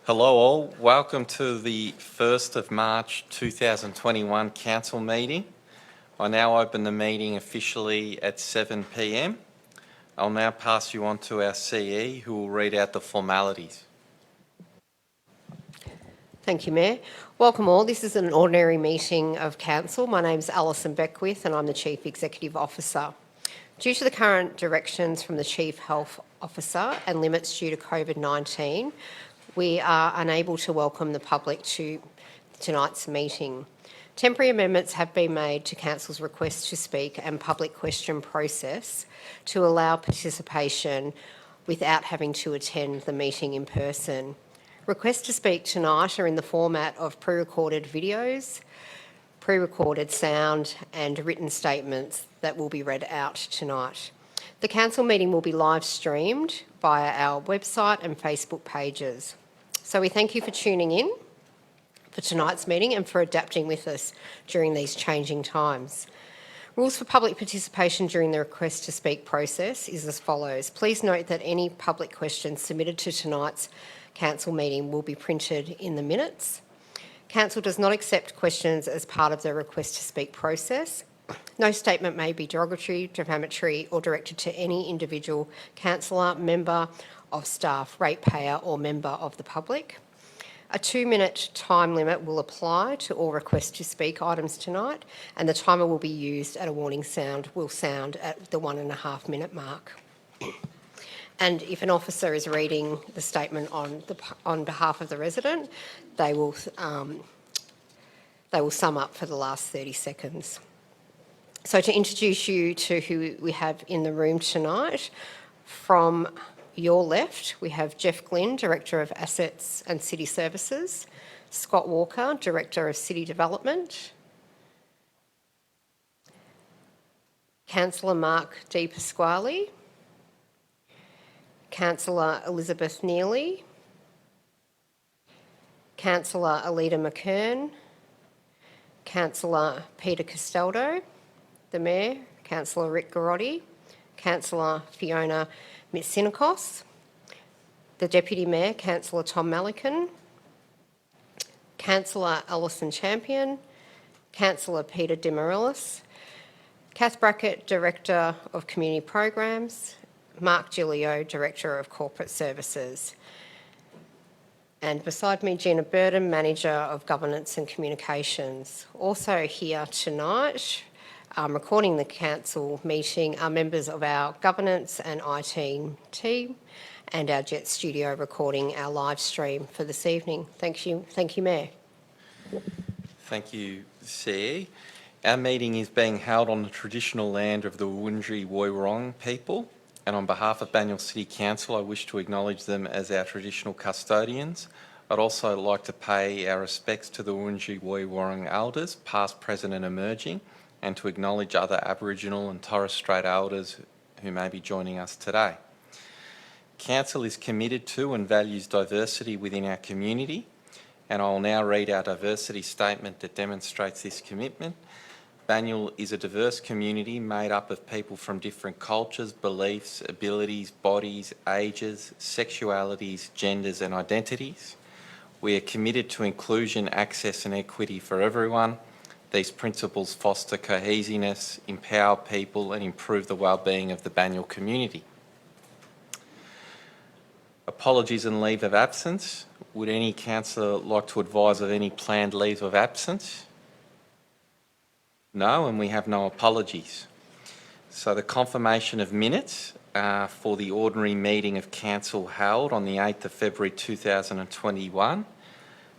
Hello all, welcome to the 1st of March 2021 Council meeting. I now open the meeting officially at 7 p.m. I'll now pass you on to our CE who will read out the formalities. Thank you, Mayor. Welcome all. This is an ordinary meeting of Council. My name's Alison Beckwith and I'm the Chief Executive Officer. Due to the current directions from the Chief Health Officer and limits due to COVID-19, we are unable to welcome the public to tonight's meeting. Temporary amendments have been made to Council's request to speak and public question process to allow participation without having to attend the meeting in person. Requests to speak tonight are in the format of pre-recorded videos, pre-recorded sound and written statements that will be read out tonight. The Council meeting will be live streamed via our website and Facebook pages. So we thank you for tuning in for tonight's meeting and for adapting with us during these changing times. Rules for public participation during the request to speak process is as follows. Please note that any public questions submitted to tonight's Council meeting will be printed in the minutes. Council does not accept questions as part of the request to speak process. No statement may be derogatory, defamatory or directed to any individual councillor, member of staff, ratepayer or member of the public. A 2-minute time limit will apply to all requests to speak items tonight and the timer will be used at a warning sound will sound at the 1.5 minute mark. And if an officer is reading the statement on behalf of the resident, they will sum up for the last 30 seconds. So to introduce you to who we have in the room tonight, from your left, we have Jeff Glynn, Director of Assets and City Services, Scott Walker, Director of City Development, Councillor Mark Di Pasquale, Councillor Elizabeth Neely, Councillor Alida McKern, Councillor Peter Castaldo, the Mayor, Councillor Rick Garotti, Councillor Fiona Mitsinikos, the Deputy Mayor, Councillor Tom Malikan, Councillor Alison Champion, Councillor Peter Dimarellis, Kath Brackett, Director of Community Programs, Mark Gilio, Director of Corporate Services. And beside me, Gina Burden, Manager of Governance and Communications. Also here tonight, recording the Council meeting are members of our Governance and IT team and our Jet Studio recording our live stream for this evening. Thank you, Mayor. Thank you, CE. Our meeting is being held on the traditional land of the Wurundjeri Woi-wurrung people. And on behalf of Banyule City Council, I wish to acknowledge them as our traditional custodians. I'd also like to pay our respects to the Wurundjeri Woi-wurrung elders, past, present and emerging, and to acknowledge other Aboriginal and Torres Strait elders who may be joining us today. Council is committed to and values diversity within our community, and I will now read our diversity statement that demonstrates this commitment. Banyule is a diverse community made up of people from different cultures, beliefs, abilities, bodies, ages, sexualities, genders and identities. We are committed to inclusion, access and equity for everyone. These principles foster cohesiveness, empower people and improve the well-being of the Banyule community. Apologies and leave of absence. Would any councillor like to advise of any planned leave of absence? No, and we have no apologies. So the confirmation of minutes for the ordinary meeting of Council held on the 8th of February 2021.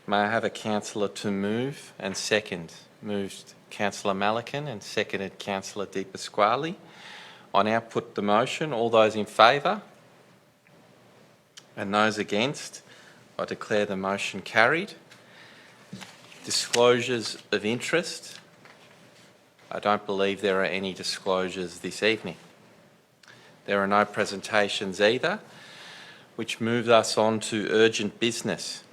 May I have a councillor to move and second? Moved Councillor Malikan and seconded Councillor Di Pasquale. I now put the motion. All those in favour? And those against? I declare the motion carried. Disclosures of interest. I don't believe there are any disclosures this evening. There are no presentations either, which moves us on to urgent business.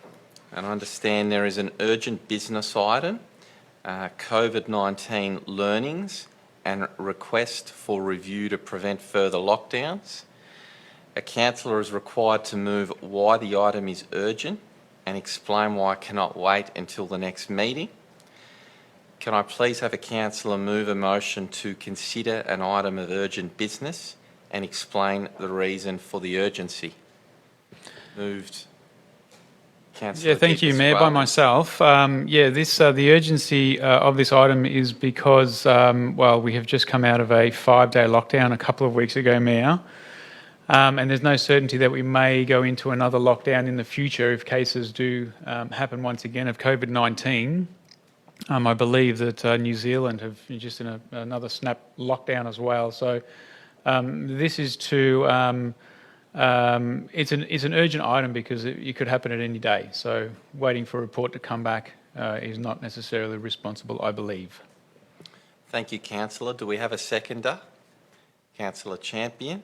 And I understand there is an urgent business item, COVID-19 learnings and request for review to prevent further lockdowns. A councillor is required to move why the item is urgent and explain why I cannot wait until the next meeting. Can I please have a councillor move a motion to consider an item of urgent business and explain the reason for the urgency? Moved. Councillor Thank you, Di Mayor. By Pasquale. myself. The urgency of this item is because, we have just come out of a 5-day lockdown a couple of weeks ago, Mayor, and there's no certainty that we may go into another lockdown in the future if cases do happen once again of COVID-19. I believe that New Zealand have just in another snap lockdown as well. So this is to. It's an urgent item because it could happen at any day. So waiting for a report to come back is not necessarily responsible, I believe. Thank you, councillor. Do we have a seconder? Councillor Champion.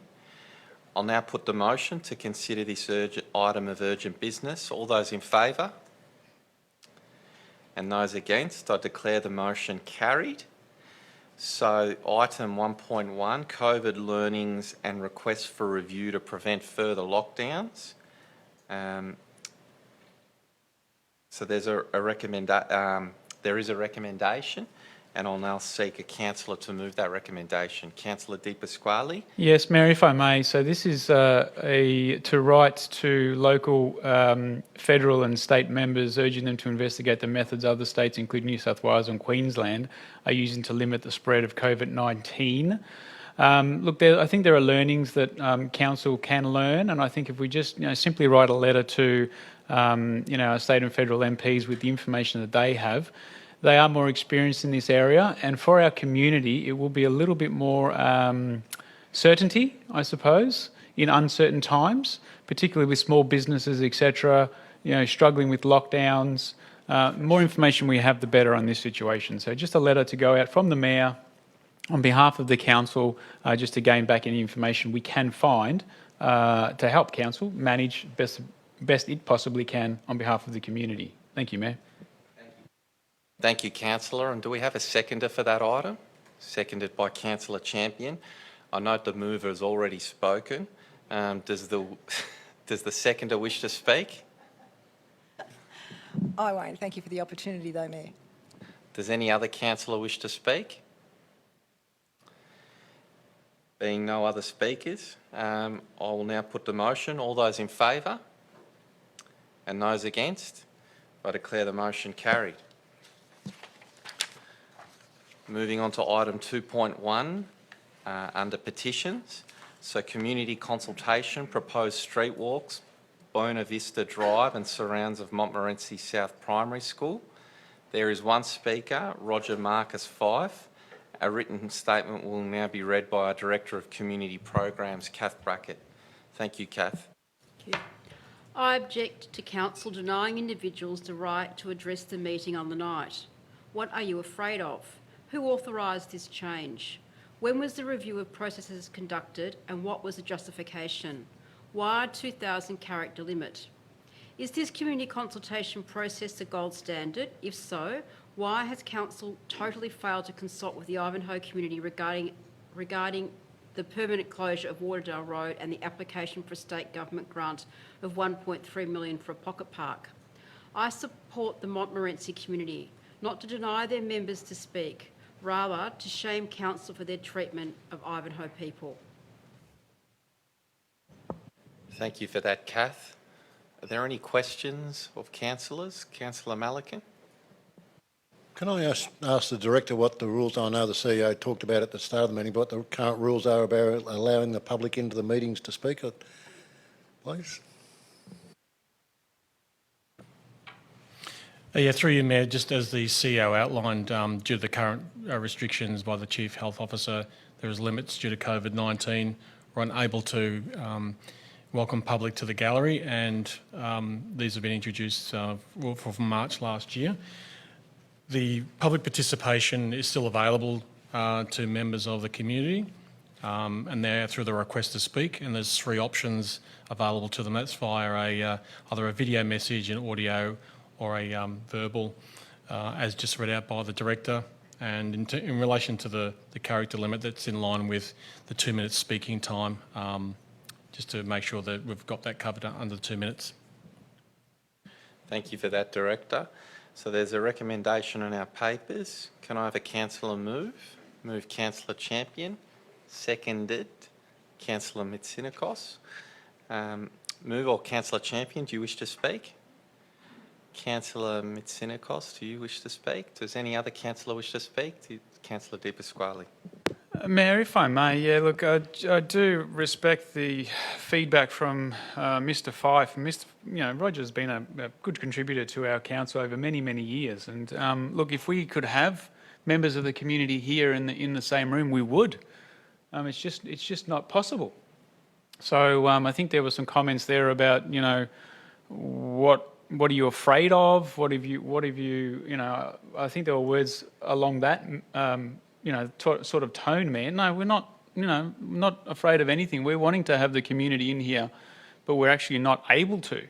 I'll now put the motion to consider this item of urgent business. All those in favour? And those against? I declare the motion carried. So item 1.1, COVID learnings and requests for review to prevent further lockdowns. So there is a recommendation, and I'll now seek a councillor to move that recommendation. Councillor Di Pasquale. Yes, Mayor, if I may. So this is to write to local, federal and state members, urging them to investigate the methods other states, including New South Wales and Queensland, are using to limit the spread of COVID-19. I think there are learnings that council can learn, and I think if we just simply write a letter to our state and federal MPs with the information that they have. They are more experienced in this area, and for our community, it will be a little bit more certainty, I suppose, in uncertain times, particularly with small businesses, etc., struggling with lockdowns. More information we have, the better on this situation. So just a letter to go out from the Mayor on behalf of the Council, just to gain back any information we can find to help Council manage best it possibly can on behalf of the community. Thank you, Mayor. Thank you, councillor. And do we have a seconder for that item? Seconded by Councillor Champion. I note the mover has already spoken. Does the seconder wish to speak? I won't. Thank you for the opportunity, though, Mayor. Does any other councillor wish to speak? Being no other speakers, I will now put the motion. All those in favour? And those against? I declare the motion carried. Moving on to item 2.1 under petitions. So community consultation, proposed street walks, Bona Vista Drive and surrounds of Montmorency South Primary School. There is one speaker, Roger Marcus Fife. A written statement will now be read by our Director of Community Programs, Kath Brackett. Thank you, Kath. Thank you. I object to Council denying individuals the right to address the meeting on the night. What are you afraid of? Who authorised this change? When was the review of processes conducted and what was the justification? Why a 2,000 character limit? Is this community consultation process the gold standard? If so, why has Council totally failed to consult with the Ivanhoe community regarding the permanent closure of Waterdale Road and the application for a state government grant of $1.3 million for a pocket park? I support the Montmorency community, not to deny their members to speak, rather to shame Council for their treatment of Ivanhoe people. Thank you for that, Kath. Are there any questions of councillors? Councillor Malikan. Can I ask the Director what the rules are? I know the CEO talked about at the start of the meeting, but what the current rules are about allowing the public into the meetings to speak, please? Through you, Mayor, just as the CEO outlined, due to the current restrictions by the Chief Health Officer, there is limits due to COVID-19. We're unable to welcome public to the gallery, and these have been introduced from March last year. The public participation is still available to members of the community, and they're through the request to speak, and there's 3 options available to them. That's via either a video message, an audio, or a verbal, as just read out by the Director. And in relation to the character limit, that's in line with the 2 minutes speaking time, just to make sure that we've got that covered under the 2 minutes. Thank you for that, Director. So there's a recommendation in our papers. Can I have a councillor move? Move Councillor Champion. Seconded Councillor Mitsinakos. Move or Councillor Champion, do you wish to speak? Councillor Mitsinakos, do you wish to speak? Does any other councillor wish to speak? Councillor Di Pasquale. Mayor, if I may, yeah, look, I do respect the feedback from Mr. Fife. Roger's been a good contributor to our council over many, many years. And look, if we could have members of the community here in the same room, we would. It's just not possible. So I think there were some comments there about, what are you afraid of? What have you, I think there were words along that, sort of tone, Mayor. No, we're not, not afraid of anything. We're wanting to have the community in here, but we're actually not able to.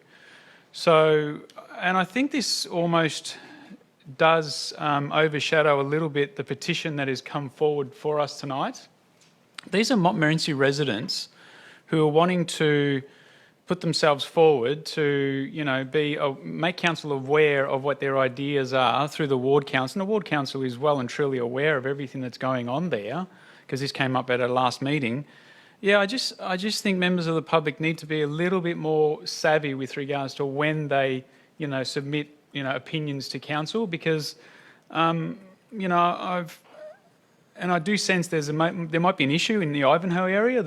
So, and I think this almost does overshadow a little bit the petition that has come forward for us tonight. These are Montmorency residents who are wanting to put themselves forward to, make council aware of what their ideas are through the ward council. And the ward council is well and truly aware of everything that's going on there, because this came up at our last meeting. Yeah, I just think members of the public need to be a little bit more savvy with regards to when they, submit, opinions to council, because, I do sense there might be an issue in the Ivanhoe area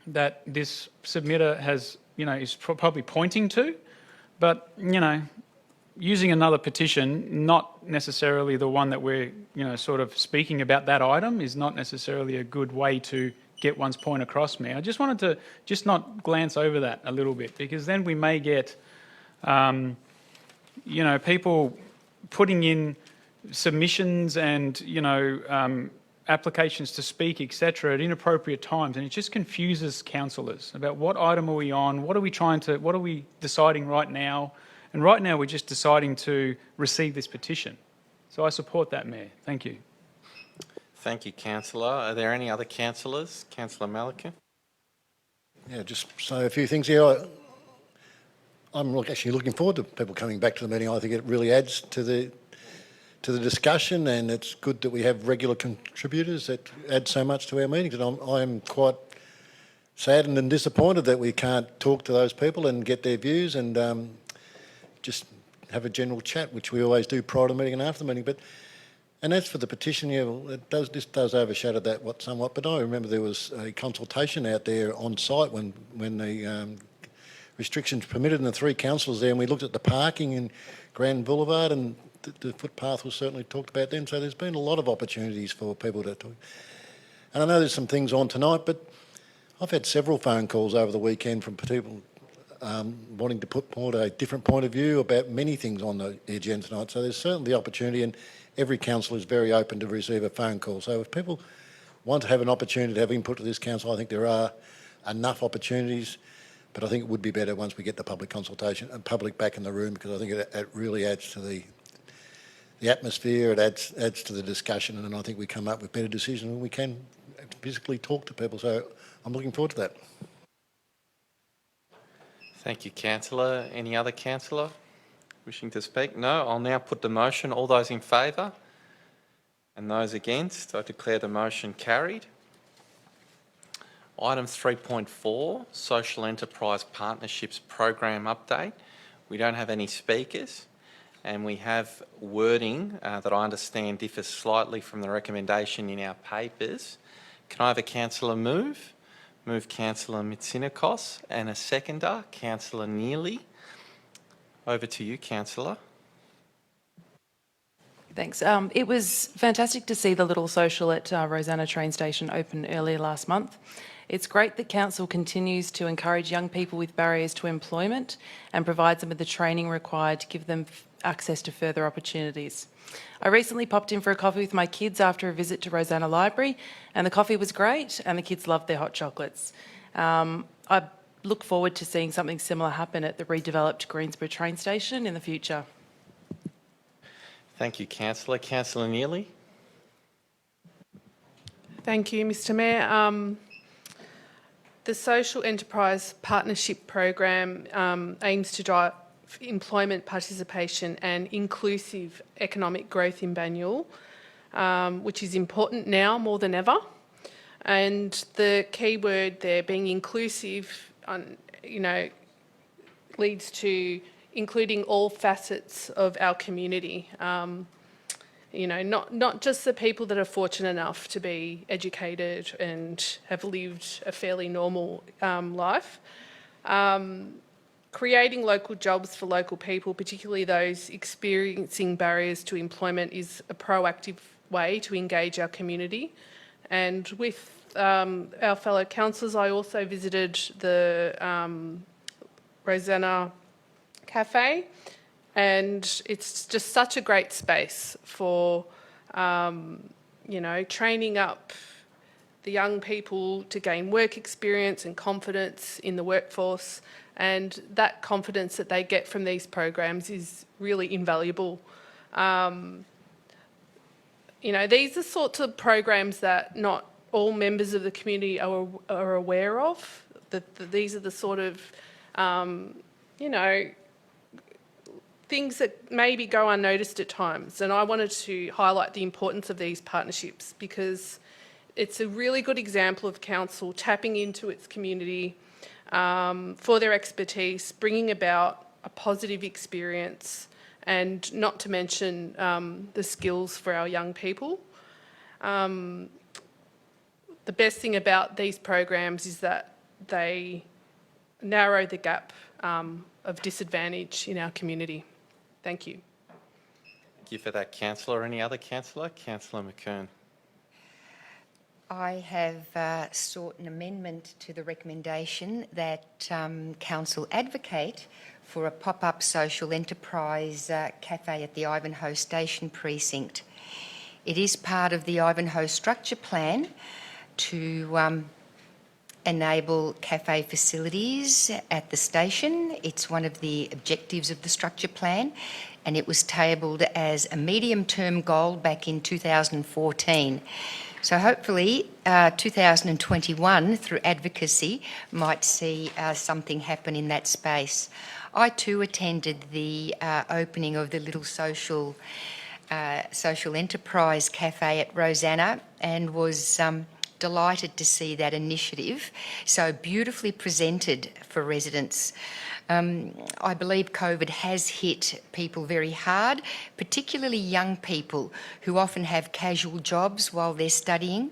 that this submitter has, is probably pointing to, but, using another petition, not necessarily the one that we're, sort of speaking about that item, is not necessarily a good way to get one's point across, Mayor. I just wanted to just not glance over that a little bit, because then we may get, people putting in submissions and, applications to speak, etc., at inappropriate times, and it just confuses councillors about what item are we on, what are we deciding right now, and right now we're just deciding to receive this petition. So I support that, Mayor. Thank you. Thank you, Councillor. Are there any other councillors? Councillor Malikan. Yeah, just say a few things here. I'm actually looking forward to people coming back to the meeting. I think it really adds to the discussion, and it's good that we have regular contributors that add so much to our meetings. And I'm quite saddened and disappointed that we can't talk to those people and get their views and just have a general chat, which we always do prior to the meeting and after the meeting. And as for the petition, yeah, well, this does overshadow that somewhat. But I remember there was a consultation out there on site when the restrictions permitted, and the three councillors there, and we looked at the parking in Grand Boulevard, and the footpath was certainly talked about then. So there's been a lot of opportunities for people to talk. And I know there's some things on tonight, but I've had several phone calls over the weekend from people wanting to put forward a different point of view about many things on the agenda tonight. So there's certainly the opportunity, and every council is very open to receive a phone call. So if people want to have an opportunity to have input to this council, I think there are enough opportunities, but I think it would be better once we get the public consultation and public back in the room, because I think it really adds to the atmosphere, it adds to the discussion, and I think we come up with better decisions when we can physically talk to people. So I'm looking forward to that. Thank you, Councillor. Any other councillor wishing to speak? No. I'll now put the motion. All those in favour and those against, I declare the motion carried. Item 3.4, Social Enterprise Partnerships Program Update. We don't have any speakers, and we have wording that I understand differs slightly from the recommendation in our papers. Can I have a councillor move? Move Councillor Mitsinakos, and a seconder, Councillor Neely. Over to you, Councillor. Thanks. It was fantastic to see the little social at Rosanna train station open earlier last month. It's great that Council continues to encourage young people with barriers to employment and provides them with the training required to give them access to further opportunities. I recently popped in for a coffee with my kids after a visit to Rosanna Library, and the coffee was great and the kids loved their hot chocolates. I look forward to seeing something similar happen at the redeveloped Greensborough train station in the future. Thank you, Councillor. Councillor Neely. Thank you, Mr. Mayor. The Social Enterprise Partnership Program aims to drive employment participation and inclusive economic growth in Banyule, which is important now more than ever. And the key word there being inclusive, leads to including all facets of our community. Not just the people that are fortunate enough to be educated and have lived a fairly normal life. Creating local jobs for local people, particularly those experiencing barriers to employment, is a proactive way to engage our community. And with our fellow councillors, I also visited the Rosanna Cafe, and it's just such a great space for, training up the young people to gain work experience and confidence in the workforce. And that confidence that they get from these programs is really invaluable. These are sorts of programs that not all members of the community are aware of. These are the sort of, things that maybe go unnoticed at times. And I wanted to highlight the importance of these partnerships because it's a really good example of council tapping into its community for their expertise, bringing about a positive experience, and not to mention the skills for our young people. The best thing about these programs is that they narrow the gap of disadvantage in our community. Thank you. Thank you for that, Councillor. Any other councillor? Councillor McKern. I have sought an amendment to the recommendation that Council advocate for a pop-up social enterprise cafe at the Ivanhoe Station Precinct. It is part of the Ivanhoe Structure Plan to enable cafe facilities at the station. It's one of the objectives of the structure plan, and it was tabled as a medium-term goal back in 2014. So hopefully 2021, through advocacy, might see something happen in that space. I too attended the opening of the little social enterprise cafe at Rosanna and was delighted to see that initiative so beautifully presented for residents. I believe COVID has hit people very hard, particularly young people who often have casual jobs while they're studying,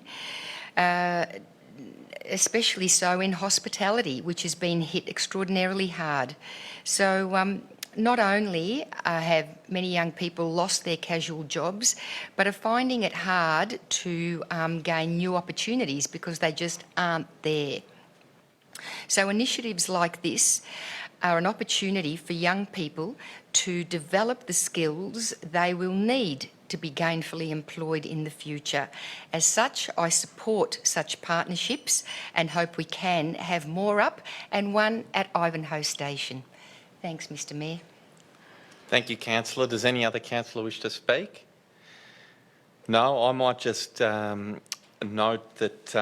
especially so in hospitality, which has been hit extraordinarily hard. So not only have many young people lost their casual jobs, but are finding it hard to gain new opportunities because they just aren't there. So initiatives like this are an opportunity for young people to develop the skills they will need to be gainfully employed in the future. As such, I support such partnerships and hope we can have more up and one at Ivanhoe Station. Thanks, Mr Mayor. Thank you, Councillor. Does any other councillor wish to speak? No, I might just note that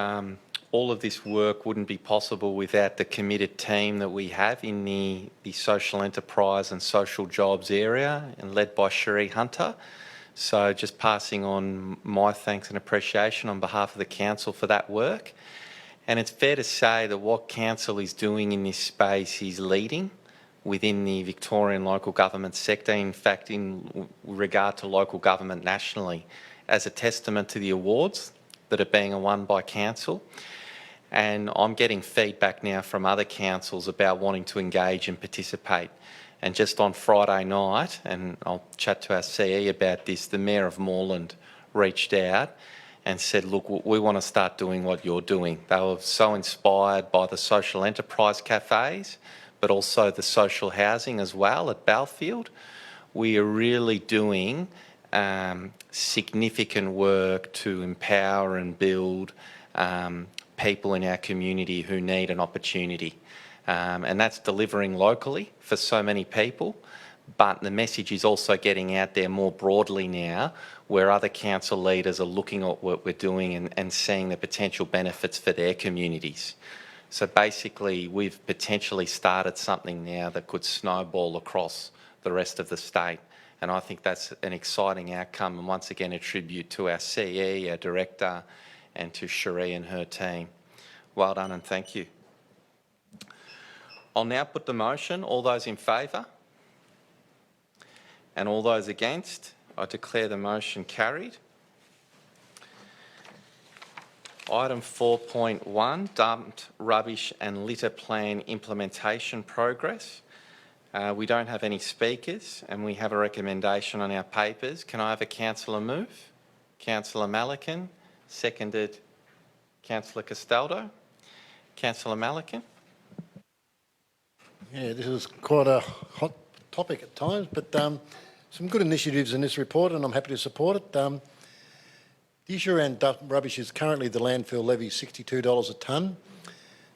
all of this work wouldn't be possible without the committed team that we have in the social enterprise and social jobs area, and led by Cherie Hunter. So just passing on my thanks and appreciation on behalf of the council for that work. And it's fair to say that what council is doing in this space is leading within the Victorian local government sector, in fact in regard to local government nationally, as a testament to the awards that are being won by council. And I'm getting feedback now from other councils about wanting to engage and participate. And just on Friday night, and I'll chat to our CE about this, the Mayor of Moreland reached out and said, look, we want to start doing what you're doing. They were so inspired by the social enterprise cafes, but also the social housing as well at Balfield. We are really doing significant work to empower and build people in our community who need an opportunity. And that's delivering locally for so many people, but the message is also getting out there more broadly now, where other council leaders are looking at what we're doing and seeing the potential benefits for their communities. So basically, we've potentially started something now that could snowball across the rest of the state. And I think that's an exciting outcome. And once again, a tribute to our CE, our director, and to Cherie and her team. Well done and thank you. I'll now put the motion. All those in favour? And all those against? I declare the motion carried. Item 4.1, dumped rubbish and litter plan implementation progress. We don't have any speakers and we have a recommendation on our papers. Can I have a councillor move? Councillor Malikan, seconded Councillor Castaldo. Councillor Malikan. Yeah, this is quite a hot topic at times, but some good initiatives in this report and I'm happy to support it. The issue around dump rubbish is currently the landfill levy $62 a tonne.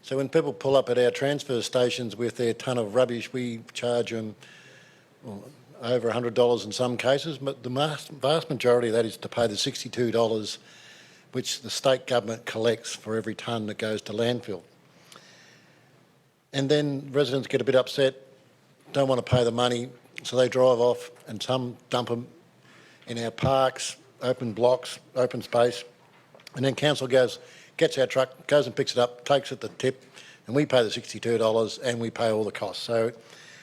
So when people pull up at our transfer stations with their tonne of rubbish, we charge them over $100 in some cases, but the vast majority of that is to pay the $62 which the state government collects for every tonne that goes to landfill. And then residents get a bit upset, don't want to pay the money, so they drive off and some dump them in our parks, open blocks, open space, and then council gets our truck, goes and picks it up, takes it to tip, and we pay the $62 and we pay all the costs. So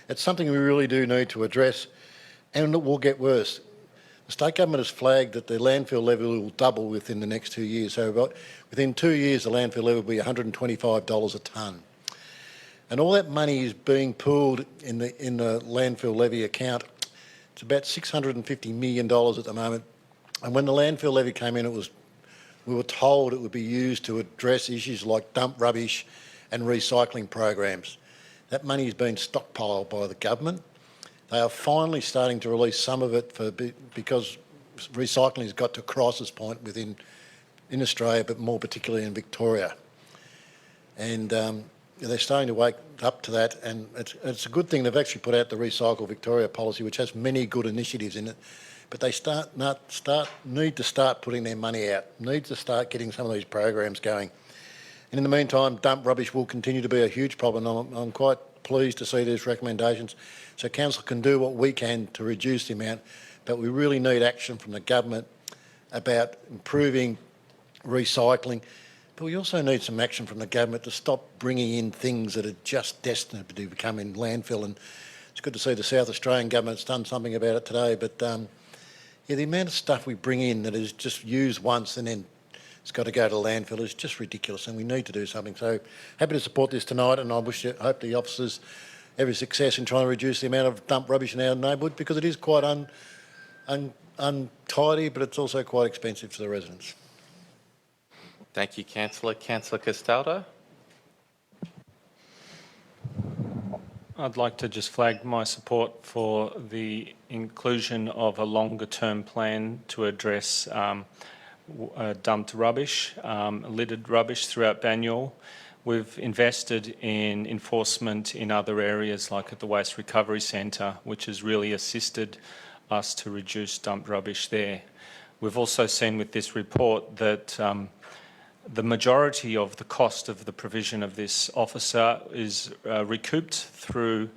it's something we really do need to address, and it will get worse. The state government has flagged that the landfill levy will double within the next 2 years. So within 2 years, the landfill levy will be $125 a tonne. And all that money is being pooled in the landfill levy account. It's about $650 million at the moment. And when the landfill levy came in, we were told it would be used to address issues like dump rubbish and recycling programs. That money has been stockpiled by the government. They are finally starting to release some of it because recycling has got to a crisis point in Australia, but more particularly in Victoria. And they're starting to wake up to that, and it's a good thing they've actually put out the Recycle Victoria policy, which has many good initiatives in it. But they need to start putting their money out, need to start getting some of these programs going. And in the meantime, dump rubbish will continue to be a huge problem. I'm quite pleased to see these recommendations. So council can do what we can to reduce the amount, but we really need action from the government about improving recycling. But we also need some action from the government to stop bringing in things that are just destined to become in landfill. And it's good to see the South Australian government's done something about it today. But yeah, the amount of stuff we bring in that is just used once and then it's got to go to landfill is just ridiculous, and we need to do something. So happy to support this tonight, and I hope the officers every success in trying to reduce the amount of dump rubbish in our neighbourhood, because it is quite untidy, but it's also quite expensive for the residents. Thank you, Councillor. Councillor Castaldo. I'd like to just flag my support for the inclusion of a longer-term plan to address dumped rubbish, littered rubbish throughout Banyule. We've invested in enforcement in other areas, like at the Waste Recovery Centre, which has really assisted us to reduce dumped rubbish there. We've also seen with this report that the majority of the cost of the provision of this officer is recouped through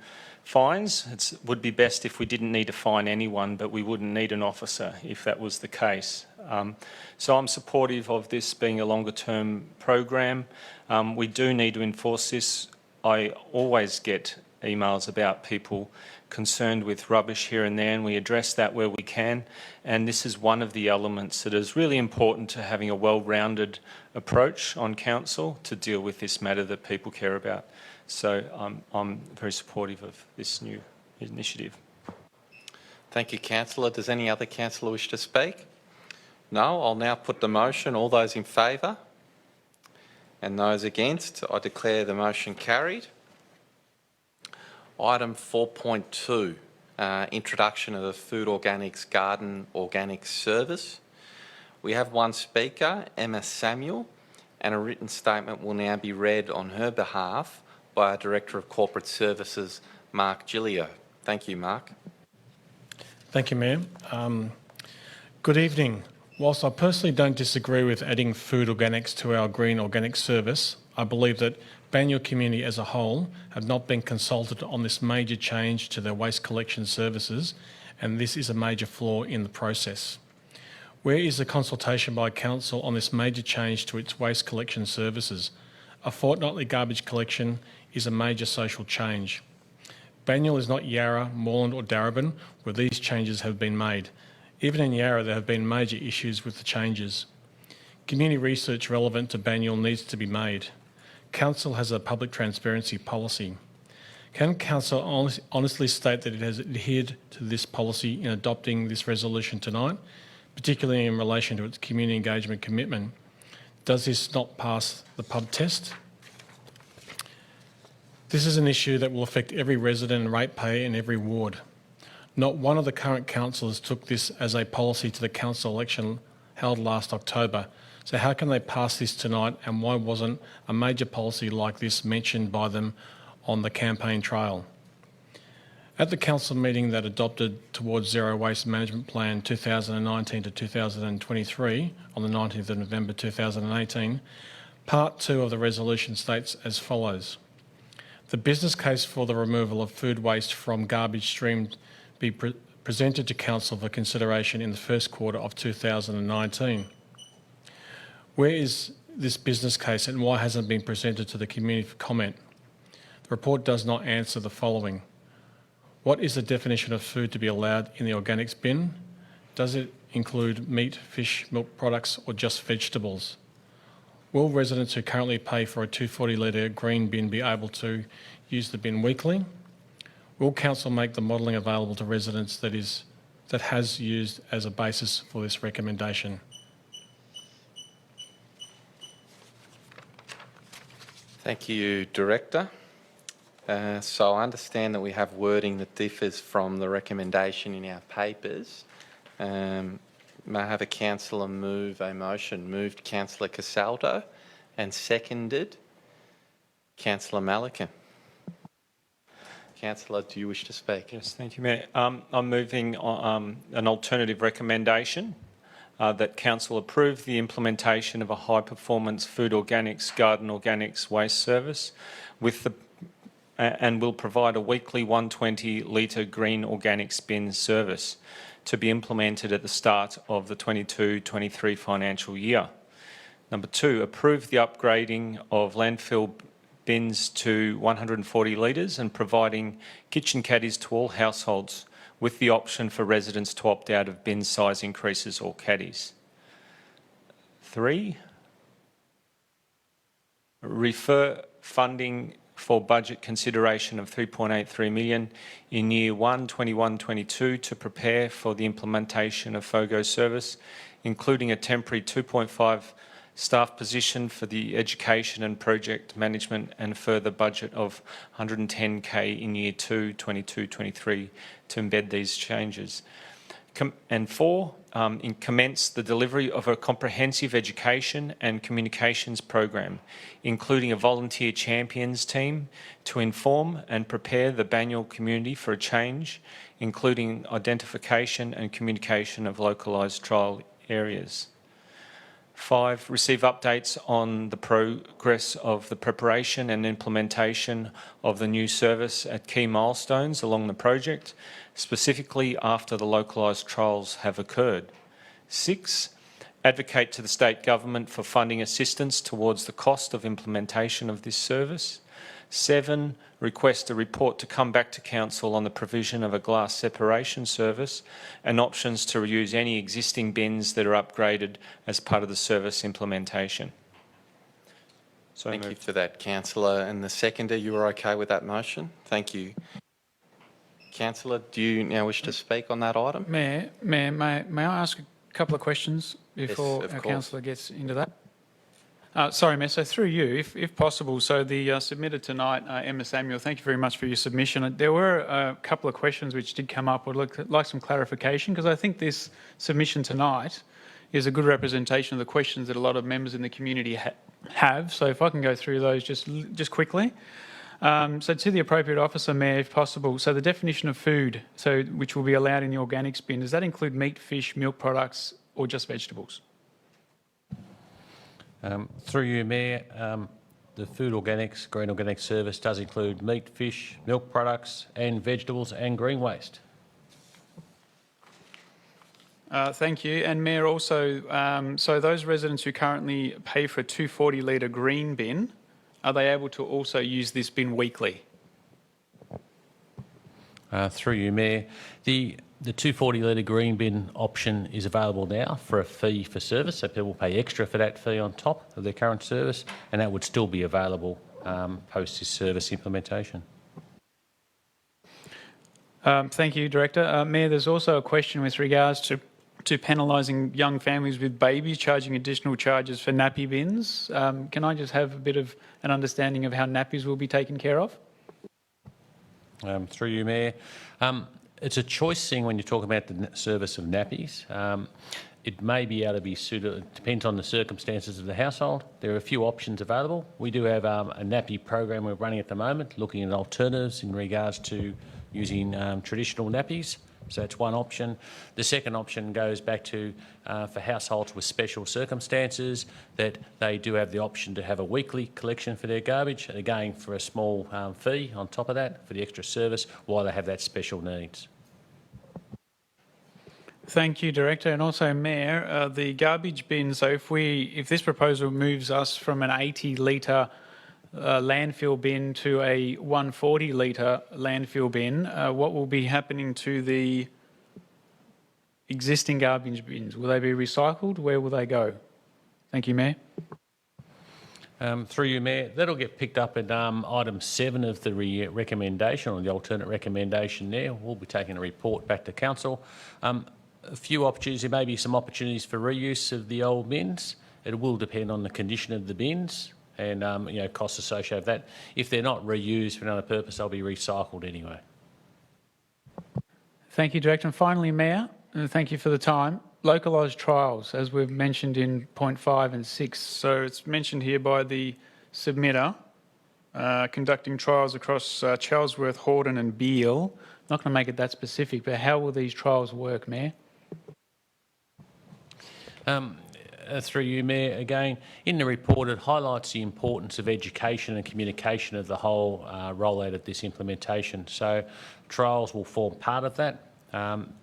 fines. It would be best if we didn't need to fine anyone, but we wouldn't need an officer if that was the case. So I'm supportive of this being a longer term program. We do need to enforce this. I always get emails about people concerned with rubbish here and there, and we address that where we can. And this is one of the elements that is really important to having a well-rounded approach on council to deal with this matter that people care about. So I'm very supportive of this new initiative. Thank you, Councillor. Does any other councillor wish to speak? No, I'll now put the motion. All those in favour? And those against? I declare the motion carried. Item 4.2, introduction of the Food Organics Garden Organics Service. We have one speaker, Emma Samuel, and a written statement will now be read on her behalf by our Director of Corporate Services, Mark Gillio. Thank you, Mark. Thank you, Mayor. Good evening. Whilst I personally don't disagree with adding food organics to our green organic service, I believe that Banyule community as a whole have not been consulted on this major change to their waste collection services, and this is a major flaw in the process. Where is the consultation by Council on this major change to its waste collection services? A fortnightly garbage collection is a major social change. Banyule is not Yarra, Moreland or Darebin where these changes have been made. Even in Yarra there have been major issues with the changes. Community research relevant to Banyule needs to be made. Council has a public transparency policy. Can Council honestly state that it has adhered to this policy in adopting this resolution tonight, particularly in relation to its community engagement commitment? Does this not pass the pub test? This is an issue that will affect every resident and ratepayer in every ward. Not one of the current councillors took this as a policy to the council election held last October. So how can they pass this tonight, and why wasn't a major policy like this mentioned by them on the campaign trail? At the council meeting that adopted Towards Zero Waste Management Plan 2019 to 2023 on the 19th of November 2018, Part 2 of the resolution states as follows. The business case for the removal of food waste from garbage stream be presented to Council for consideration in the first quarter of 2019. Where is this business case and why hasn't it been presented to the community for comment? The report does not answer the following. What is the definition of food to be allowed in the organics bin? Does it include meat, fish, milk products or just vegetables? Will residents who currently pay for a 240 litre green bin be able to use the bin weekly? Will Council make the modelling available to residents that has used as a basis for this recommendation? Thank you, Director. So I understand that we have wording that differs from the recommendation in our papers. May I have a councillor move a motion? Moved Councillor Casaldo and seconded Councillor Malikan. Councillor, do you wish to speak? Yes, thank you, Mayor. I'm moving an alternative recommendation that Council approve the implementation of a high-performance food organics, garden organics waste service and will provide a weekly 120 litre green organics bin service to be implemented at the start of the 22-23 financial year. Number 2, approve the upgrading of landfill bins to 140 litres and providing kitchen caddies to all households with the option for residents to opt out of bin size increases or caddies. 3, refer funding for budget consideration of 3.83 million in year 1, 21-22 to prepare for the implementation of FOGO service, including a temporary 2.5 staff position for the education and project management and a further budget of 110k in year 2, 22-23 to embed these changes. And 4, commence the delivery of a comprehensive education and communications program, including a volunteer champions team to inform and prepare the Banyule community for a change, including identification and communication of localised trial areas. 5, receive updates on the progress of the preparation and implementation of the new service at key milestones along the project, specifically after the localised trials have occurred. 6, advocate to the state government for funding assistance towards the cost of implementation of this service. 7, request a report to come back to Council on the provision of a glass separation service and options to reuse any existing bins that are upgraded as part of the service implementation. So Thank you for that, Councillor. And the seconder, you are okay with that motion? Thank you. Councillor, do you now wish to speak on that item? Mayor, may I ask a couple of questions before Yes, of our course. councillor gets into that? Sorry, Mayor, so through you, if possible, so the submitted tonight, Emma Samuel, thank you very much for your submission. There were a couple of questions which did come up. I'd like some clarification because I think this submission tonight is a good representation of the questions that a lot of members in the community have. So if I can go through those just quickly. So to the appropriate officer, Mayor, if possible, so the definition of food, so which will be allowed in the organics bin, does that include meat, fish, milk products or just vegetables? Through you, Mayor, the food organics, green organic service does include meat, fish, milk products and vegetables and green waste. Thank you. And Mayor, also, so those residents who currently pay for a 240 litre green bin, are they able to also use this bin weekly? Through you, Mayor, the 240 litre green bin option is available now for a fee for service, so people pay extra for that fee on top of their current service, and that would still be available post this service implementation. Thank you, Director. Mayor, there's also a question with regards to penalising young families with babies, charging additional charges for nappy bins. Can I just have a bit of an understanding of how nappies will be taken care of? Through you, Mayor. It's a choice thing when you talk about the service of nappies. It may be able to be suited, it depends on the circumstances of the household. There are a few options available. We do have a nappy program we're running at the moment, looking at alternatives in regards to using traditional nappies. So that's one option. The second option goes back to for households with special circumstances, that they do have the option to have a weekly collection for their garbage, again for a small fee on top of that for the extra service while they have that special needs. Thank you, Director. And also, Mayor, the garbage bin, so if this proposal moves us from an 80 litre landfill bin to a 140 litre landfill bin, what will be happening to the existing garbage bins? Will they be recycled? Where will they go? Thank you, Mayor. Through you, Mayor, that'll get picked up in item 7 of the recommendation, or the alternate recommendation there. We'll be taking a report back to Council. A few opportunities, there may be some opportunities for reuse of the old bins. It will depend on the condition of the bins and costs associated with that. If they're not reused for another purpose, they'll be recycled anyway. Thank you, Director. And finally, Mayor, thank you for the time. Localised trials, as we've mentioned in point 5 and 6. So it's mentioned here by the submitter, conducting trials across Charlesworth, Hordern and Beale. Not going to make it that specific, but how will these trials work, Mayor? Through you, Mayor, again, in the report it highlights the importance of education and communication of the whole rollout of this implementation. So trials will form part of that.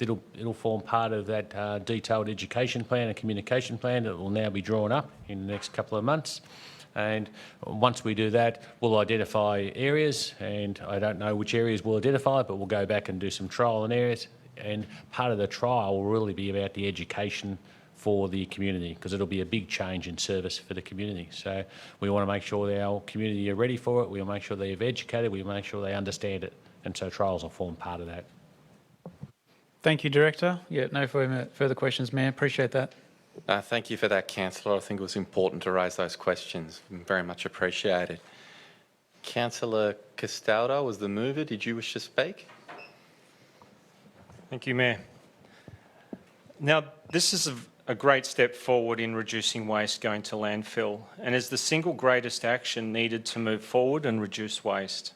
It'll form part of that detailed education plan and communication plan that will now be drawn up in the next couple of months. And once we do that, we'll identify areas, and I don't know which areas we'll identify, but we'll go back and do some trial in areas. And part of the trial will really be about the education for the community, because it'll be a big change in service for the community. So we want to make sure that our community are ready for it. We'll make sure they're educated. We'll make sure they understand it. And so trials will form part of that. Thank you, Director. Yeah, no further questions, Mayor. Appreciate that. Thank you for that, Councillor. I think it was important to raise those questions. Very much appreciated. Councillor Castaldo was the mover. Did you wish to speak? Thank you, Mayor. Now, this is a great step forward in reducing waste going to landfill, and is the single greatest action needed to move forward and reduce waste.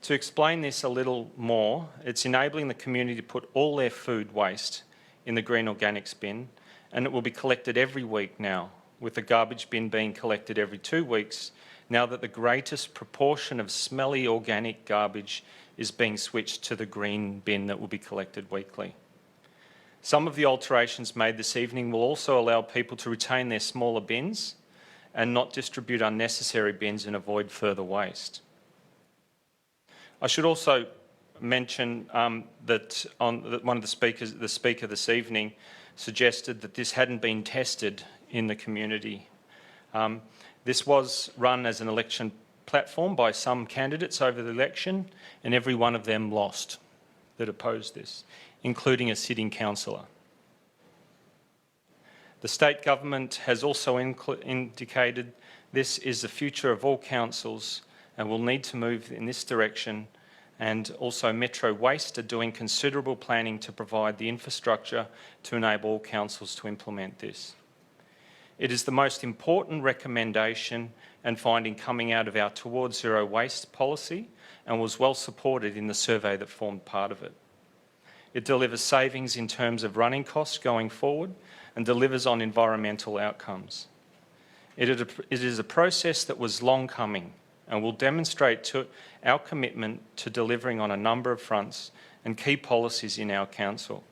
To explain this a little more, it's enabling the community to put all their food waste in the green organics bin, and it will be collected every week now, with the garbage bin being collected every 2 weeks, now that the greatest proportion of smelly organic garbage is being switched to the green bin that will be collected weekly. Some of the alterations made this evening will also allow people to retain their smaller bins and not distribute unnecessary bins and avoid further waste. I should also mention that one of the speaker this evening suggested that this hadn't been tested in the community. This was run as an election platform by some candidates over the election, and every one of them lost that opposed this, including a sitting councillor. The state government has also indicated this is the future of all councils and will need to move in this direction, and also Metro Waste are doing considerable planning to provide the infrastructure to enable all councils to implement this. It is the most important recommendation and finding coming out of our Towards Zero Waste policy, and was well supported in the survey that formed part of it. It delivers savings in terms of running costs going forward and delivers on environmental outcomes. It is a process that was long coming and will demonstrate to our commitment to delivering on a number of fronts and key policies in our council.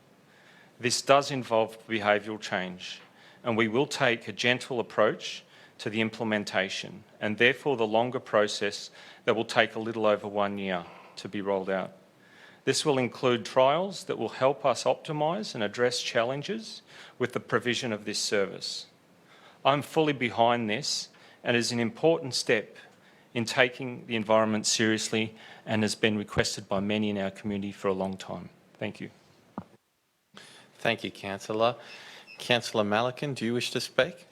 This does involve behavioural change, and we will take a gentle approach to the implementation, and therefore the longer process that will take a little over 1 year to be rolled out. This will include trials that will help us optimise and address challenges with the provision of this service. I'm fully behind this, and is an important step in taking the environment seriously and has been requested by many in our community for a long time. Thank you. Thank you, Councillor. Councillor Malikan, do you wish to speak?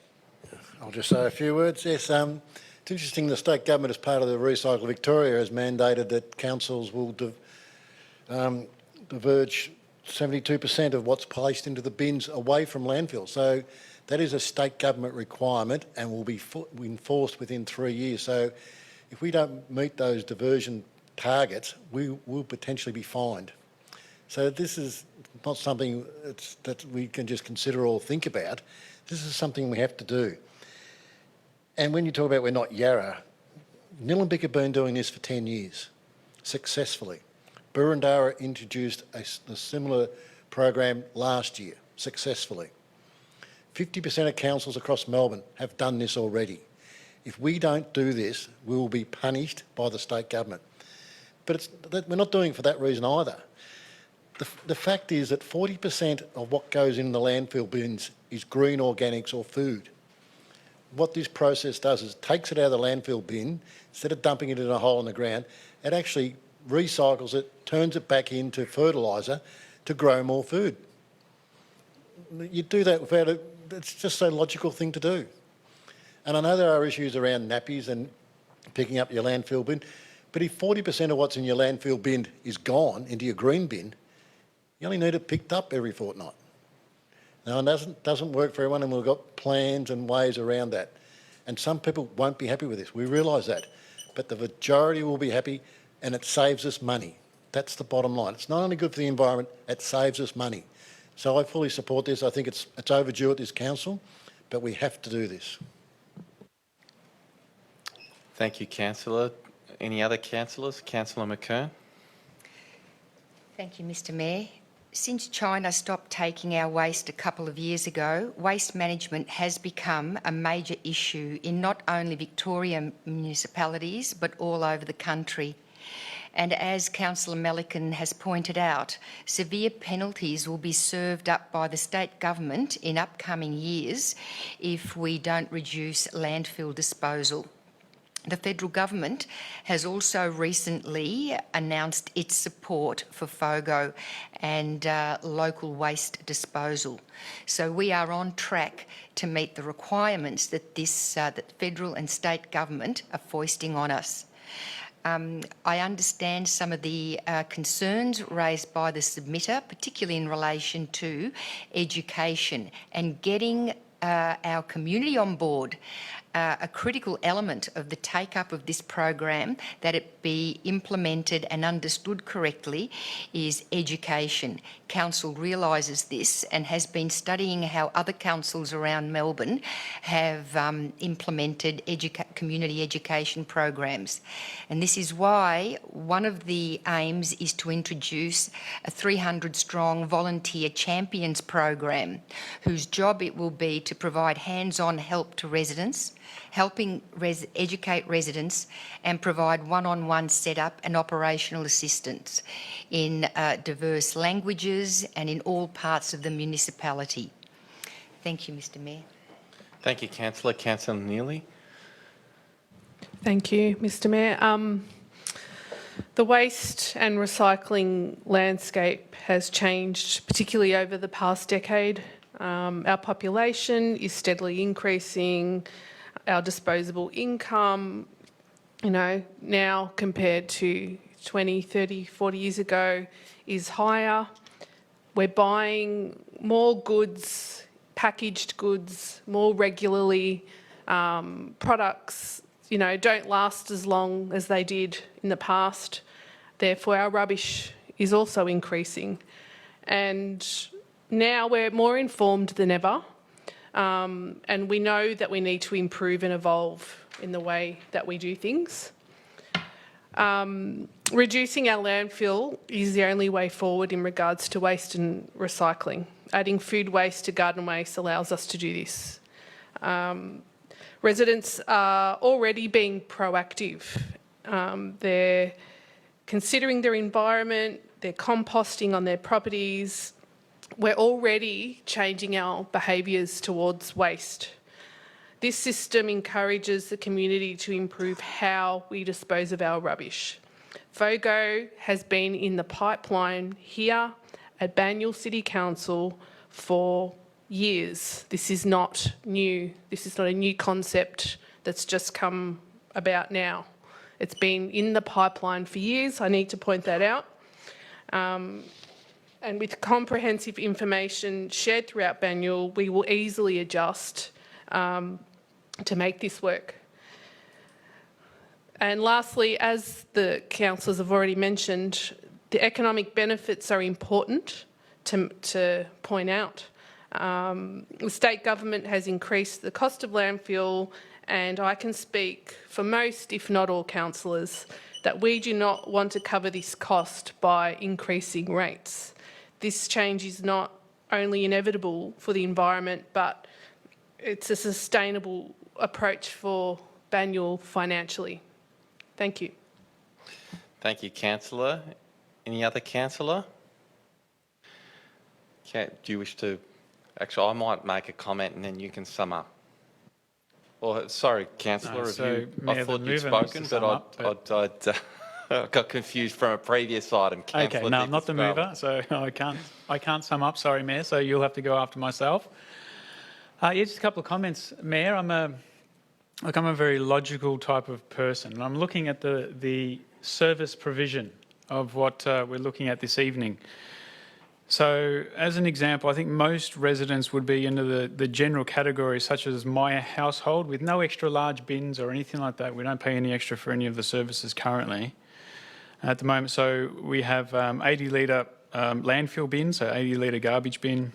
I'll just say a few words. Yes, it's interesting the state government, as part of the Recycle Victoria, has mandated that councils will diverge 72% of what's placed into the bins away from landfill. So that is a state government requirement and will be enforced within 3 years. So if we don't meet those diversion targets, we will potentially be fined. So this is not something that we can just consider or think about. This is something we have to do. And when you talk about we're not Yarra, Nillumbik have been doing this for 10 years, successfully. Burundara introduced a similar program last year, successfully. 50% of councils across Melbourne have done this already. If we don't do this, we will be punished by the state government. But we're not doing it for that reason either. The fact is that 40% of what goes in the landfill bins is green organics or food. What this process does is it takes it out of the landfill bin, instead of dumping it in a hole in the ground, it actually recycles it, turns it back into fertiliser to grow more food. You do that without it's just a logical thing to do. And I know there are issues around nappies and picking up your landfill bin, but if 40% of what's in your landfill bin is gone into your green bin, you only need it picked up every fortnight. Now, it doesn't work for everyone, and we've got plans and ways around that. And some people won't be happy with this. We realise that. But the majority will be happy, and it saves us money. That's the bottom line. It's not only good for the environment, it saves us money. So I fully support this. I think it's overdue at this council, but we have to do this. Thank you, Councillor. Any other councillors? Councillor McKern. Thank you, Mr Mayor. Since China stopped taking our waste a couple of years ago, waste management has become a major issue in not only Victorian municipalities but all over the country. And as Councillor Malikan has pointed out, severe penalties will be served up by the state government in upcoming years if we don't reduce landfill disposal. The federal government has also recently announced its support for FOGO and local waste disposal. So we are on track to meet the requirements that that federal and state government are foisting on us. I understand some of the concerns raised by the submitter, particularly in relation to education and getting our community on board. A critical element of the take-up of this program, that it be implemented and understood correctly, is education. Council realises this and has been studying how other councils around Melbourne have implemented community education programs. And this is why one of the aims is to introduce a 300-strong volunteer champions program, whose job it will be to provide hands-on help to residents, helping educate residents and provide one-on-one setup and operational assistance in diverse languages and in all parts of the municipality. Thank you, Mr Mayor. Thank you, Councillor. Councillor Neely. Thank you, Mr Mayor. The waste and recycling landscape has changed, particularly over the past decade. Our population is steadily increasing. Our disposable income, now compared to 20, 30, 40 years ago is higher. We're buying more goods, packaged goods, more regularly. Products, don't last as long as they did in the past. Therefore, our rubbish is also increasing. And now we're more informed than ever. and we know that we need to improve and evolve in the way that we do things. Reducing our landfill is the only way forward in regards to waste and recycling. Adding food waste to garden waste allows us to do this. Residents are already being proactive. They're considering their environment, they're composting on their properties. We're already changing our behaviours towards waste. This system encourages the community to improve how we dispose of our rubbish. FOGO has been in the pipeline here at Banyule City Council for years. This is not new. This is not a new concept that's just come about now. It's been in the pipeline for years. I need to point that out. And with comprehensive information shared throughout Banyule, we will easily adjust to make this work. And lastly, as the councillors have already mentioned, the economic benefits are important to point out. The state government has increased the cost of landfill, and I can speak for most, if not all, councillors that we do not want to cover this cost by increasing rates. This change is not only inevitable for the environment, but it's a sustainable approach for Banyule financially. Thank you. Thank you, Councillor. Any other councillor? Do you wish to... Actually, I might make a comment and then you can sum up. Or, sorry, Councillor, I thought you'd spoken, but I got confused from a previous item. Okay, no, I'm not the mover, so I can't sum up. Sorry, Mayor, so you'll have to go after myself. Yeah, just a couple of comments, Mayor. I'm a very logical type of person. I'm looking at the service provision of what we're looking at this evening. So, as an example, I think most residents would be into the general categories such as my household with no extra large bins or anything like that. We don't pay any extra for any of the services currently at the moment. So we have 80 litre landfill bin, so 80 litre garbage bin,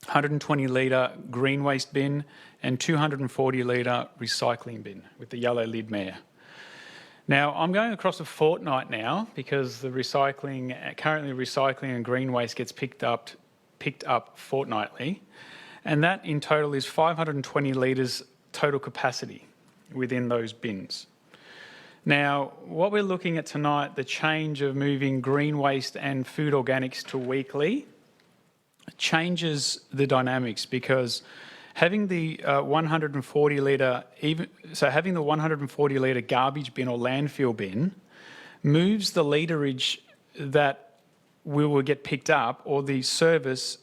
120 litre green waste bin, and 240 litre recycling bin with the yellow lid, Mayor. Now, I'm going across a fortnight now because the currently recycling and green waste gets picked up fortnightly, and that in total is 520 litres total capacity within those bins. Now, what we're looking at tonight, the change of moving green waste and food organics to weekly, changes the dynamics because having the 140 litre garbage bin or landfill bin moves the litrage that will get picked up or the service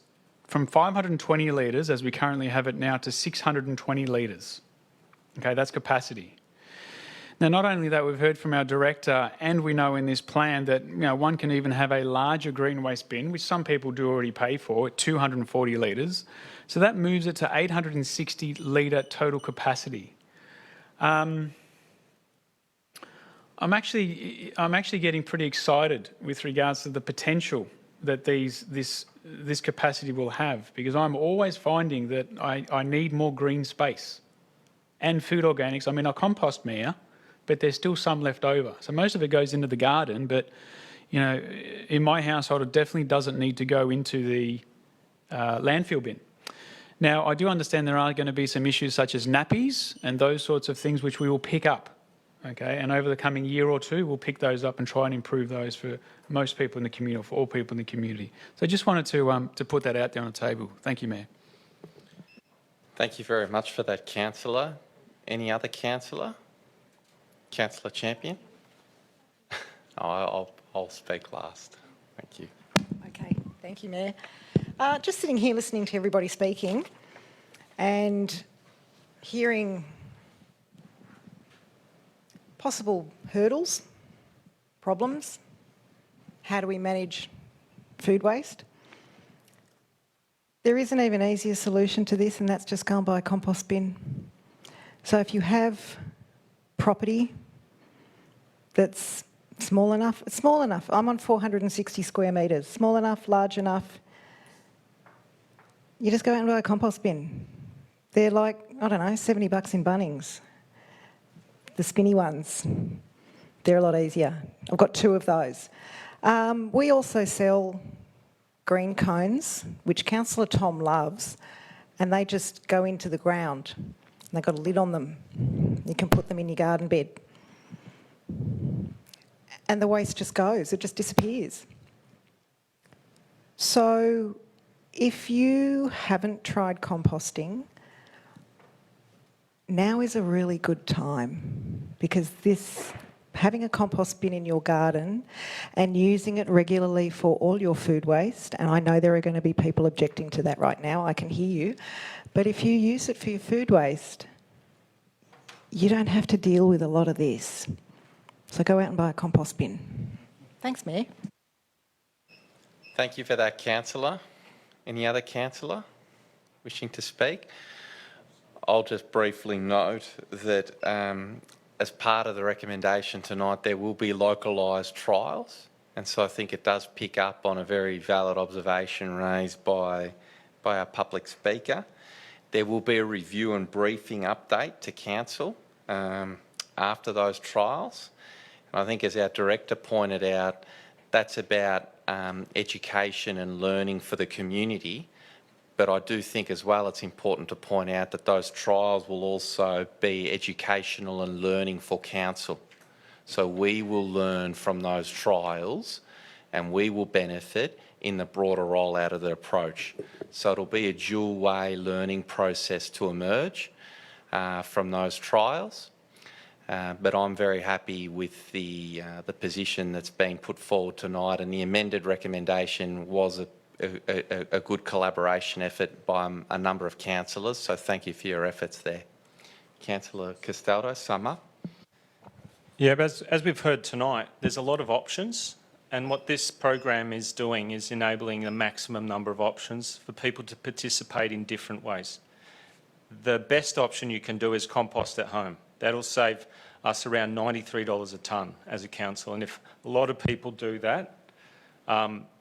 from 520 litres, as we currently have it now, to 620 litres. Okay, that's capacity. Now, not only that, we've heard from our director, and we know in this plan that one can even have a larger green waste bin, which some people do already pay for, 240 litres. So that moves it to 860 litre total capacity. I'm actually getting pretty excited with regards to the potential that this capacity will have, because I'm always finding that I need more green space and food organics. I mean, I compost, Mayor, but there's still some left over. So most of it goes into the garden, but in my household, it definitely doesn't need to go into the landfill bin. Now, I do understand there are going to be some issues such as nappies and those sorts of things which we will pick up, okay? And over the coming year or two, we'll pick those up and try and improve those for most people in the community, or for all people in the community. So I just wanted to put that out there on the table. Thank you, Mayor. Thank you very much for that, Councillor. Any other councillor? Councillor Champion? I'll speak last. Thank you. Okay, thank you, Mayor. Just sitting here listening to everybody speaking and hearing possible hurdles, problems, how do we manage food waste? There is an even easier solution to this, and that's just go and buy a compost bin. So if you have property that's small enough, it's small enough. I'm on 460 square metres. Small enough, large enough. You just go out and buy a compost bin. They're like, I don't know, $70 in Bunnings. The spinny ones. They're a lot easier. I've got 2 of those. We also sell green cones, which Councillor Tom loves, and they just go into the ground. And they've got a lid on them. You can put them in your garden bed. And the waste just goes, it just disappears. So if you haven't tried composting, now is a really good time, because having a compost bin in your garden and using it regularly for all your food waste, and I know there are going to be people objecting to that right now, I can hear you, but if you use it for your food waste, you don't have to deal with a lot of this. So go out and buy a compost bin. Thanks, Mayor. Thank you for that, Councillor. Any other councillor wishing to speak? I'll just briefly note that as part of the recommendation tonight, there will be localised trials. And so I think it does pick up on a very valid observation raised by our public speaker. There will be a review and briefing update to council after those trials. And I think, as our director pointed out, that's about education and learning for the community. But I do think as well it's important to point out that those trials will also be educational and learning for council. So we will learn from those trials and we will benefit in the broader rollout of the approach. So it'll be a dual way learning process to emerge from those trials. But I'm very happy with the position that's been put forward tonight, and the amended recommendation was a good collaboration effort by a number of councillors, so thank you for your efforts there. Councillor Castaldo, sum up. Yeah, but as we've heard tonight, there's a lot of options, and what this program is doing is enabling the maximum number of options for people to participate in different ways. The best option you can do is compost at home. That'll save us around $93 a tonne as a council, and if a lot of people do that,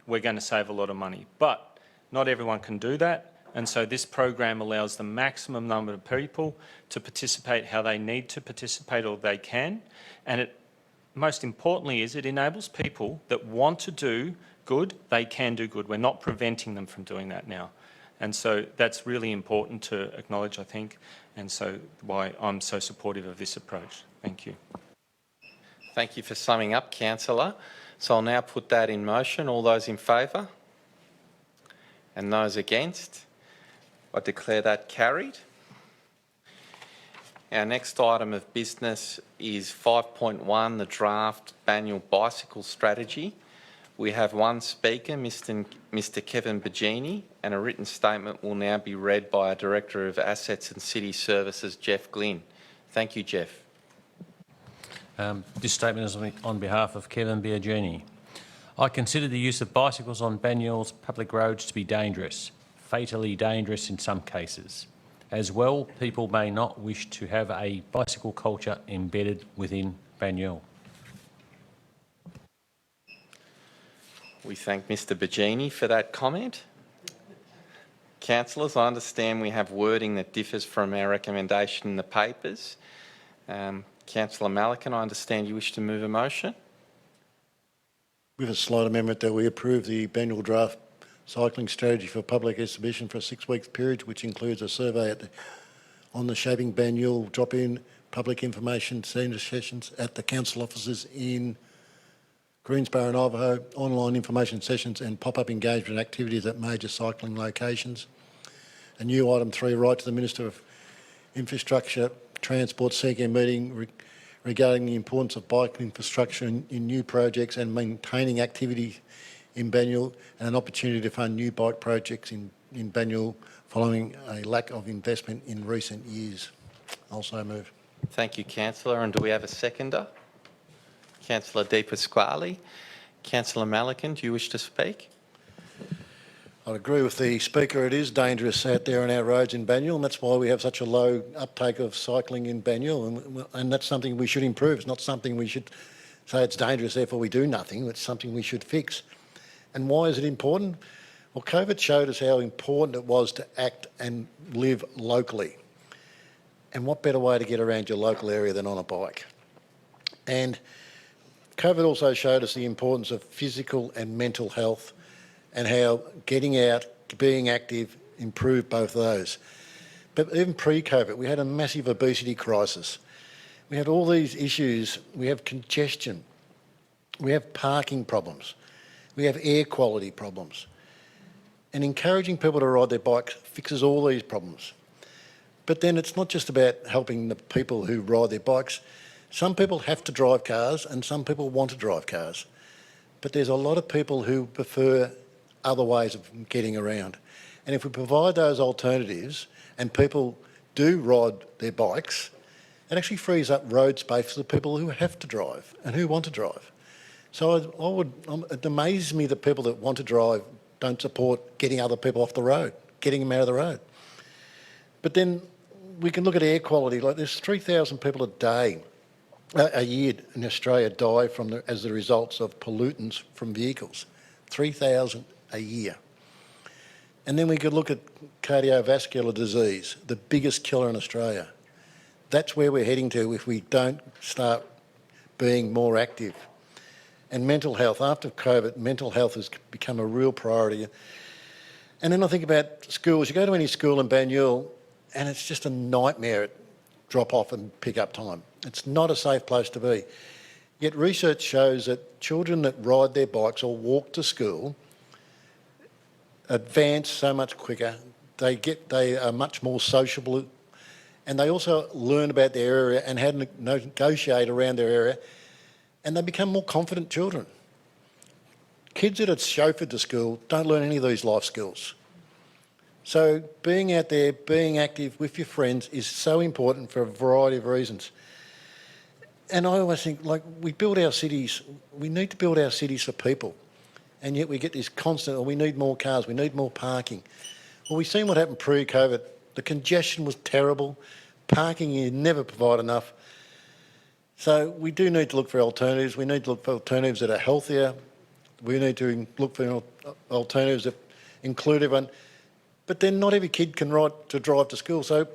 we're going to save a lot of money. But not everyone can do that, and so this program allows the maximum number of people to participate how they need to participate or they can, and it, most importantly, is it enables people that want to do good, they can do good. We're not preventing them from doing that now. And so that's really important to acknowledge, I think, and so why I'm so supportive of this approach. Thank you. Thank you for summing up, Councillor. So I'll now put that in motion. All those in favour? And those against? I declare that carried. Our next item of business is 5.1, the draft Banyule bicycle strategy. We have one speaker, Mr Kevin Bagini, and a written statement will now be read by our Director of Assets and City Services, Jeff Glynn. Thank you, Jeff. This statement is on behalf of Kevin Biagini. I consider the use of bicycles on Banyule's public roads to be dangerous, fatally dangerous in some cases. As well, people may not wish to have a bicycle culture embedded within Banyule. We thank Mr Bagini for that comment. Councillors, I understand we have wording that differs from our recommendation in the papers. Councillor Malikan, I understand you wish to move a motion. With a slight amendment that we approve the Banyule draft cycling strategy for public exhibition for a 6-week period, which includes a survey on the Shaping Banyule drop-in public information centre sessions at the council offices in Greensborough and Ivanhoe, online information sessions and pop-up engagement activities at major cycling locations. A new item 3, right to the Minister of Infrastructure, Transport, seeking a meeting regarding the importance of bike infrastructure in new projects and maintaining activity in Banyule, and an opportunity to fund new bike projects in Banyule following a lack of investment in recent years. Also move. Thank you, Councillor. And do we have a seconder? Councillor Di Pasquale. Councillor Malikan, do you wish to speak? I agree with the Speaker. It is dangerous out there on our roads in Banyule, and that's why we have such a low uptake of cycling in Banyule, and that's something we should improve. It's not something we should say it's dangerous, therefore we do nothing. It's something we should fix. And why is it important? Well, COVID showed us how important it was to act and live locally. And what better way to get around your local area than on a bike? And COVID also showed us the importance of physical and mental health and how getting out, being active, improved both of those. But even pre-COVID, we had a massive obesity crisis. We had all these issues. We have congestion. We have parking problems. We have air quality problems. And encouraging people to ride their bikes fixes all these problems. But then it's not just about helping the people who ride their bikes. Some people have to drive cars and some people want to drive cars. But there's a lot of people who prefer other ways of getting around. And if we provide those alternatives and people do ride their bikes, it actually frees up road space for the people who have to drive and who want to drive. So it amazes me that people that want to drive don't support getting other people off the road, getting them out of the road. But then we can look at air quality. Like there's 3,000 people a year in Australia die as the results of pollutants from vehicles. 3,000 a year. And then we could look at cardiovascular disease, the biggest killer in Australia. That's where we're heading to if we don't start being more active. And mental health, after COVID, mental health has become a real priority. And then I think about schools. You go to any school in Banyule and it's just a nightmare at drop-off and pick-up time. It's not a safe place to be. Yet research shows that children that ride their bikes or walk to school advance so much quicker. They are much more sociable, and they also learn about their area and how to negotiate around their area, and they become more confident children. Kids that are chauffeured to school don't learn any of these life skills. So being out there, being active with your friends is so important for a variety of reasons. And I always think, like, we build our cities, we need to build our cities for people. And yet we get this constant, we need more cars, we need more parking. Well, we've seen what happened pre-COVID. The congestion was terrible. Parking, you never provide enough. So we do need to look for alternatives. We need to look for alternatives that are healthier. We need to look for alternatives that include everyone. But then not every kid can drive to school. So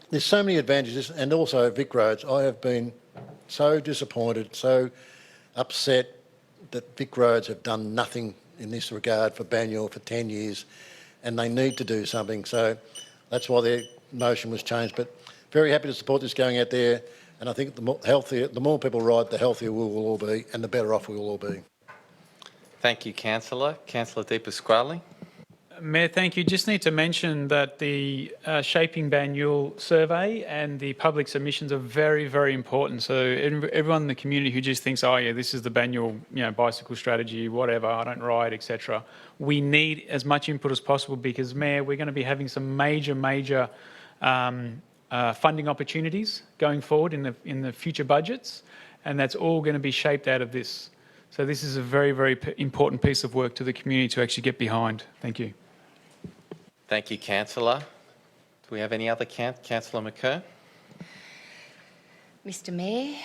there's so many advantages. And also Vic Roads, I have been so disappointed, so upset that Vic Roads have done nothing in this regard for Banyule for 10 years, and they need to do something. So that's why their motion was changed. But very happy to support this going out there, and I think the more people ride, the healthier we will all be, and the better off we will all be. Thank you, Councillor. Councillor De Pasquale. Mayor, thank you. Just need to mention that the Shaping Banyule survey and the public submissions are very, very important. So everyone in the community who just thinks, oh yeah, this is the Banyule, bicycle strategy, whatever, I don't ride, etc. We need as much input as possible because, Mayor, we're going to be having some major funding opportunities going forward in the future budgets, and that's all going to be shaped out of this. So this is a very, very important piece of work to the community to actually get behind. Thank you. Thank you, Councillor. Do we have any other Councillor McKern? Mr Mayor,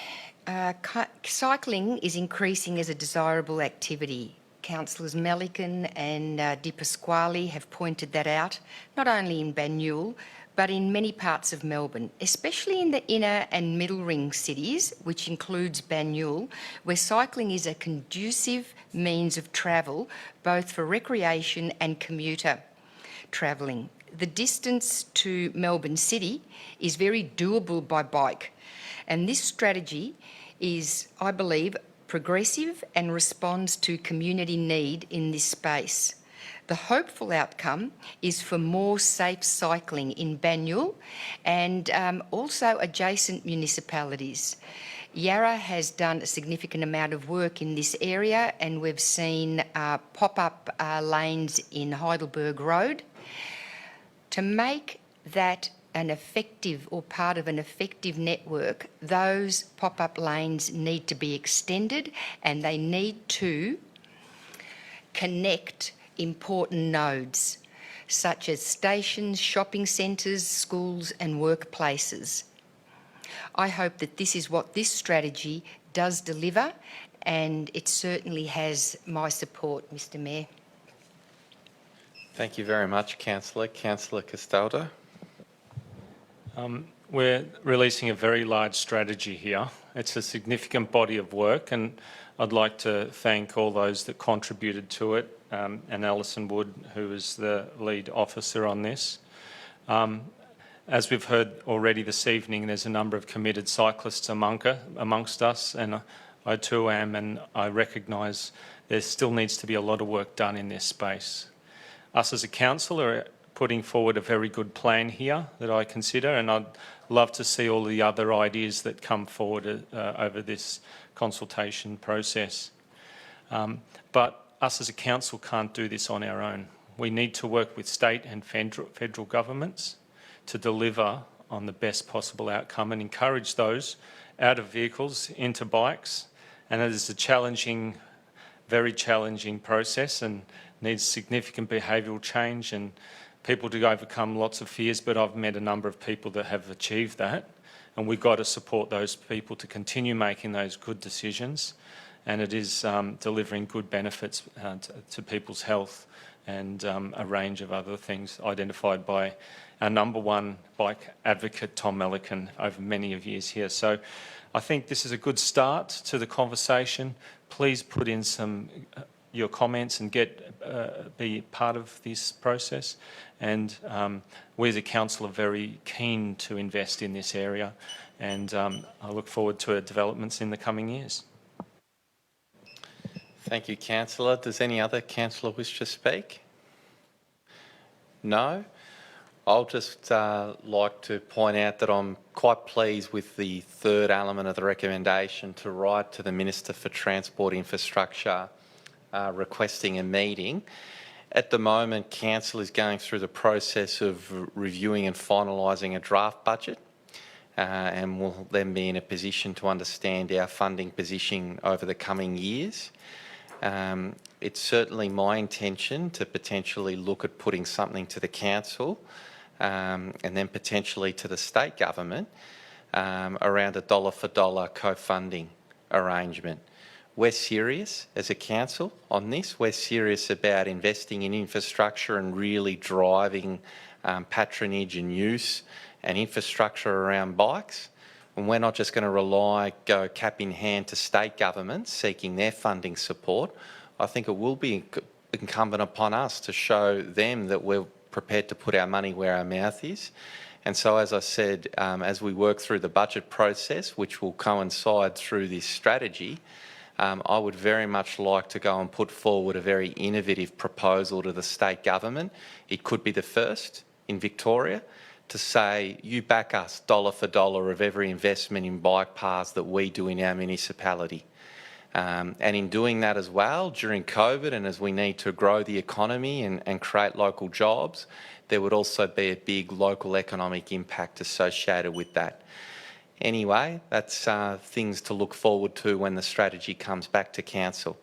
cycling is increasing as a desirable activity. Councillors Melican and De Pasquale have pointed that out, not only in Banyule, but in many parts of Melbourne, especially in the inner and middle ring cities, which includes Banyule, where cycling is a conducive means of travel, both for recreation and commuter travelling. The distance to Melbourne City is very doable by bike, and this strategy is, I believe, progressive and responds to community need in this space. The hopeful outcome is for more safe cycling in Banyule and also adjacent municipalities. Yarra has done a significant amount of work in this area, and we've seen pop-up lanes in Heidelberg Road. To make that an effective or part of an effective network, those pop-up lanes need to be extended and they need to connect important nodes such as stations, shopping centres, schools and workplaces. I hope that this is what this strategy does deliver, and it certainly has my support, Mr Mayor. Thank you very much, Councillor. Councillor Castaldo. we're releasing a very large strategy here. It's a significant body of work, and I'd like to thank all those that contributed to it, and Alison Wood, who is the lead officer on this. As we've heard already this evening, there's a number of committed cyclists amongst us, and I too am, and I recognise there still needs to be a lot of work done in this space. Us as a council are putting forward a very good plan here that I consider, and I'd love to see all the other ideas that come forward over this consultation process. But us as a council can't do this on our own. We need to work with state and federal governments to deliver on the best possible outcome and encourage those out of vehicles into bikes. And it is a challenging, very challenging process and needs significant behavioural change and people to overcome lots of fears, but I've met a number of people that have achieved that, and we've got to support those people to continue making those good decisions, and it is delivering good benefits to people's health and a range of other things identified by our number one bike advocate, Tom Melican, over many of years here. So I think this is a good start to the conversation. Please put in some your comments and be part of this process. And we as a council are very keen to invest in this area, and I look forward to developments in the coming years. Thank you, Councillor. Does any other councillor wish to speak? No? I'll just like to point out that I'm quite pleased with the third element of the recommendation to write to the Minister for Transport Infrastructure requesting a meeting. At the moment, Council is going through the process of reviewing and finalising a draft budget, and will then be in a position to understand our funding position over the coming years. It's certainly my intention to potentially look at putting something to the Council and then potentially to the state government around a dollar for dollar co-funding arrangement. We're serious as a council on this. We're serious about investing in infrastructure and really driving patronage and use and infrastructure around bikes. And we're not just going to go cap in hand to state governments seeking their funding support. I think it will be incumbent upon us to show them that we're prepared to put our money where our mouth is. And so, as I said, as we work through the budget process, which will coincide through this strategy, I would very much like to go and put forward a very innovative proposal to the state government. It could be the first in Victoria to say, you back us dollar for dollar of every investment in bike paths that we do in our municipality. And in doing that as well, during COVID and as we need to grow the economy and create local jobs, there would also be a big local economic impact associated with that. Anyway, that's things to look forward to when the strategy comes back to Council.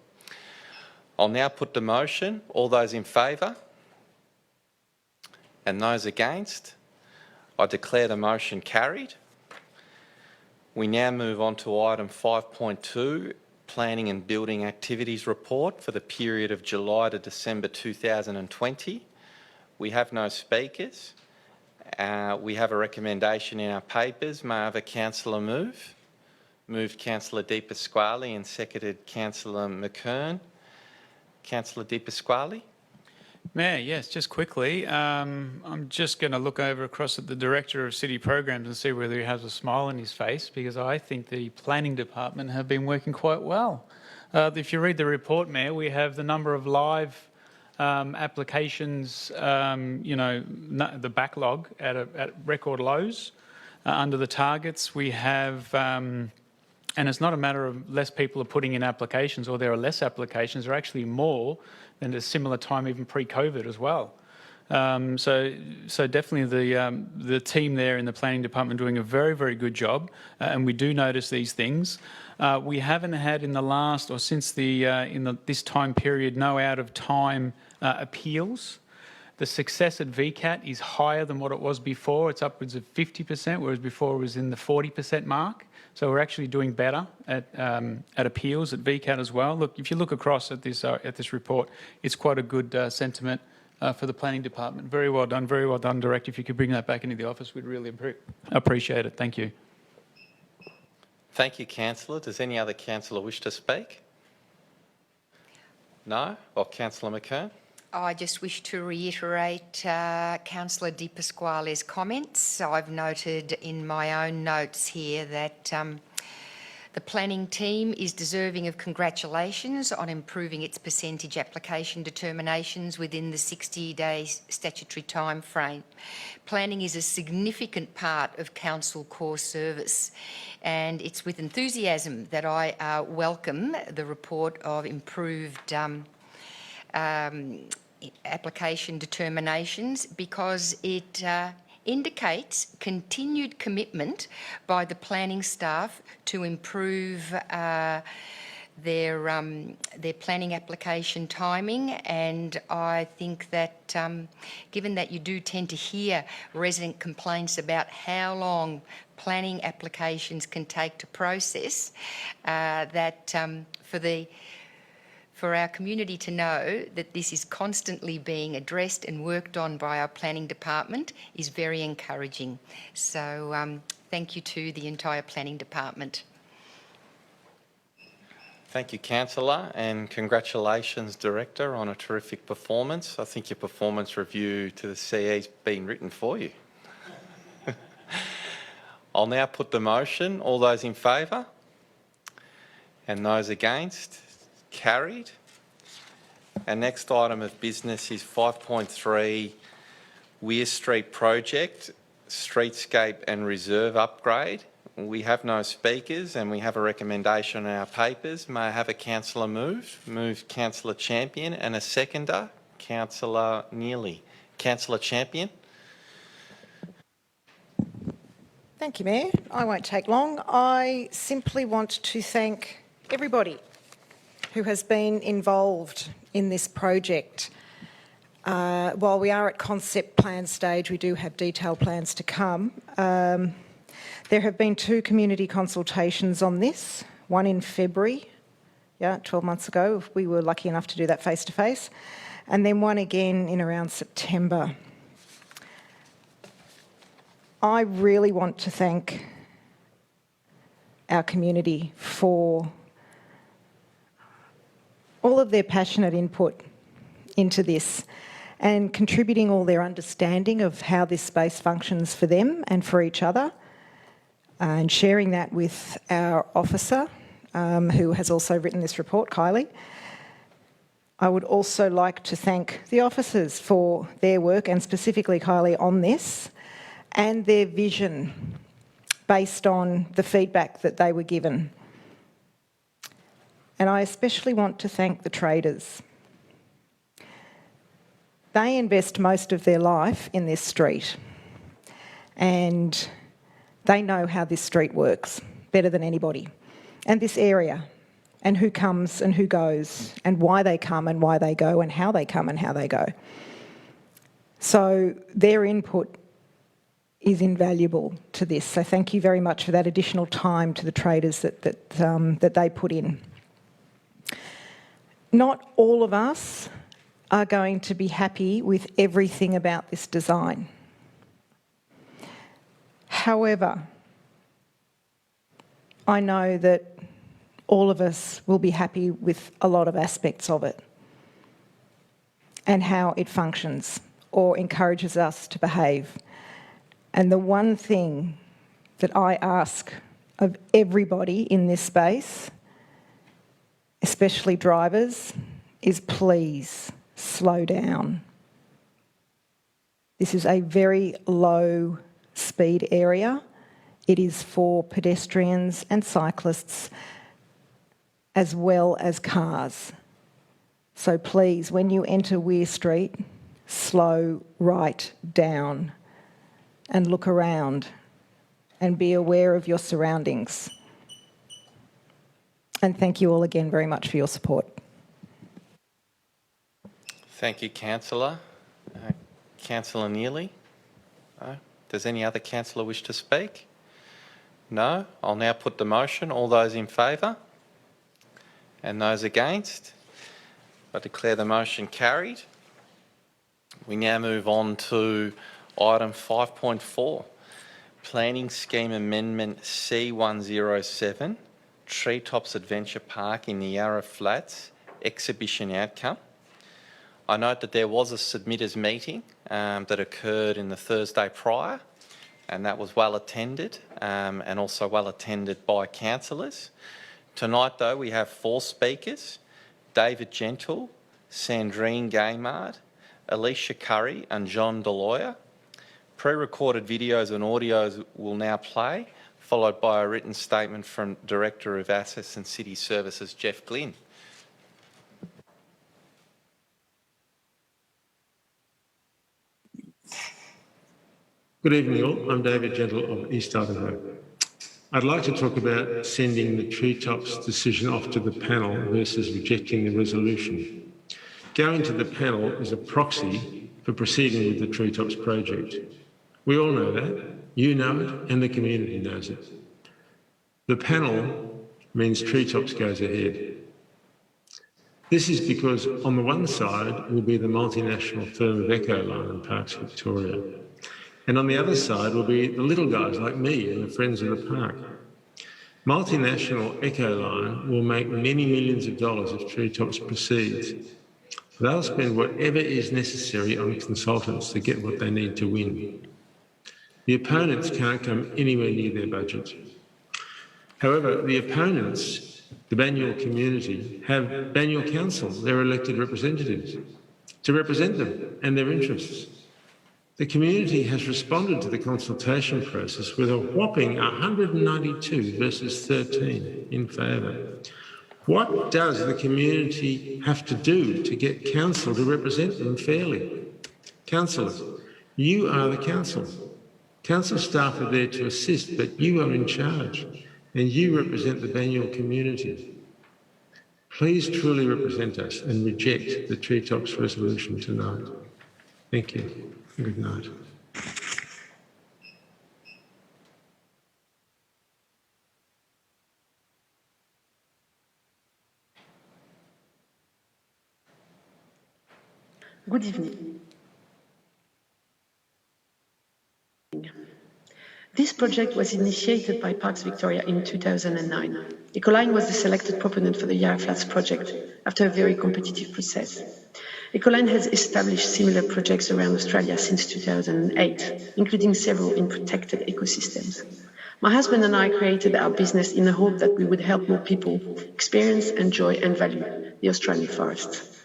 I'll now put the motion. All those in favour? And those against? I declare the motion carried. We now move on to item 5.2, Planning and Building Activities Report for the period of July to December 2020. We have no speakers. We have a recommendation in our papers. May I have a councillor move? Moved Councillor Di Pasquale and seconded Councillor McKern. Councillor Di Pasquale? Mayor, yes, just quickly, I'm just going to look over across at the Director of City Programs and see whether he has a smile on his face, because I think the Planning Department have been working quite well. If you read the report, Mayor, we have the number of live applications, the backlog at record lows under the targets. We have, and it's not a matter of less people are putting in applications or there are less applications, there are actually more than at a similar time even pre-COVID as well. So definitely the team there in the Planning Department doing a very, very good job, and we do notice these things. We haven't had in the last or since this time period no out of time appeals. The success at VCAT is higher than what it was before. It's upwards of 50%, whereas before it was in the 40% mark. So we're actually doing better at appeals at VCAT as well. Look, if you look across at this report, it's quite a good sentiment for the planning department. Very well done, Director. If you could bring that back into the office, we'd really appreciate it. Thank you. Thank you, Councillor. Does any other councillor wish to speak? No? Or Councillor McKern? I just wish to reiterate Councillor Di Pasquale's comments. I've noted in my own notes here that the planning team is deserving of congratulations on improving its percentage application determinations within the 60-day statutory time frame. Planning is a significant part of council core service, and it's with enthusiasm that I welcome the report of improved application determinations, because it indicates continued commitment by the planning staff to improve their planning application timing. And I think that given that you do tend to hear resident complaints about how long planning applications can take to process, that for our community to know that this is constantly being addressed and worked on by our planning department is very encouraging. So thank you to the entire planning department. Thank you, Councillor, and congratulations, Director, on a terrific performance. I think your performance review to the CE's been written for you. I'll now put the motion. All those in favour? And those against? Carried. Our next item of business is 5.3 Weir Street Project, Streetscape and Reserve Upgrade. We have no speakers and we have a recommendation in our papers. May I have a councillor move? Move Councillor Champion, and a seconder, Councillor Neely. Councillor Champion. Thank you, Mayor. I won't take long. I simply want to thank everybody who has been involved in this project. While we are at concept plan stage, we do have detailed plans to come. There have been 2 community consultations on this, one in February, 12 months ago. We were lucky enough to do that face-to-face, and then one again in around September. I really want to thank our community for all of their passionate input into this and contributing all their understanding of how this space functions for them and for each other, and sharing that with our officer, who has also written this report, Kylie. I would also like to thank the officers for their work, and specifically Kylie, on this, and their vision based on the feedback that they were given. And I especially want to thank the traders. They invest most of their life in this street, and they know how this street works better than anybody, and this area, and who comes and who goes, and why they come and why they go, and how they come and how they go. So their input is invaluable to this. So thank you very much for that additional time to the traders that they put in. Not all of us are going to be happy with everything about this design. However, I know that all of us will be happy with a lot of aspects of it and how it functions or encourages us to behave. And the one thing that I ask of everybody in this space, especially drivers, is please slow down. This is a very low speed area. It is for pedestrians and cyclists as well as cars. So please, when you enter Weir Street, slow right down and look around and be aware of your surroundings. And thank you all again very much for your support. Thank you, Councillor. Councillor Neely? No? Does any other councillor wish to speak? No? I'll now put the motion. All those in favour? And those against? I declare the motion carried. We now move on to item 5.4, Planning Scheme Amendment C107, Treetops Adventure Park in the Yarra Flats, exhibition outcome. I note that there was a submitters meeting that occurred in the Thursday prior, and that was well attended and also well attended by councillors. Tonight, though, we have 4 speakers: David Gentle, Sandrine Gaymard, Alicia Curry and John Deloya. Pre-recorded videos and audios will now play, followed by a written statement from Director of Assets and City Services, Jeff Glynn. Good evening all, I'm David Gentle of East Idaho. I'd like to talk about sending the Treetops decision off to the panel versus rejecting the resolution. Going to the panel is a proxy for proceeding with the Treetops project. We all know that, you know it, and the community knows it. The panel means Treetops goes ahead. This is because on the one side will be the multinational firm of Ecoline and Parks Victoria. And on the other side will be the little guys like me and the Friends of the Park. Multinational Ecoline will make many millions of dollars if Treetops proceeds. They'll spend whatever is necessary on consultants to get what they need to win. The opponents can't come anywhere near their budget. However, the opponents, the Banyule community, have Banyule Council, their elected representatives, to represent them and their interests. The community has responded to the consultation process with a whopping 192 versus 13 in favour. What does the community have to do to get council to represent them fairly? Councillors, you are the council. Council staff are there to assist, but you are in charge and you represent the Banyule community. Please truly represent us and reject the Treetops resolution tonight. Thank you. Good night. Good evening. This project was initiated by Parks Victoria in 2009. Ecoline was the selected proponent for the Yarra Flats project after a very competitive process. Ecoline has established similar projects around Australia since 2008, including several in protected ecosystems. My husband and I created our business in the hope that we would help more people experience, enjoy and value the Australian forest.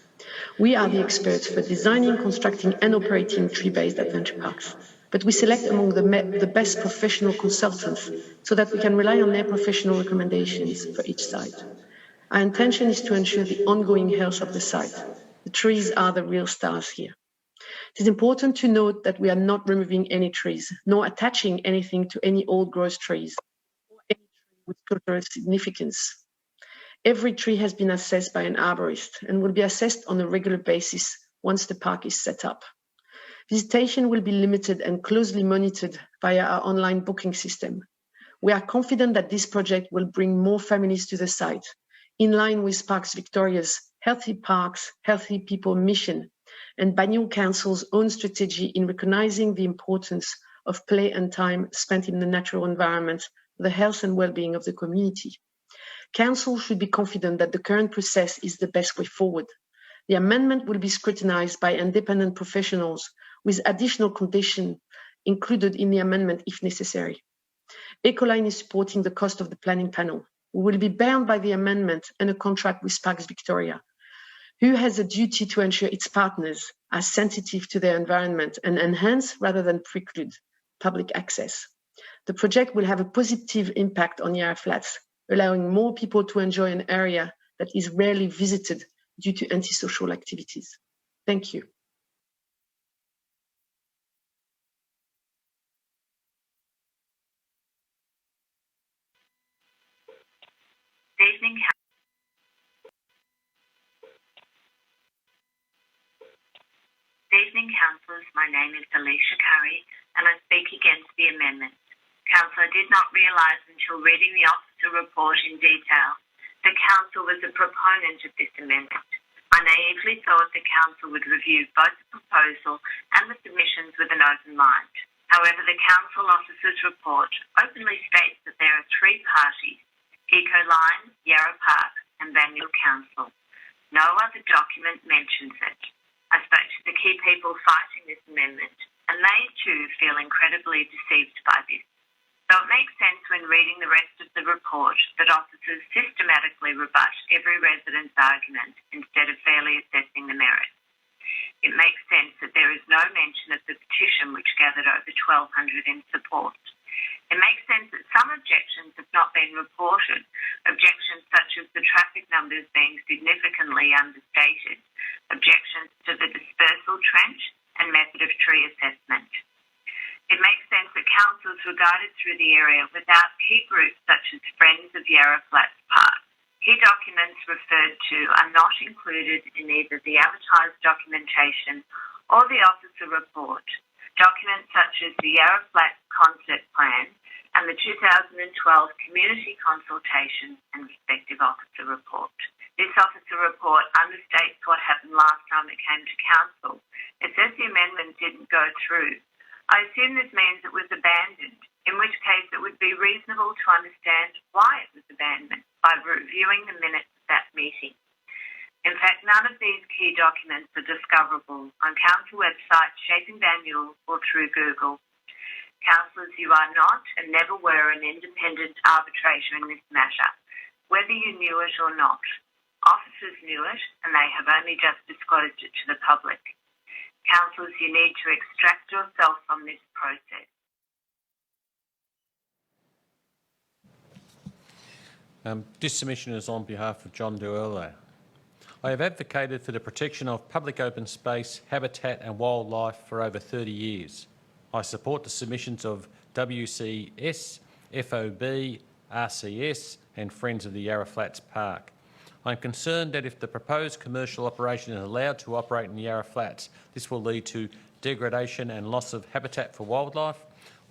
We are the experts for designing, constructing and operating tree-based adventure parks, but we select among the best professional consultants so that we can rely on their professional recommendations for each site. Our intention is to ensure the ongoing health of the site. The trees are the real stars here. It is important to note that we are not removing any trees, nor attaching anything to any old growth trees or any tree with cultural significance. Every tree has been assessed by an arborist and will be assessed on a regular basis once the park is set up. Visitation will be limited and closely monitored via our online booking system. We are confident that this project will bring more families to the site, in line with Parks Victoria's Healthy Parks, Healthy People mission and Banyule Council's own strategy in recognising the importance of play and time spent in the natural environment for the health and well-being of the community. Council should be confident that the current process is the best way forward. The amendment will be scrutinised by independent professionals with additional conditions included in the amendment if necessary. Ecoline is supporting the cost of the planning panel. We will be bound by the amendment and a contract with Parks Victoria, who has a duty to ensure its partners are sensitive to their environment and enhance rather than preclude public access. The project will have a positive impact on Yarra Flats, allowing more people to enjoy an area that is rarely visited due to antisocial activities. Thank you. Good evening. Good evening, councillors. My name is Alicia Curry and I speak against the amendment. Council, I did not realise until reading the officer report in detail that Council was a proponent of this amendment. I I naively thought the Council would review both the proposal and the submissions with an open mind. However, the Council Officer's report openly states that there are three parties: Ecoline, Yarra Park and Banyule Council. No other document mentions it. I spoke to the key people fighting this amendment, and they too feel incredibly deceived by this. So it makes sense when reading the rest of the report that officers systematically rebut every resident's argument instead of fairly assessing the merits. It makes sense that there is no mention of the petition which gathered over 1,200 in support. It makes sense that some objections have not been reported, objections such as the traffic numbers being significantly understated, objections to the dispersal trench and method of tree assessment. It makes sense that councils were guided through the area without key groups such as Friends of Yarra Flats Park. Key documents referred to are not included in either the advertised documentation or the officer report. Documents such as the Yarra Flats concept plan and the 2012 community consultation and respective officer report. This officer report understates what happened last time it came to council. It says the amendment didn't go through. I assume this means it was abandoned, in which case it would be reasonable to understand why it was abandoned by reviewing the minutes of that meeting. In fact, none of these key documents are discoverable on council website, Shaping Banyule, or through Google. Councillors, you are not and never were an independent arbitrator in this matter, whether you knew it or not. Officers knew it, and they have only just disclosed it to the public. Councillors, you need to extract yourself from this process. This submission is on behalf of John Duerle. I have advocated for the protection of public open space, habitat and wildlife for over 30 years. I support the submissions of WCS, FOB, RCS and Friends of the Yarra Flats Park. I am concerned that if the proposed commercial operation is allowed to operate in the Yarra Flats, this will lead to degradation and loss of habitat for wildlife,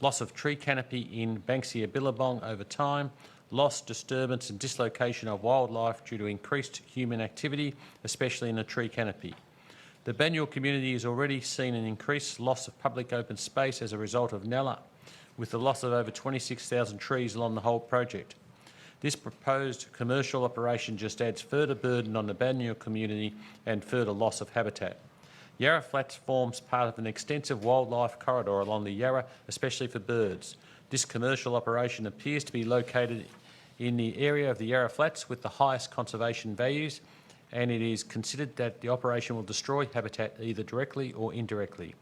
loss of tree canopy in Banksia Billabong over time, loss, disturbance and dislocation of wildlife due to increased human activity, especially in the tree canopy. The Banyule community has already seen an increased loss of public open space as a result of Nella, with the loss of over 26,000 trees along the whole project. This proposed commercial operation just adds further burden on the Banyule community and further loss of habitat. Yarra Flats forms part of an extensive wildlife corridor along the Yarra, especially for birds. This commercial operation appears to be located in the area of the Yarra Flats with the highest conservation values, and it is considered that the operation will destroy habitat either directly or indirectly.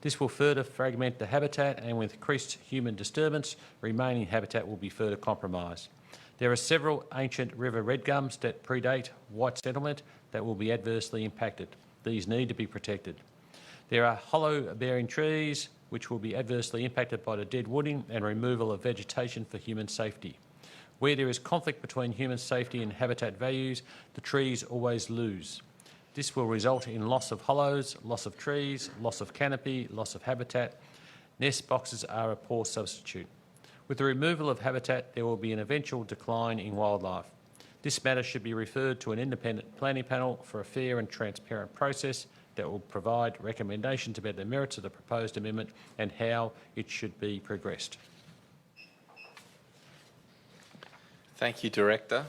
This will further fragment the habitat, and with increased human disturbance, remaining habitat will be further compromised. There are several ancient river redgums that predate white settlement that will be adversely impacted. These need to be protected. There are hollow-bearing trees which will be adversely impacted by the dead wooding and removal of vegetation for human safety. Where there is conflict between human safety and habitat values, the trees always lose. This will result in loss of hollows, loss of trees, loss of canopy, loss of habitat. Nest boxes are a poor substitute. With the removal of habitat, there will be an eventual decline in wildlife. This matter should be referred to an independent planning panel for a fair and transparent process that will provide recommendations about the merits of the proposed amendment and how it should be progressed. Thank you, Director.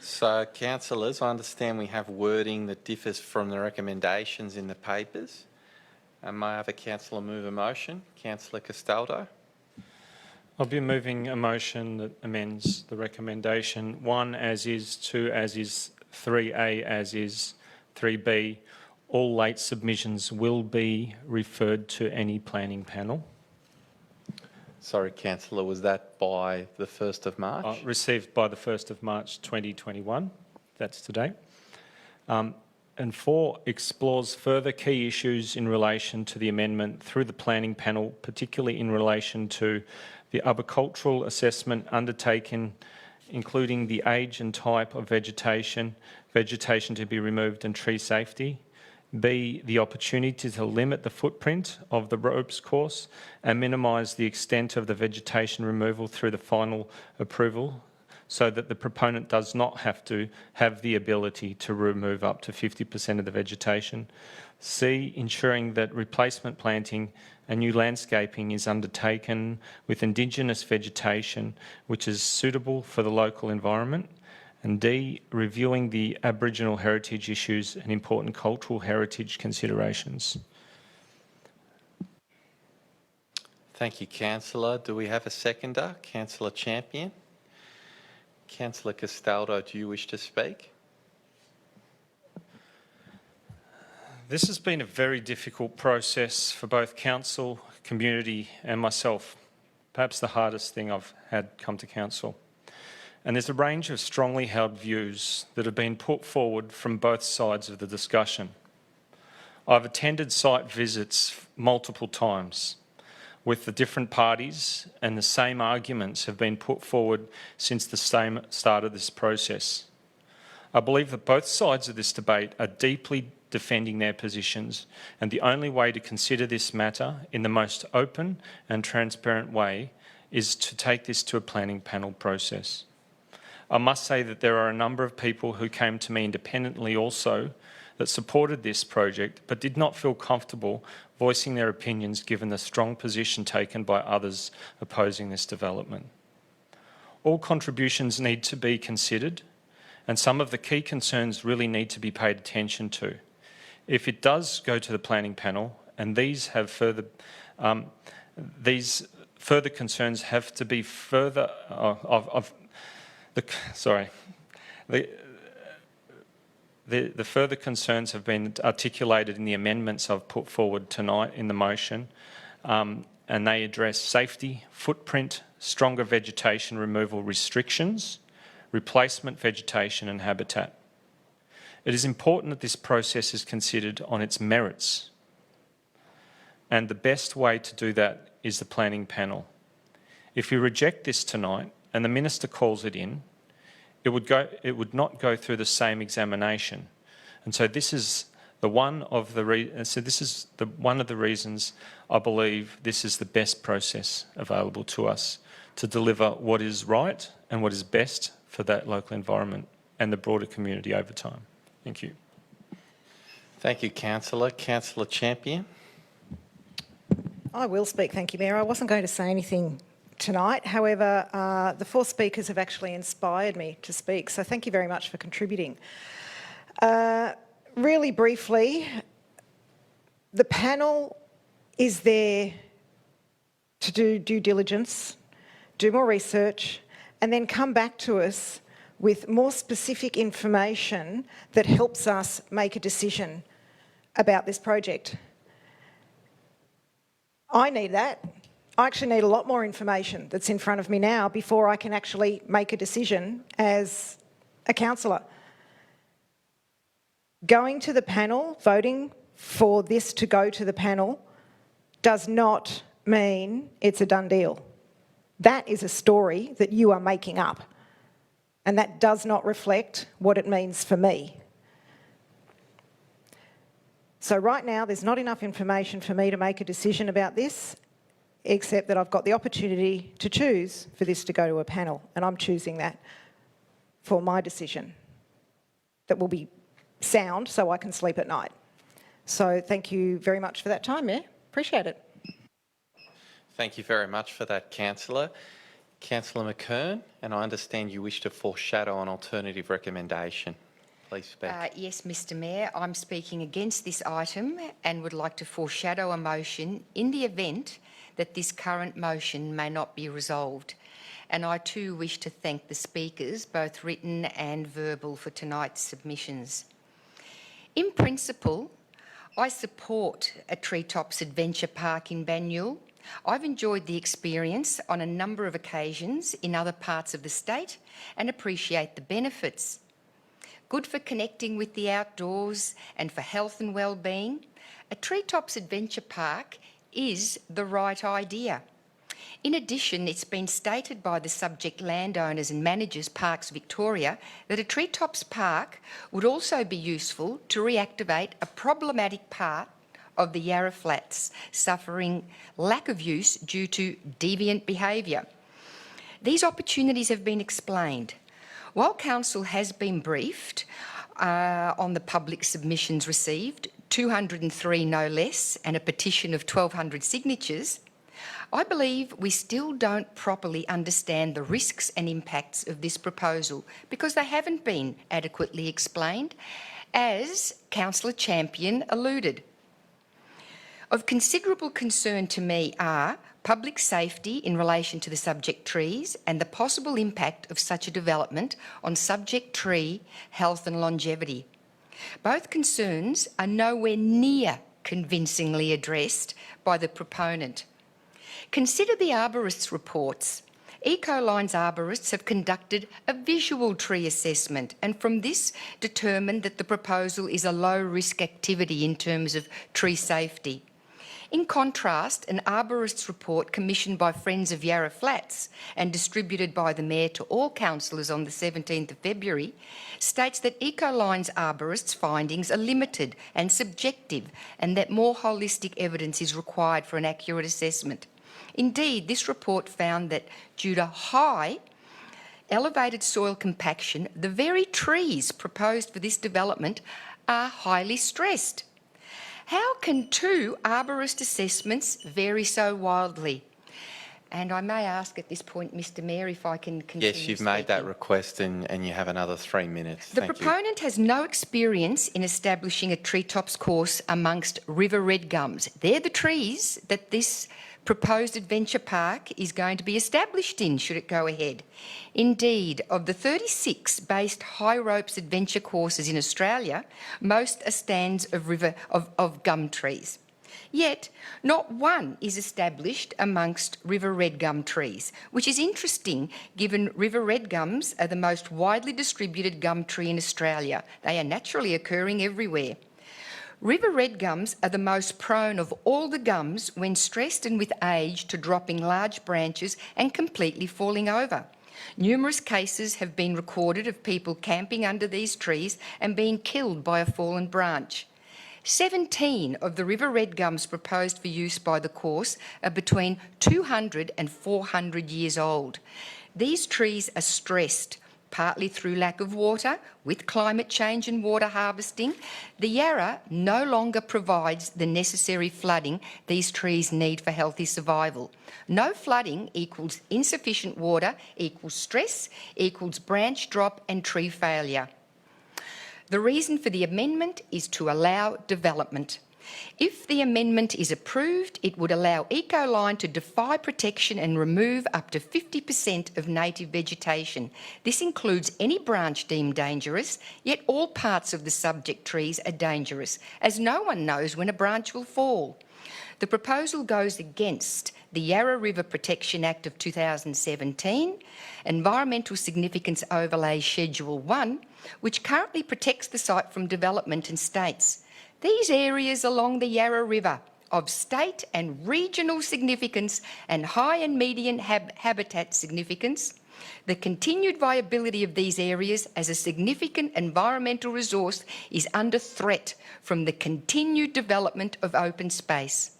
So, councillors, I understand we have wording that differs from the recommendations in the papers. May I have a councillor move a motion? Councillor Castaldo. I'll be moving a motion that amends the recommendation 1 as is, 2 as is, 3A as is, 3B. All late submissions will be referred to any planning panel. Sorry, councillor, was that by the 1st of March? Received by the 1st of March 2021. That's today. And 4 explores further key issues in relation to the amendment through the planning panel, particularly in relation to the arboricultural assessment undertaken, including the age and type of vegetation, vegetation to be removed and tree safety. B, the opportunity to limit the footprint of the ropes course and minimise the extent of the vegetation removal through the final approval. so that the proponent does not have to have the ability to remove up to 50% of the vegetation. C, ensuring that replacement planting and new landscaping is undertaken with Indigenous vegetation which is suitable for the local environment. And D, reviewing the Aboriginal heritage issues and important cultural heritage considerations. Thank you, Councillor. Do we have a seconder? Councillor Champion? Councillor Castaldo, do you wish to speak? This has been a very difficult process for both council, community and myself. Perhaps the hardest thing I've had come to council. And there's a range of strongly held views that have been put forward from both sides of the discussion. I've attended site visits multiple times with the different parties, and the same arguments have been put forward since the start of this process. I believe that both sides of this debate are deeply defending their positions, and the only way to consider this matter in the most open and transparent way is to take this to a planning panel process. I must say that there are a number of people who came to me independently also that supported this project but did not feel comfortable voicing their opinions given the strong position taken by others opposing this development. All contributions need to be considered, and some of the key concerns really need to be paid attention to. If it does go to the planning panel, and these further concerns have to be further The further concerns have been articulated in the amendments I've put forward tonight in the motion, and they address safety, footprint, stronger vegetation removal restrictions, replacement vegetation and habitat. It is important that this process is considered on its merits, and the best way to do that is the planning panel. If we reject this tonight and the Minister calls it in, it would not go through the same examination, and so this is one of the reasons I believe this is the best process available to us to deliver what is right and what is best for that local environment and the broader community over time. Thank you. Thank you, Councillor. Councillor Champion? I will speak, thank you, Mayor. I wasn't going to say anything tonight. However, the four speakers have actually inspired me to speak, so thank you very much for contributing. Really briefly, the panel is there to do due diligence, do more research, and then come back to us with more specific information that helps us make a decision about this project. I need that. I actually need a lot more information that's in front of me now before I can actually make a decision as a councillor. Going to the panel, voting for this to go to the panel, does not mean it's a done deal. That is a story that you are making up, and that does not reflect what it means for me. So right now, there's not enough information for me to make a decision about this, except that I've got the opportunity to choose for this to go to a panel, and I'm choosing that for my decision that will be sound so I can sleep at night. So thank you very much for that time, Mayor. Appreciate it. Thank you very much for that, Councillor. Councillor McKern, and I understand you wish to foreshadow an alternative recommendation. Please speak. Yes, Mr Mayor, I'm speaking against this item and would like to foreshadow a motion in the event that this current motion may not be resolved. And I too wish to thank the speakers, both written and verbal, for tonight's submissions. In principle, I support a Treetops Adventure Park in Banyule. I've enjoyed the experience on a number of occasions in other parts of the state and appreciate the benefits. Good for connecting with the outdoors and for health and well-being, a Treetops Adventure Park is the right idea. In addition, it's been stated by the subject landowners and managers Parks Victoria that a Treetops Park would also be useful to reactivate a problematic part of the Yarra Flats suffering lack of use due to deviant behaviour. These opportunities have been explained. While Council has been briefed on the public submissions received, 203 no less, and a petition of 1,200 signatures, I believe we still don't properly understand the risks and impacts of this proposal because they haven't been adequately explained, as Councillor Champion alluded. Of considerable concern to me are public safety in relation to the subject trees and the possible impact of such a development on subject tree health and longevity. Both concerns are nowhere near convincingly addressed by the proponent. Consider the arborists' reports. Ecoline's arborists have conducted a visual tree assessment and from this determined that the proposal is a low-risk activity in terms of tree safety. In contrast, an arborist's report commissioned by Friends of Yarra Flats and distributed by the Mayor to all councillors on the 17th of February states that Ecoline's arborists' findings are limited and subjective and that more holistic evidence is required for an accurate assessment. Indeed, this report found that due to high elevated soil compaction, the very trees proposed for this development are highly stressed. How can two arborist assessments vary so wildly? And I may ask at this point, Mr Mayor, if I can continue Yes, you've made that speaking. request and you have another 3 minutes. The Thank you. proponent has no experience in establishing a treetops course amongst river red gums. They're the trees that this proposed adventure park is going to be established in, should it go ahead. Indeed, of the 36 based high ropes adventure courses in Australia, most are stands of gum trees. Yet, not one is established amongst river red gum trees, which is interesting given river red gums are the most widely distributed gum tree in Australia. They are naturally occurring everywhere. River red gums are the most prone of all the gums when stressed and with age to dropping large branches and completely falling over. Numerous cases have been recorded of people camping under these trees and being killed by a fallen branch. 17 of the river red gums proposed for use by the course are between 200 and 400 years old. These trees are stressed, partly through lack of water. With climate change and water harvesting, the Yarra no longer provides the necessary flooding these trees need for healthy survival. No flooding equals insufficient water, equals stress, equals branch drop and tree failure. The reason for the amendment is to allow development. If the amendment is approved, it would allow Ecoline to defy protection and remove up to 50% of native vegetation. This includes any branch deemed dangerous, yet all parts of the subject trees are dangerous, as no one knows when a branch will fall. The proposal goes against the Yarra River Protection Act of 2017, Environmental Significance Overlay Schedule 1, which currently protects the site from development and states these areas along the Yarra River of state and regional significance and high and median habitat significance. The continued viability of these areas as a significant environmental resource is under threat from the continued development of open space.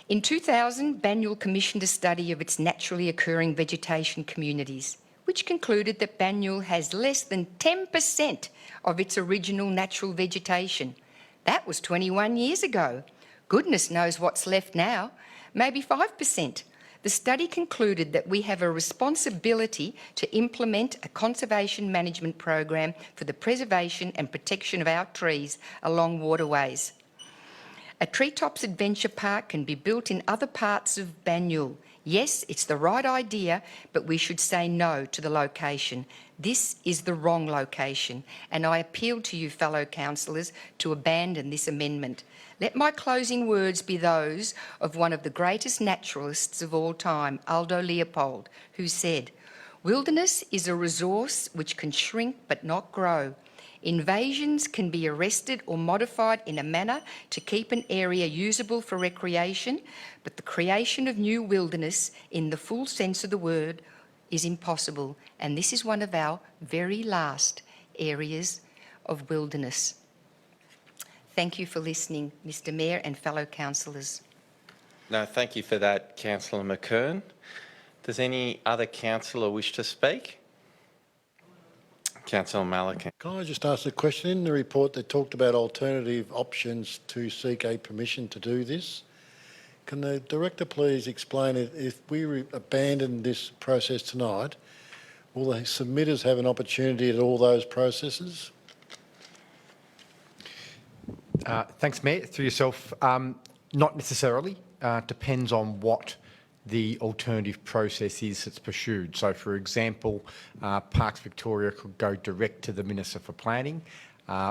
In 2000, Banyule commissioned a study of its naturally occurring vegetation communities, which concluded that Banyule has less than 10% of its original natural vegetation. That was 21 years ago. Goodness knows what's left now, maybe 5%. The study concluded that we have a responsibility to implement a conservation management program for the preservation and protection of our trees along waterways. A treetops adventure park can be built in other parts of Banyule. Yes, it's the right idea, but we should say no to the location. This is the wrong location, and I appeal to you, fellow councillors, to abandon this amendment. Let my closing words be those of one of the greatest naturalists of all time, Aldo Leopold, who said, "Wilderness is a resource which can shrink but not grow. Invasions can be arrested or modified in a manner to keep an area usable for recreation, but the creation of new wilderness, in the full sense of the word, is impossible." And this is one of our very last areas of wilderness. Thank you for listening, Mr Mayor and fellow councillors. No, thank you for that, Councillor McKern. Does any other councillor wish to speak? Councillor Malacan. Can I just ask a question? In the report they talked about alternative options to seek a permission to do this. Can the director please explain it? If we abandon this process tonight, will the submitters have an opportunity at all those processes? Thanks, Mayor. Through yourself, not necessarily. Depends on what the alternative process is that's pursued. So, for example, Parks Victoria could go direct to the Minister for Planning.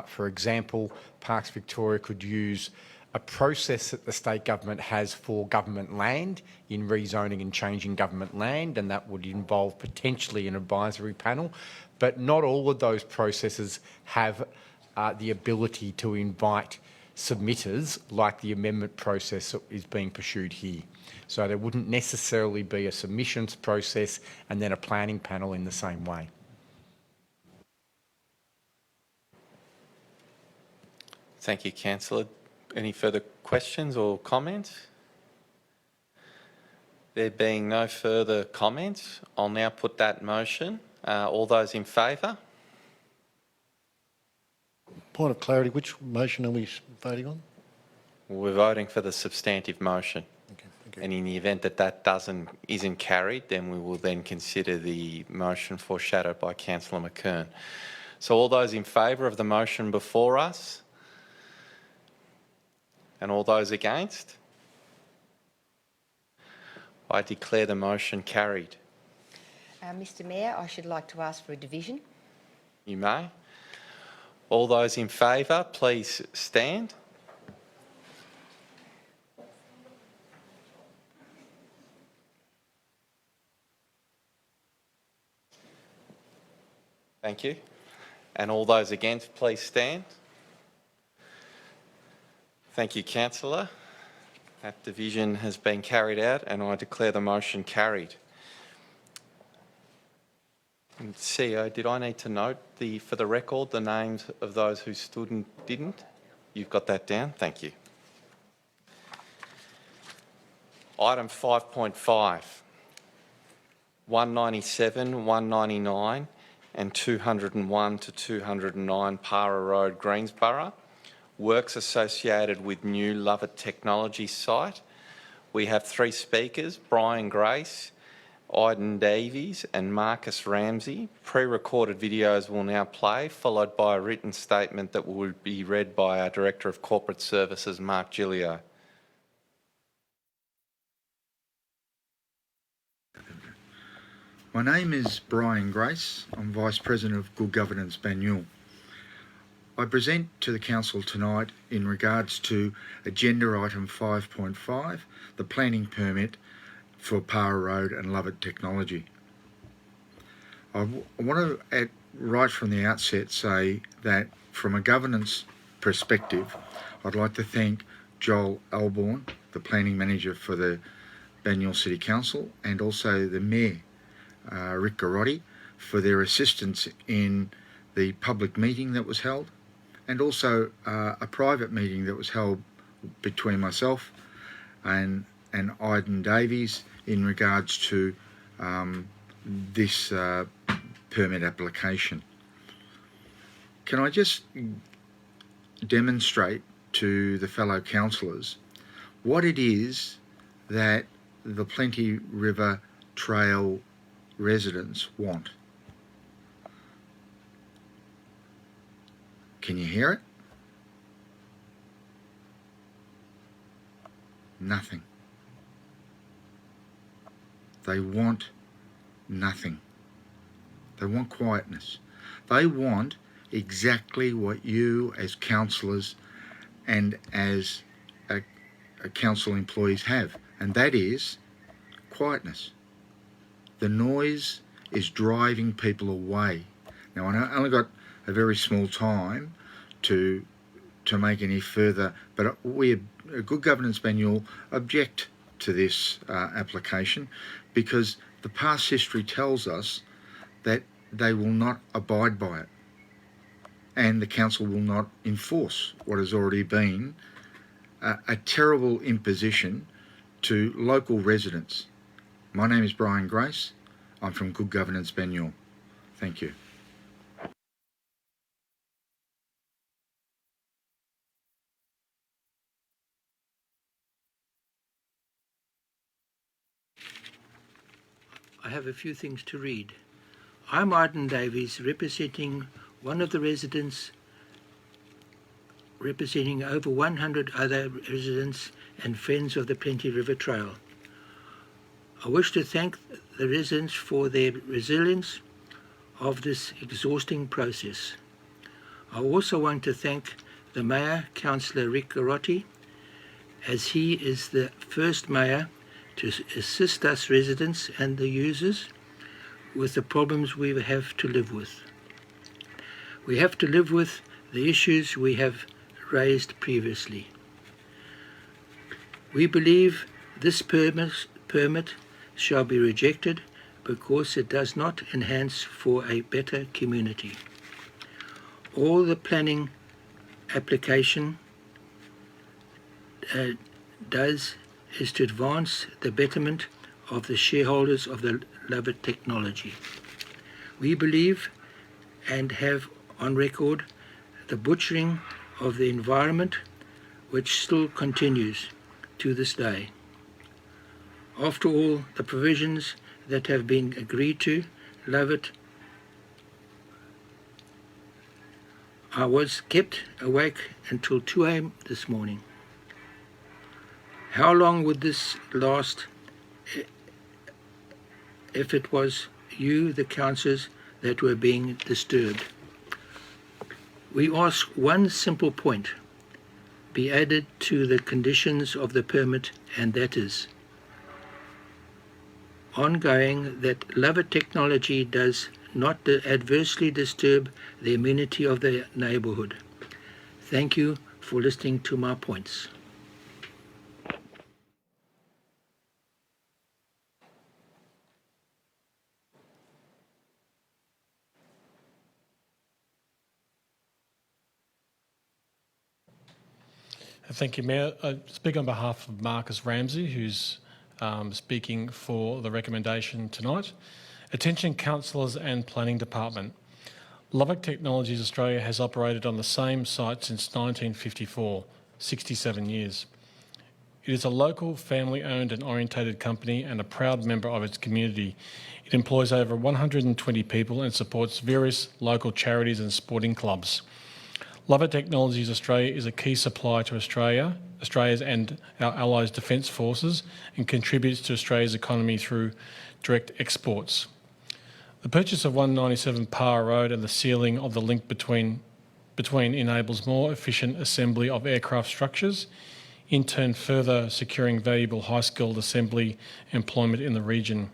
For example, Parks Victoria could use a process that the state government has for government land in rezoning and changing government land, and that would involve potentially an advisory panel. But not all of those processes have the ability to invite submitters like the amendment process that is being pursued here. So there wouldn't necessarily be a submissions process and then a planning panel in the same way. Thank you, Councillor. Any further questions or comments? There being no further comments, I'll now put that motion. All those in favour? Point of clarity, which motion are we voting on? We're voting for the substantive motion. Okay, thank you. And in the event that that isn't carried, then we will then consider the motion foreshadowed by Councillor McKern. So all those in favour of the motion before us? And all those against? I declare the motion carried. Mr Mayor, I should like to ask for a division. You may. All those in favour, please stand. Thank you. And all those against, please stand. Thank you, Councillor. That division has been carried out and I declare the motion carried. And CEO, did I need to note for the record the names of those who stood and didn't? You've got that down? Thank you. Item 5.5, 197, 199 and 201 to 209 Para Road, Greensborough. Works associated with new Lovett Technology site. We have three speakers, Brian Grace, Iden Davies and Marcus Ramsey. Pre-recorded videos will now play, followed by a written statement that will be read by our Director of Corporate Services, Mark Gilio. My name is Brian Grace. I'm Vice President of Good Governance Banyule. I present to the Council tonight in regards to Agenda Item 5.5, the planning permit for Para Road and Lovett Technology. I want to, right from the outset, say that from a governance perspective, I'd like to thank Joel Alborn, the Planning Manager for the Banyule City Council, and also the Mayor, Rick Garotti, for their assistance in the public meeting that was held, and also a private meeting that was held between myself and Iden Davies in regards to this permit application. Can I just demonstrate to the fellow councillors what it is that the Plenty River Trail residents want? Can you hear it? Nothing. They want nothing. They want quietness. They want exactly what you as councillors and as council employees have, and that is quietness. The noise is driving people away. Now, I only got a very small time to make any further, but we, Good Governance Banyule, object to this application because the past history tells us that they will not abide by it, and the council will not enforce what has already been a terrible imposition to local residents. My name is Brian Grace. I'm from Good Governance Banyule. Thank you. I have a few things to read. I'm Arden Davies, representing one of the residents, representing over 100 other residents and friends of the Plenty River Trail. I wish to thank the residents for their resilience of this exhausting process. I also want to thank the Mayor, Councillor Rick Garotti, as he is the first Mayor to assist us residents and the users with the problems we have to live with. We have to live with the issues we have raised previously. We believe this permit shall be rejected because it does not enhance for a better community. All the planning application does is to advance the betterment of the shareholders of the Lovett technology. We believe and have on record the butchering of the environment, which still continues to this day. After all the provisions that have been agreed to, Lovett, I was kept awake until 2 a.m. this morning. How long would this last if it was you, the councillors, that were being disturbed? We ask one simple point be added to the conditions of the permit, and that is ongoing that Lovett technology does not adversely disturb the amenity of the neighbourhood. Thank you for listening to my points. Thank you, Mayor. I speak on behalf of Marcus Ramsey, who's speaking for the recommendation tonight. Attention councillors and planning department. Lovett Technologies Australia has operated on the same site since 1954, 67 years. It is a local, family-owned and orientated company and a proud member of its community. It employs over 120 people and supports various local charities and sporting clubs. Lovett Technologies Australia is a key supplier to Australia's and our allies' defence forces and contributes to Australia's economy through direct exports. The purchase of 197 Parr Road and the sealing of the link between enables more efficient assembly of aircraft structures, in turn further securing valuable high-skilled assembly employment in the region.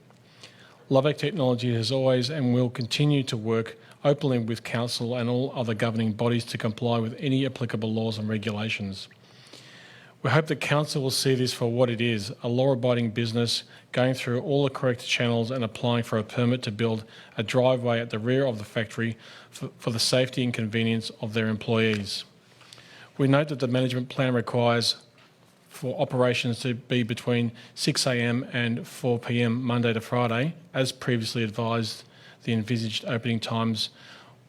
Lovett Technology has always and will continue to work openly with Council and all other governing bodies to comply with any applicable laws and regulations. We hope that Council will see this for what it is, a law-abiding business going through all the correct channels and applying for a permit to build a driveway at the rear of the factory for the safety and convenience of their employees. We note that the management plan requires for operations to be between 6 a.m. and 4 p.m. Monday to Friday. As previously advised, the envisaged opening times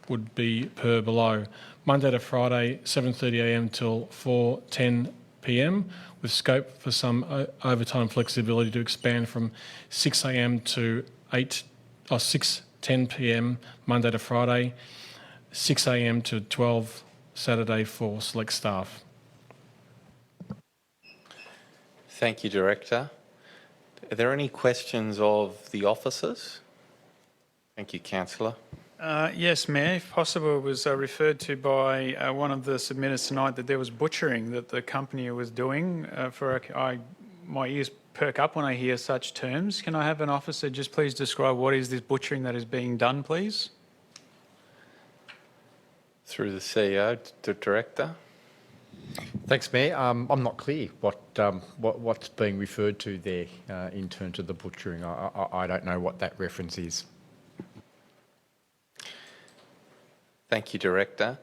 would be per below. Monday to Friday, 7:30 a.m. till 4:10 p.m, with scope for some overtime flexibility to expand from 6 a.m. to 6:10 p.m. Monday to Friday, 6 a.m. to 12 Saturday for select staff. Thank you, Director. Are there any questions of the officers? Thank you, Councillor. Yes, Mayor. If possible, it was referred to by one of the submitters tonight that there was butchering that the company was doing. My ears perk up when I hear such terms. Can I have an officer just please describe what is this butchering that is being done, please? Through the CEO, the Director. Thanks, Mayor. I'm not clear what's being referred to there in terms of the butchering. I don't know what that reference is. Thank you, Director.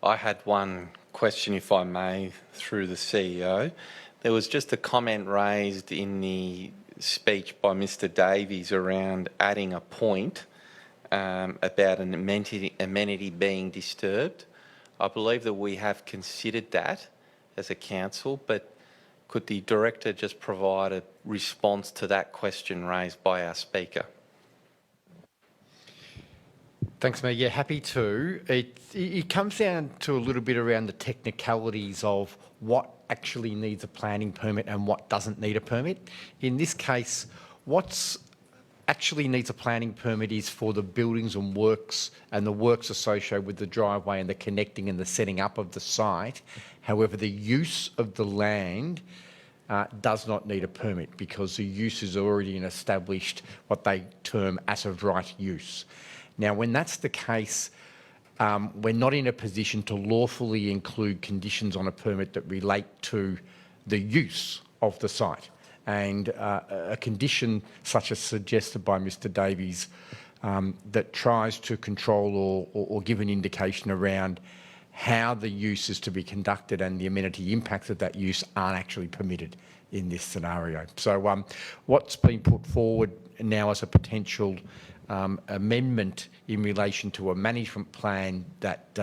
I had one question, if I may, through the CEO. There was just a comment raised in the speech by Mr Davies around adding a point about an amenity being disturbed. I believe that we have considered that as a council, but could the director just provide a response to that question raised by our speaker? Thanks, Mayor. Yeah, happy to. It comes down to a little bit around the technicalities of what actually needs a planning permit and what doesn't need a permit. In this case, what's actually needs a planning permit is for the buildings and the works associated with the driveway and the connecting and the setting up of the site. However, the use of the land does not need a permit because the use is already an established, what they term as of right use. Now, when that's the case, we're not in a position to lawfully include conditions on a permit that relate to the use of the site. And a condition such as suggested by Mr Davies that tries to control or give an indication around how the use is to be conducted and the amenity impacts of that use aren't actually permitted in this scenario. So what's been put forward now as a potential amendment in relation to a management plan that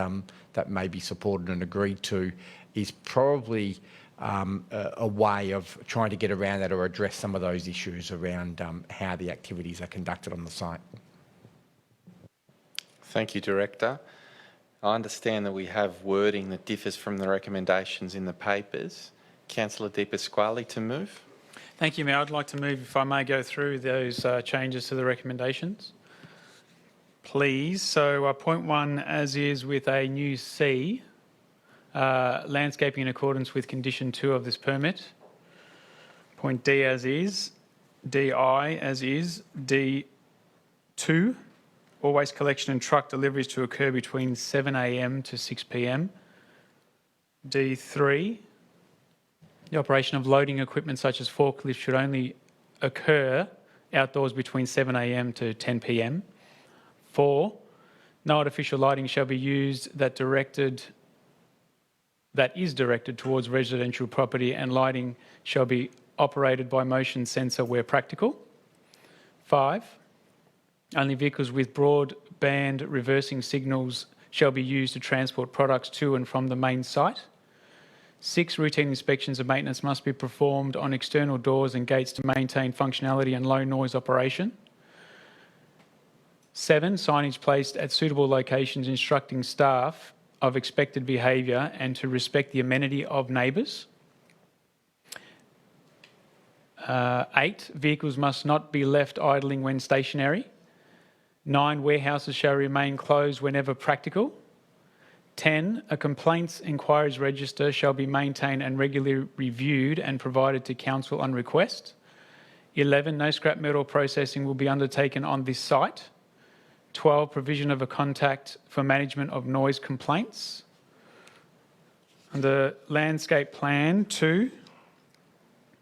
that may be supported and agreed to is probably a way of trying to get around that or address some of those issues around how the activities are conducted on the site. Thank you, Director. I understand that we have wording that differs from the recommendations in the papers. Councillor Di Pasquale to move. Thank you, Mayor. I'd like to move, if I may, go through those changes to the recommendations, please. So point 1 as is with a new C, landscaping in accordance with condition 2 of this permit. Point D as is, DI as is, D2, all waste collection and truck deliveries to occur between 7 a.m. to 6 p.m. D3, the operation of loading equipment such as forklifts should only occur outdoors between 7 a.m. to 10 p.m. 4, no artificial lighting shall be used that is directed towards residential property, and lighting shall be operated by motion sensor where practical. 5, only vehicles with broadband reversing signals shall be used to transport products to and from the main site. 6, routine inspections and maintenance must be performed on external doors and gates to maintain functionality and low noise operation. 7, signage placed at suitable locations instructing staff of expected behaviour and to respect the amenity of neighbours. 8, vehicles must not be left idling when stationary. 9, warehouses shall remain closed whenever practical. 10, a complaints inquiries register shall be maintained and regularly reviewed and provided to council on request. 11, no scrap metal processing will be undertaken on this site. 12, provision of a contact for management of noise complaints. Under landscape plan 2,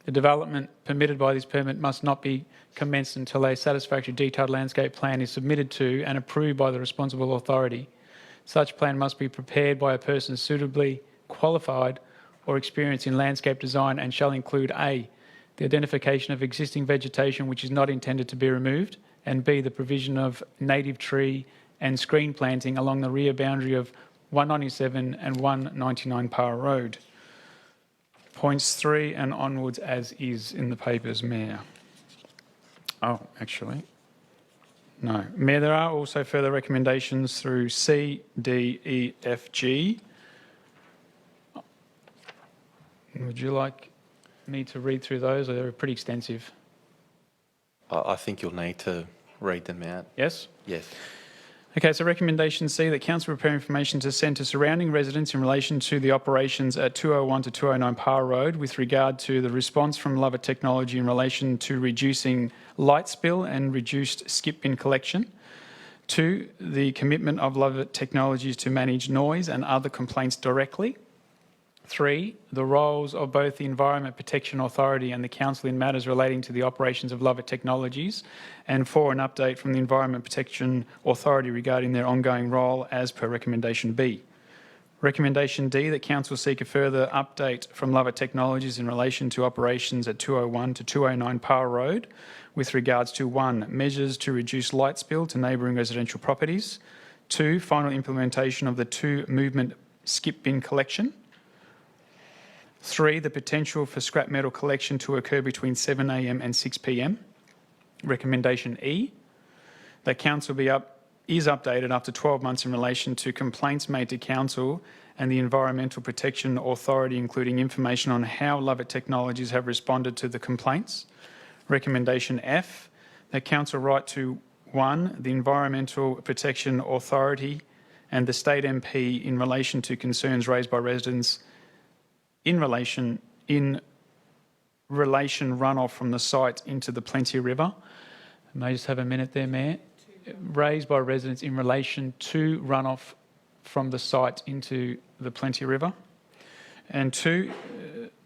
the development permitted by this permit must not be commenced until a satisfactory detailed landscape plan is submitted to and approved by the responsible authority. Such plan must be prepared by a person suitably qualified or experienced in landscape design and shall include A, the identification of existing vegetation which is not intended to be removed, and B, the provision of native tree and screen planting along the rear boundary of 197 and 199 Parr Road. Points 3 and onwards as is in the papers, Mayor. Oh, actually, no. Mayor, there are also further recommendations through C, D, E, F, G. Would you like me to read through those? They're pretty extensive. I think you'll need to read them out. Yes? Yes. Okay, so recommendation C, that council prepare information to send to surrounding residents in relation to the operations at 201 to 209 Parr Road with regard to the response from Lovett Technology in relation to reducing light spill and reduced skip bin collection. 2, the commitment of Lovett Technologies to manage noise and other complaints directly. 3, the roles of both the Environment Protection Authority and the Council in matters relating to the operations of Lovett Technologies. And 4, an update from the Environment Protection Authority regarding their ongoing role as per recommendation B. Recommendation D, that Council seek a further update from Lovett Technologies in relation to operations at 201 to 209 Power Road with regards to 1. Measures to reduce light spill to neighbouring residential properties. 2. Final implementation of the 2 movement skip bin collection. 3. The potential for scrap metal collection to occur between 7 a.m. and 6 p.m. Recommendation E, that Council is updated after 12 months in relation to complaints made to Council and the Environmental Protection Authority, including information on how Lovett Technologies have responded to the complaints. Recommendation F, that Council write to 1. The Environmental Protection Authority and the State MP in relation to concerns raised by residents in relation runoff from the site into the Plenty River. May I just have a minute there, Mayor? Raised by residents in relation to runoff from the site into the Plenty River. And 2,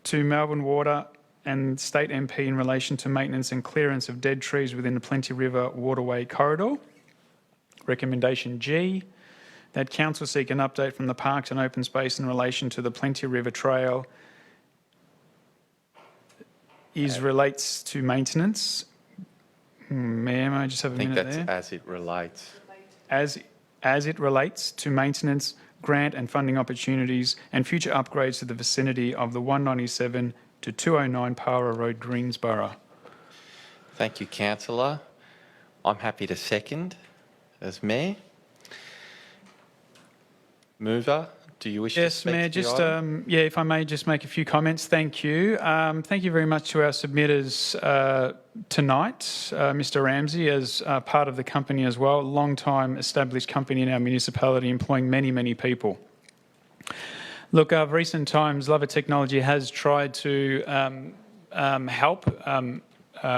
to Melbourne Water and State MP in relation to maintenance and clearance of dead trees within the Plenty River waterway corridor. Recommendation G, that Council seek an update from the Parks and Open Space in relation to the Plenty River Trail relates to maintenance. Mayor, may I just have a minute there? I think that's as it relates. As it relates to maintenance, grant and funding opportunities and future upgrades to the vicinity of the 197 to 209 Power Road, Greensborough. Thank you, Councillor. I'm happy to second as Mayor. Mover, do you wish to speak Mayor, to the just item? if I may just make a few comments. Thank you. Thank you very much to our submitters tonight, Mr. Ramsey, as part of the company as well, long-time established company in our municipality, employing many, many people. Look, of recent times, Lovett Technology has tried to help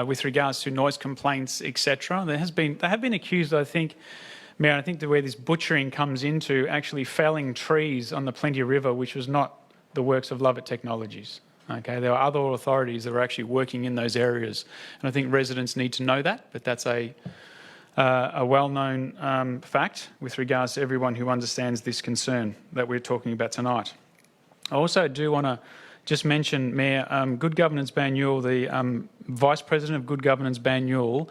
with regards to noise complaints, etc. They have been accused, I think, Mayor, I think where this butchering comes into actually felling trees on the Plenty River, which was not the works of Lovett Technologies. Okay, there are other authorities that are actually working in those areas, and I think residents need to know that. But that's a well-known fact with regards to everyone who understands this concern that we're talking about tonight. I also do want to just mention, Mayor, Good Governance Banyule, the Vice President of Good Governance Banyule.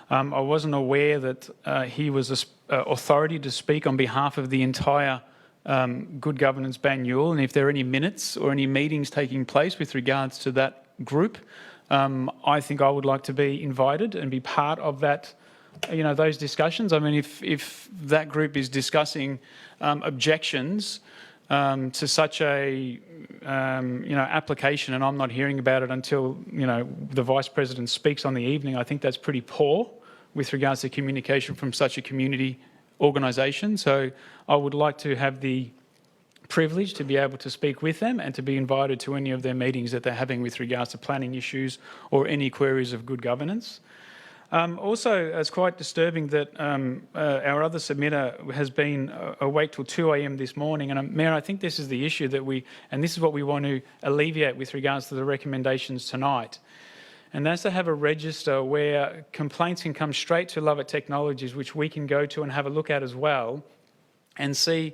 I wasn't aware that he was an authority to speak on behalf of the entire Good Governance Banyule, and if there are any minutes or any meetings taking place with regards to that group, I think I would like to be invited and be part of that, those discussions. I mean, if that group is discussing objections to such a application, and I'm not hearing about it until the Vice President speaks on the evening, I think that's pretty poor with regards to communication from such a community organisation. So I would like to have the privilege to be able to speak with them and to be invited to any of their meetings that they're having with regards to planning issues or any queries of good governance. Also, it's quite disturbing that our other submitter has been awake till 2 a.m. this morning. And Mayor, I think this is the issue and this is what we want to alleviate with regards to the recommendations tonight. And that's to have a register where complaints can come straight to Lovett Technologies, which we can go to and have a look at as well, and see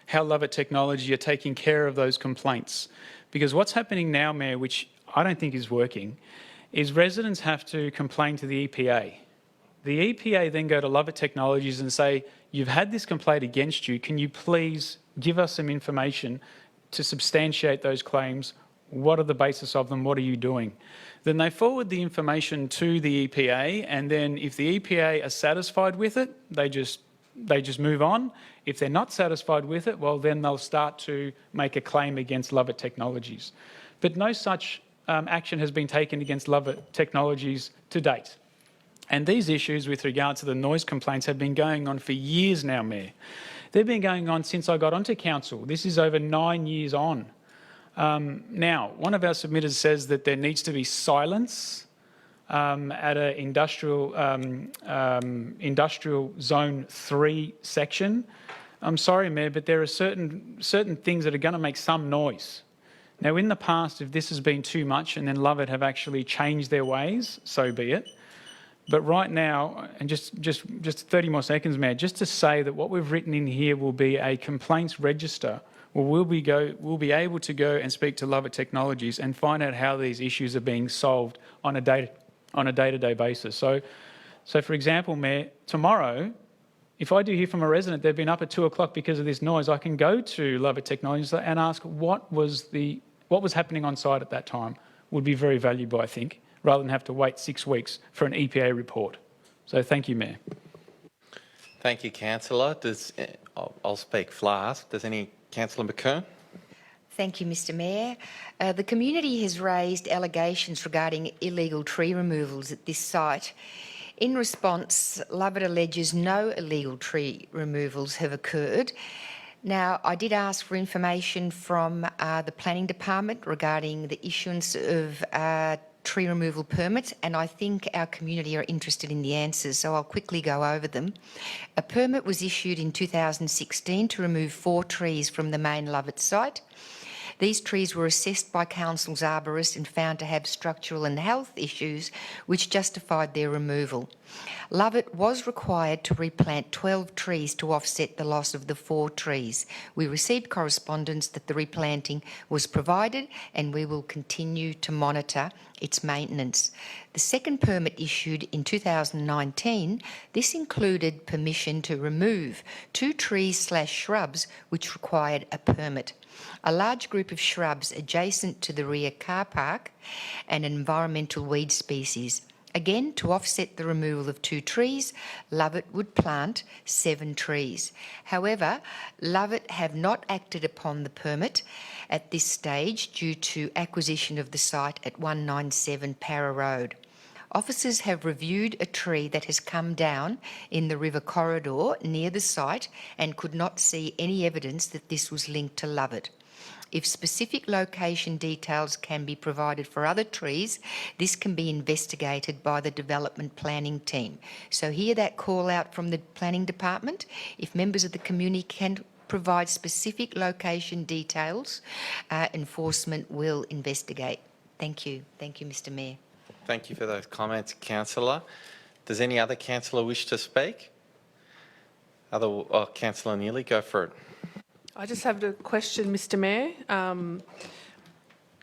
how Lovett Technology are taking care of those complaints. Because what's happening now, Mayor, which I don't think is working, is residents have to complain to the EPA. The EPA then go to Lovett Technologies and say, you've had this complaint against you, can you please give us some information to substantiate those claims? What are the basis of them? What are you doing? Then they forward the information to the EPA, and then if the EPA are satisfied with it, they just move on. If they're not satisfied with it, well, then they'll start to make a claim against Lovett Technologies. But no such action has been taken against Lovett Technologies to date. And these issues with regard to the noise complaints have been going on for years now, Mayor. They've been going on since I got onto council. This is over 9 years on. Now, one of our submitters says that there needs to be silence at an industrial zone 3 section. I'm sorry, Mayor, but there are certain things that are going to make some noise. Now, in the past, if this has been too much and then Lovett have actually changed their ways, so be it. But right now, and just 30 more seconds, Mayor, just to say that what we've written in here will be a complaints register Well, we'll be able to go and speak to Lovett Technologies and find out how these issues are being solved on a day-to-day basis. So for example, Mayor, tomorrow, if I do hear from a resident they've been up at 2 o'clock because of this noise, I can go to Lovett Technologies and ask what was happening on site at that time. Would be very valuable, I think, rather than have to wait 6 weeks for an EPA report. So thank you, Mayor. Thank you, Councillor. I'll speak last. Does any Councillor McKern? Thank you, Mr Mayor. The community has raised allegations regarding illegal tree removals at this site. In response, Lovett alleges no illegal tree removals have occurred. Now, I did ask for information from the Planning Department regarding the issuance of tree removal permits, and I think our community are interested in the answers, so I'll quickly go over them. A permit was issued in 2016 to remove 4 trees from the main Lovett site. These trees were assessed by Council's arborist and found to have structural and health issues which justified their removal. Lovett was required to replant 12 trees to offset the loss of the 4 trees. We received correspondence that the replanting was provided and we will continue to monitor its maintenance. The second permit issued in 2019, this included permission to remove 2 trees/shrubs which required a permit. A large group of shrubs adjacent to the rear car park and an environmental weed species. Again, to offset the removal of 2 trees, Lovett would plant 7 trees. However, Lovett have not acted upon the permit at this stage due to acquisition of the site at 197 Para Road. Officers have reviewed a tree that has come down in the river corridor near the site and could not see any evidence that this was linked to Lovett. If specific location details can be provided for other trees, this can be investigated by the development planning team. So hear that call out from the planning department. If members of the community can provide specific location details, enforcement will investigate. Thank you. Thank you, Mr Mayor. Thank you for those comments, Councillor. Does any other councillor wish to speak? Councillor Neely, go for it. I just have a question, Mr Mayor,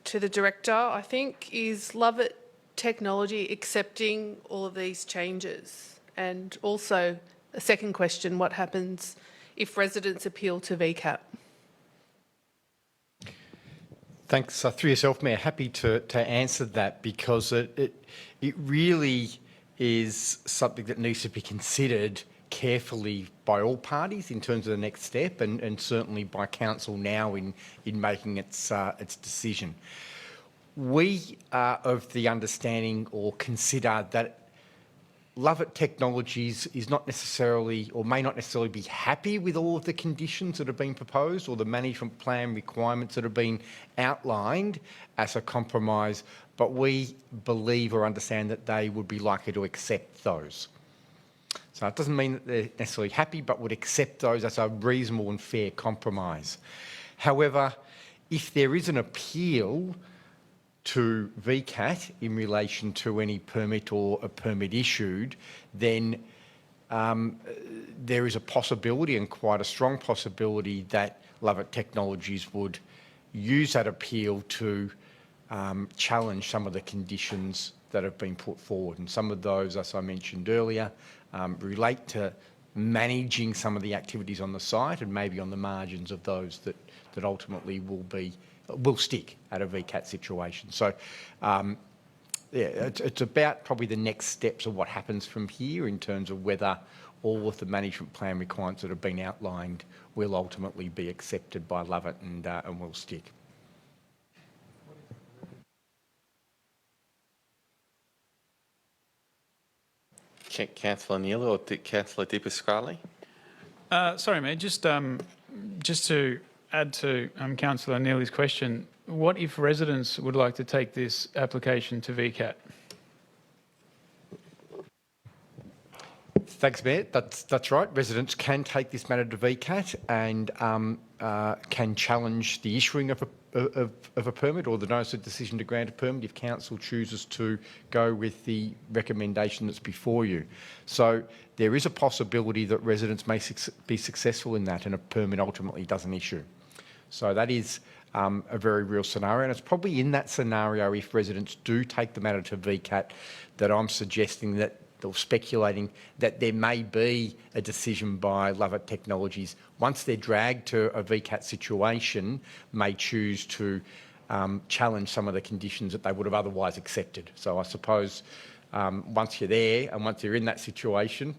to the Director. I think, is Lovett Technology accepting all of these changes? And also, a second question, what happens if residents appeal to VCAT? Thanks. Through yourself, Mayor, happy to answer that because it really is something that needs to be considered carefully by all parties in terms of the next step and certainly by Council now in making its decision. We are of the understanding or consider that Lovett Technologies is not necessarily or may not necessarily be happy with all of the conditions that have been proposed or the management plan requirements that have been outlined as a compromise, but we believe or understand that they would be likely to accept those. So it doesn't mean that they're necessarily happy, but would accept those as a reasonable and fair compromise. However, if there is an appeal to VCAT in relation to any permit or a permit issued, then there is a possibility and quite a strong possibility that Lovett Technologies would use that appeal to challenge some of the conditions that have been put forward. And some of those, as I mentioned earlier, relate to managing some of the activities on the site and maybe on the margins of those that ultimately will stick at a VCAT situation. So, it's about probably the next steps of what happens from here in terms of whether all of the management plan requirements that have been outlined will ultimately be accepted by Lovett and will stick. Councillor Neal or Councillor Di Pasquale? Sorry, Mayor, just to add to Councillor Neely's question, what if residents would like to take this application to VCAT? Thanks, Mayor. That's right. Residents can take this matter to VCAT and can challenge the issuing of a permit or the notice of decision to grant a permit if Council chooses to go with the recommendation that's before you. So there is a possibility that residents may be successful in that and a permit ultimately doesn't issue. So that is a very real scenario, and it's probably in that scenario, if residents do take the matter to VCAT, that I'm suggesting that, or speculating that there may be a decision by Lovett Technologies, once they're dragged to a VCAT situation, may choose to challenge some of the conditions that they would have otherwise accepted. So I suppose once you're there and once you're in that situation,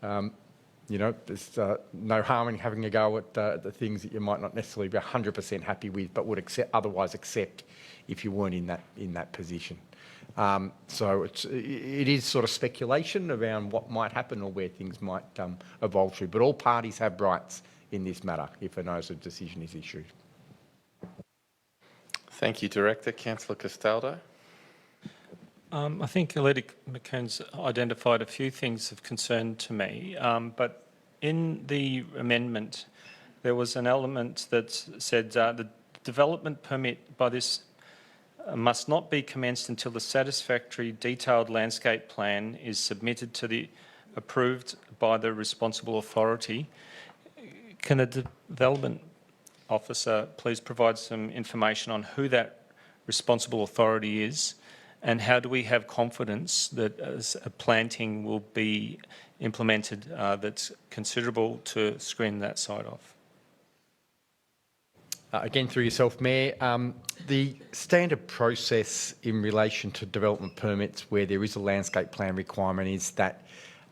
there's no harm in having a go at the things that you might not necessarily be 100% happy with, but would otherwise accept if you weren't in that position. So it is sort of speculation around what might happen or where things might evolve to. But all parties have rights in this matter if a notice of decision is issued. Thank you, Director. Councillor Castaldo. I think Aleta McKeon's identified a few things of concern to me, but in the amendment there was an element that said the development permit by this must not be commenced until the satisfactory detailed landscape plan is submitted to the approved by the responsible authority. Can a development officer please provide some information on who that responsible authority is, and how do we have confidence that a planting will be implemented that's considerable to screen that site off? Again, through yourself, Mayor, the standard process in relation to development permits where there is a landscape plan requirement is that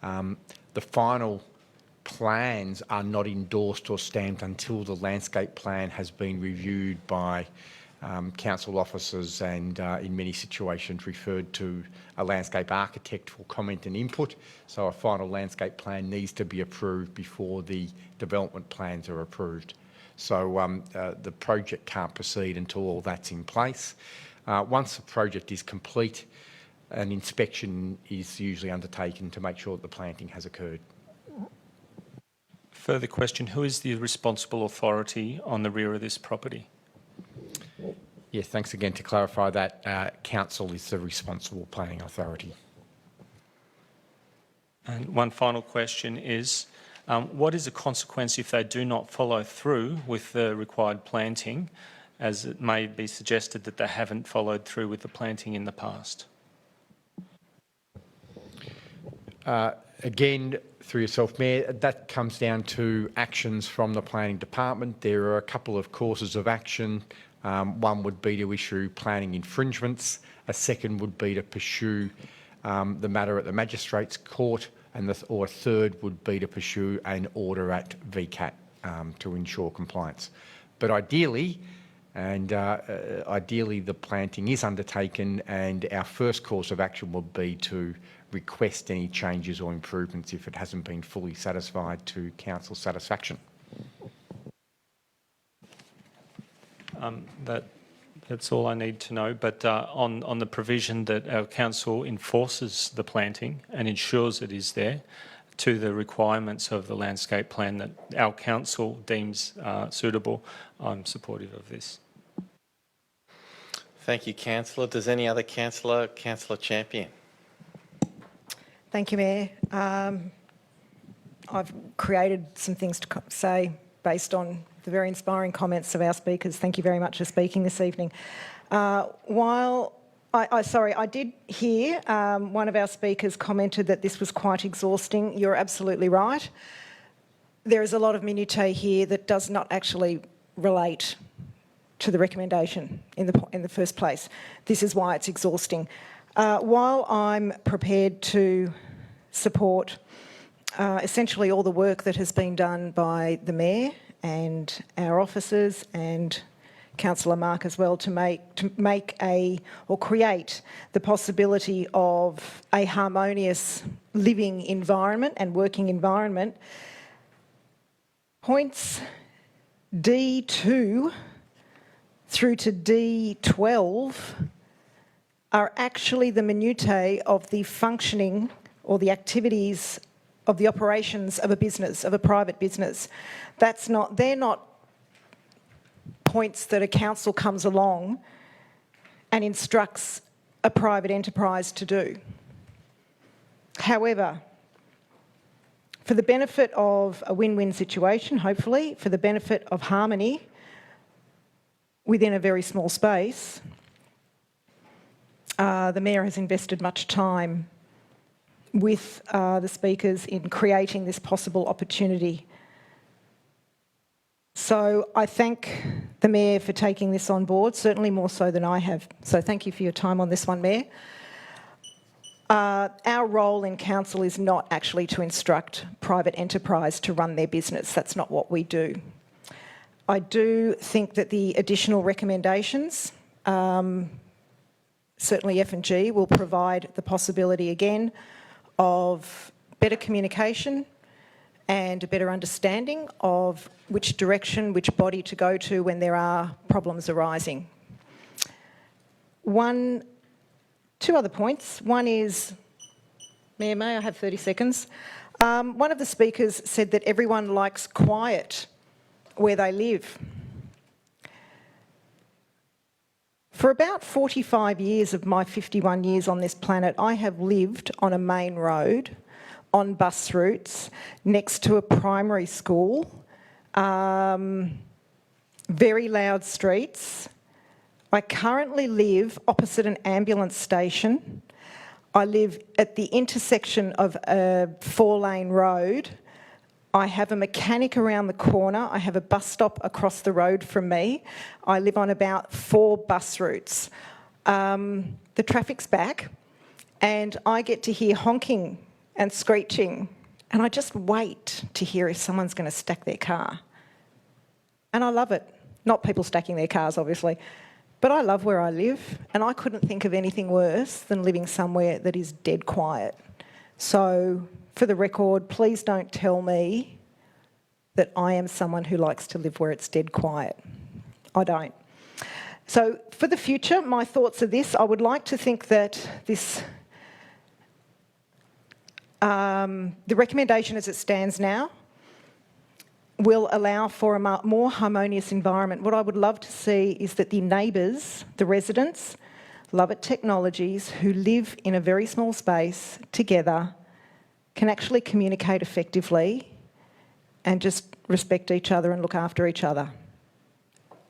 the final plans are not endorsed or stamped until the landscape plan has been reviewed by council officers and in many situations referred to a landscape architect for comment and input. So a final landscape plan needs to be approved before the development plans are approved. So the project can't proceed until all that's in place. Once the project is complete, an inspection is usually undertaken to make sure that the planting has occurred. Further question, who is the responsible authority on the rear of this property? Yes, thanks again. To clarify that, council is the responsible planning authority. And one final question is, what is the consequence if they do not follow through with the required planting, as it may be suggested that they haven't followed through with the planting in the past? Again, through yourself, Mayor, that comes down to actions from the planning department. There are a couple of courses of action. One would be to issue planning infringements. A second would be to pursue the matter at the Magistrates Court, and or a third would be to pursue an order at VCAT to ensure compliance. But ideally, the planting is undertaken, and our first course of action would be to request any changes or improvements if it hasn't been fully satisfied to council's satisfaction. That's all I need to know. But on the provision that our council enforces the planting and ensures it is there to the requirements of the landscape plan that our council deems suitable, I'm supportive of this. Thank you, Councillor. Does any other Councillor Champion? Thank you, Mayor. I've created some things to say based on the very inspiring comments of our speakers. Thank you very much for speaking this evening. I did hear one of our speakers commented that this was quite exhausting. You're absolutely right. There is a lot of minutiae here that does not actually relate to the recommendation in the first place. This is why it's exhausting. While I'm prepared to support essentially all the work that has been done by the Mayor and our officers and Councillor Mark as well to create the possibility of a harmonious living environment and working environment, points D2 through to D12 are actually the minutiae of the functioning or the activities of the operations of a business, of a private business. They're not points that a council comes along and instructs a private enterprise to do. However, for the benefit of a win-win situation, hopefully, for the benefit of harmony, within a very small space, the Mayor has invested much time with the speakers in creating this possible opportunity. So I thank the Mayor for taking this on board, certainly more so than I have. So thank you for your time on this one, Mayor. Our role in council is not actually to instruct private enterprise to run their business. That's not what we do. I do think that the additional recommendations, certainly F&G, will provide the possibility again of better communication and a better understanding of which direction, which body to go to when there are problems arising. Two other points. One is, Mayor, may I have 30 seconds? One of the speakers said that everyone likes quiet where they live. For about 45 years of my 51 years on this planet, I have lived on a main road, on bus routes, next to a primary school, very loud streets. I currently live opposite an ambulance station. I live at the intersection of a 4-lane road. I have a mechanic around the corner. I have a bus stop across the road from me. I live on about 4 bus routes. The traffic's back and I get to hear honking and screeching, and I just wait to hear if someone's going to stack their car. And I love it. Not people stacking their cars, obviously. But I love where I live, and I couldn't think of anything worse than living somewhere that is dead quiet. So, for the record, please don't tell me that I am someone who likes to live where it's dead quiet. I don't. So, for the future, my thoughts are this. I would like to think that this, the recommendation as it stands now will allow for a more harmonious environment. What I would love to see is that the neighbours, the residents, Lovett Technologies, who live in a very small space together, can actually communicate effectively and just respect each other and look after each other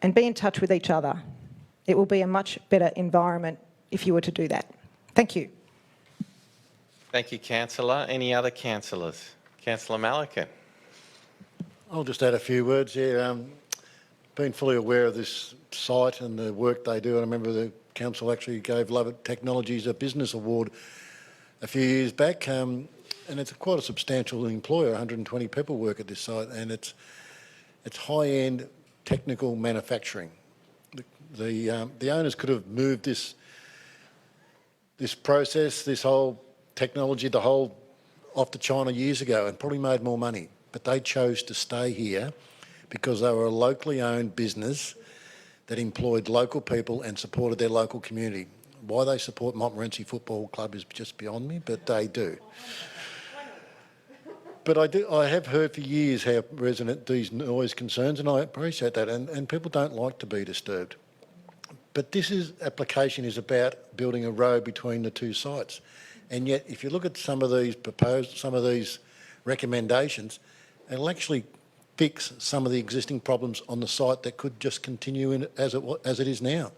and be in touch with each other. It will be a much better environment if you were to do that. Thank you. Thank you, Councillor. Any other councillors? Councillor Malakan. I'll just add a few words here. Been fully aware of this site and the work they do, and I remember the council actually gave Lovett Technologies a business award a few years back, and it's quite a substantial employer. 120 people work at this site, and it's high-end technical manufacturing. The owners could have moved this process, this whole technology, the whole off to China years ago, and probably made more money. But they chose to stay here because they were a locally owned business that employed local people and supported their local community. Why they support Montmorency Football Club is just beyond me, but they do. But I have heard for years how these noise concerns, and I appreciate that, and people don't like to be disturbed. But this application is about building a road between the two sites. And yet, if you look at some of these recommendations, it'll actually fix some of the existing problems on the site that could just continue as it is now.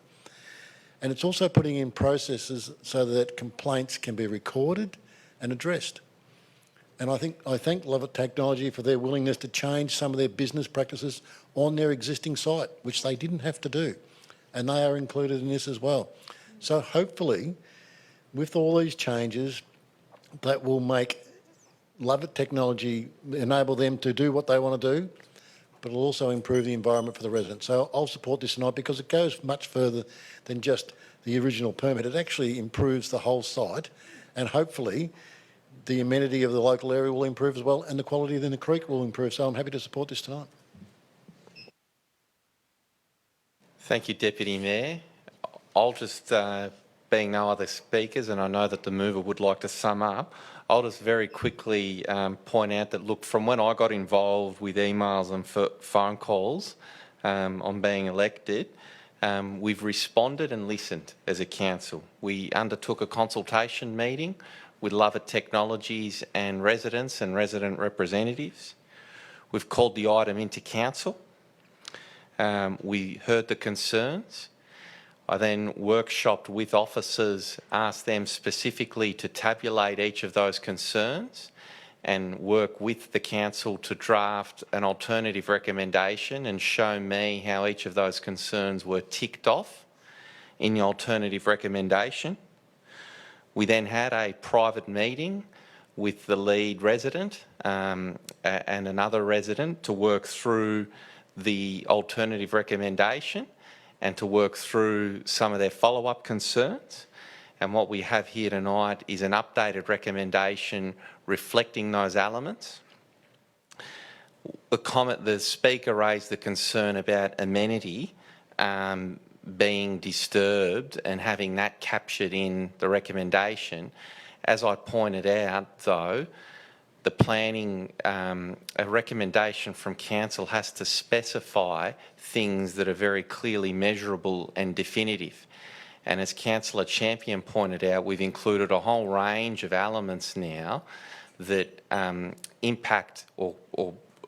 And it's also putting in processes so that complaints can be recorded and addressed. And I thank Lovett Technology for their willingness to change some of their business practices on their existing site, which they didn't have to do. And they are included in this as well. So hopefully, with all these changes, that will make Lovett Technology, enable them to do what they want to do, but it'll also improve the environment for the residents. So I'll support this tonight because it goes much further than just the original permit. It actually improves the whole site, and hopefully the amenity of the local area will improve as well, and the quality of the creek will improve. So I'm happy to support this tonight. Thank you, Deputy Mayor. I'll just, being no other speakers, and I know that the mover would like to sum up, I'll just very quickly point out that, look, from when I got involved with emails and phone calls on being elected, we've responded and listened as a council. We undertook a consultation meeting with Lovett Technologies and resident representatives. We've called the item into council. We heard the concerns. I then workshopped with officers, asked them specifically to tabulate each of those concerns and work with the council to draft an alternative recommendation and show me how each of those concerns were ticked off in the alternative recommendation. We then had a private meeting with the lead resident and another resident to work through the alternative recommendation and to work through some of their follow-up concerns. And what we have here tonight is an updated recommendation reflecting those elements. The speaker raised the concern about amenity being disturbed and having that captured in the recommendation. As I pointed out, though, the planning, a recommendation from council has to specify things that are very clearly measurable and definitive. And as Councillor Champion pointed out, we've included a whole range of elements now that impact or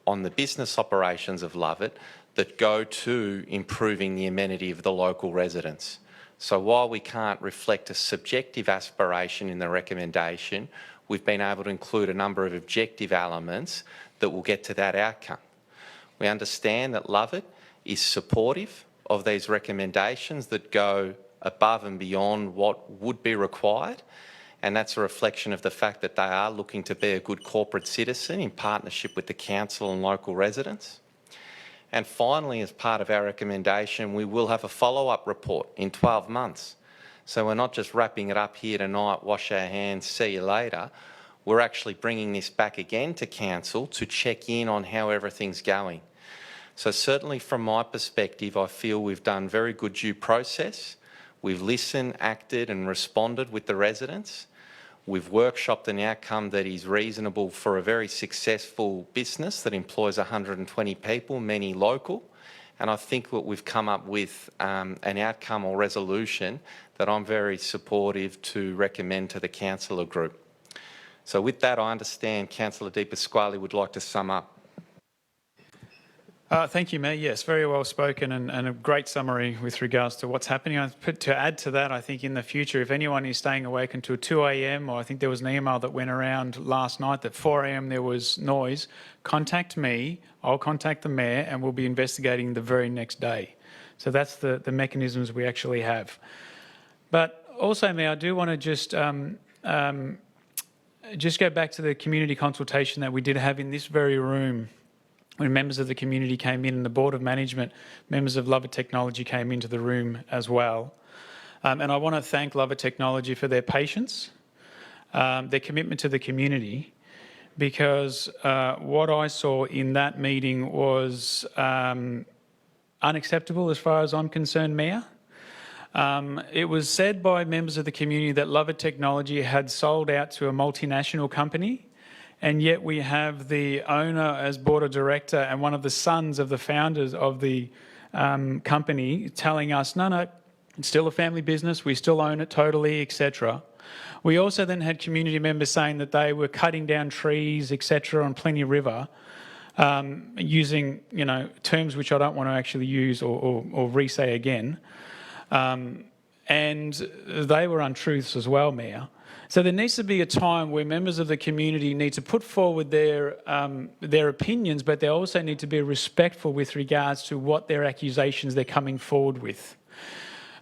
on the business operations of Lovett that go to improving the amenity of the local residents. So while we can't reflect a subjective aspiration in the recommendation, we've been able to include a number of objective elements that will get to that outcome. We understand that Lovett is supportive of these recommendations that go above and beyond what would be required, and that's a reflection of the fact that they are looking to be a good corporate citizen in partnership with the council and local residents. And finally, as part of our recommendation, we will have a follow-up report in 12 months. So we're not just wrapping it up here tonight, wash our hands, see you later. We're actually bringing this back again to council to check in on how everything's going. So certainly from my perspective, I feel we've done very good due process. We've listened, acted and responded with the residents. We've workshopped an outcome that is reasonable for a very successful business that employs 120 people, many local. And I think what we've come up with an outcome or resolution that I'm very supportive to recommend to the councillor group. So with that, I understand Councillor Di Pasquale would like to sum up. Thank you, Mayor. Yes, very well spoken and a great summary with regards to what's happening. To add to that, I think in the future, if anyone is staying awake until 2 a.m, or I think there was an email that went around last night that 4 a.m. there was noise, contact me, I'll contact the Mayor and we'll be investigating the very next day. So that's the mechanisms we actually have. But also, Mayor, I do want to just go back to the community consultation that we did have in this very room when members of the community came in and the Board of Management, members of Lovett Technology came into the room as well. And I want to thank Lovett Technology for their patience, their commitment to the community, because what I saw in that meeting was unacceptable as far as I'm concerned, Mayor. It was said by members of the community that Lovett Technology had sold out to a multinational company, and yet we have the owner as board of director and one of the sons of the founders of the company telling us, no, it's still a family business, we still own it totally, etc. We also then had community members saying that they were cutting down trees, etc. on Plenty River, using terms which I don't want to actually use or re-say again. And they were untruths as well, Mayor. So there needs to be a time where members of the community need to put forward their opinions, but they also need to be respectful with regards to what their accusations they're coming forward with.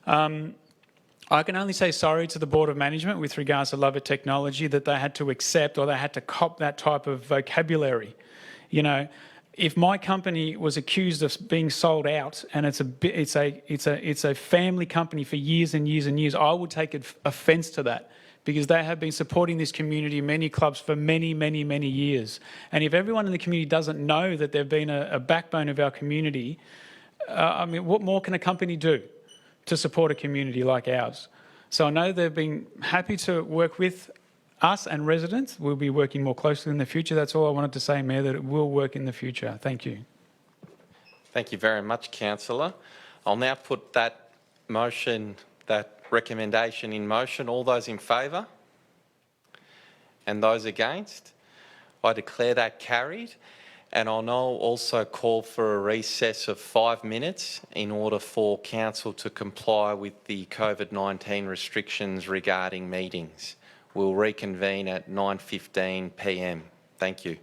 I can only say sorry to the Board of Management with regards to Lovett Technology that they had to accept or they had to cop that type of vocabulary. If my company was accused of being sold out and it's a family company for years and years and years, I would take offence to that, because they have been supporting this community, many clubs, for many, many, many years. And if everyone in the community doesn't know that they've been a backbone of our community, what more can a company do to support a community like ours? So I know they've been happy to work with us and residents. We'll be working more closely in the future. That's all I wanted to say, Mayor, that it will work in the future. Thank you. Thank you very much, Councillor. I'll now put that motion, that recommendation in motion. All those in favour? And those against? I declare that carried. And I'll now also call for a recess of 5 minutes in order for Council to comply with the COVID-19 restrictions regarding meetings. We'll reconvene at 9:15 p.m. Thank you.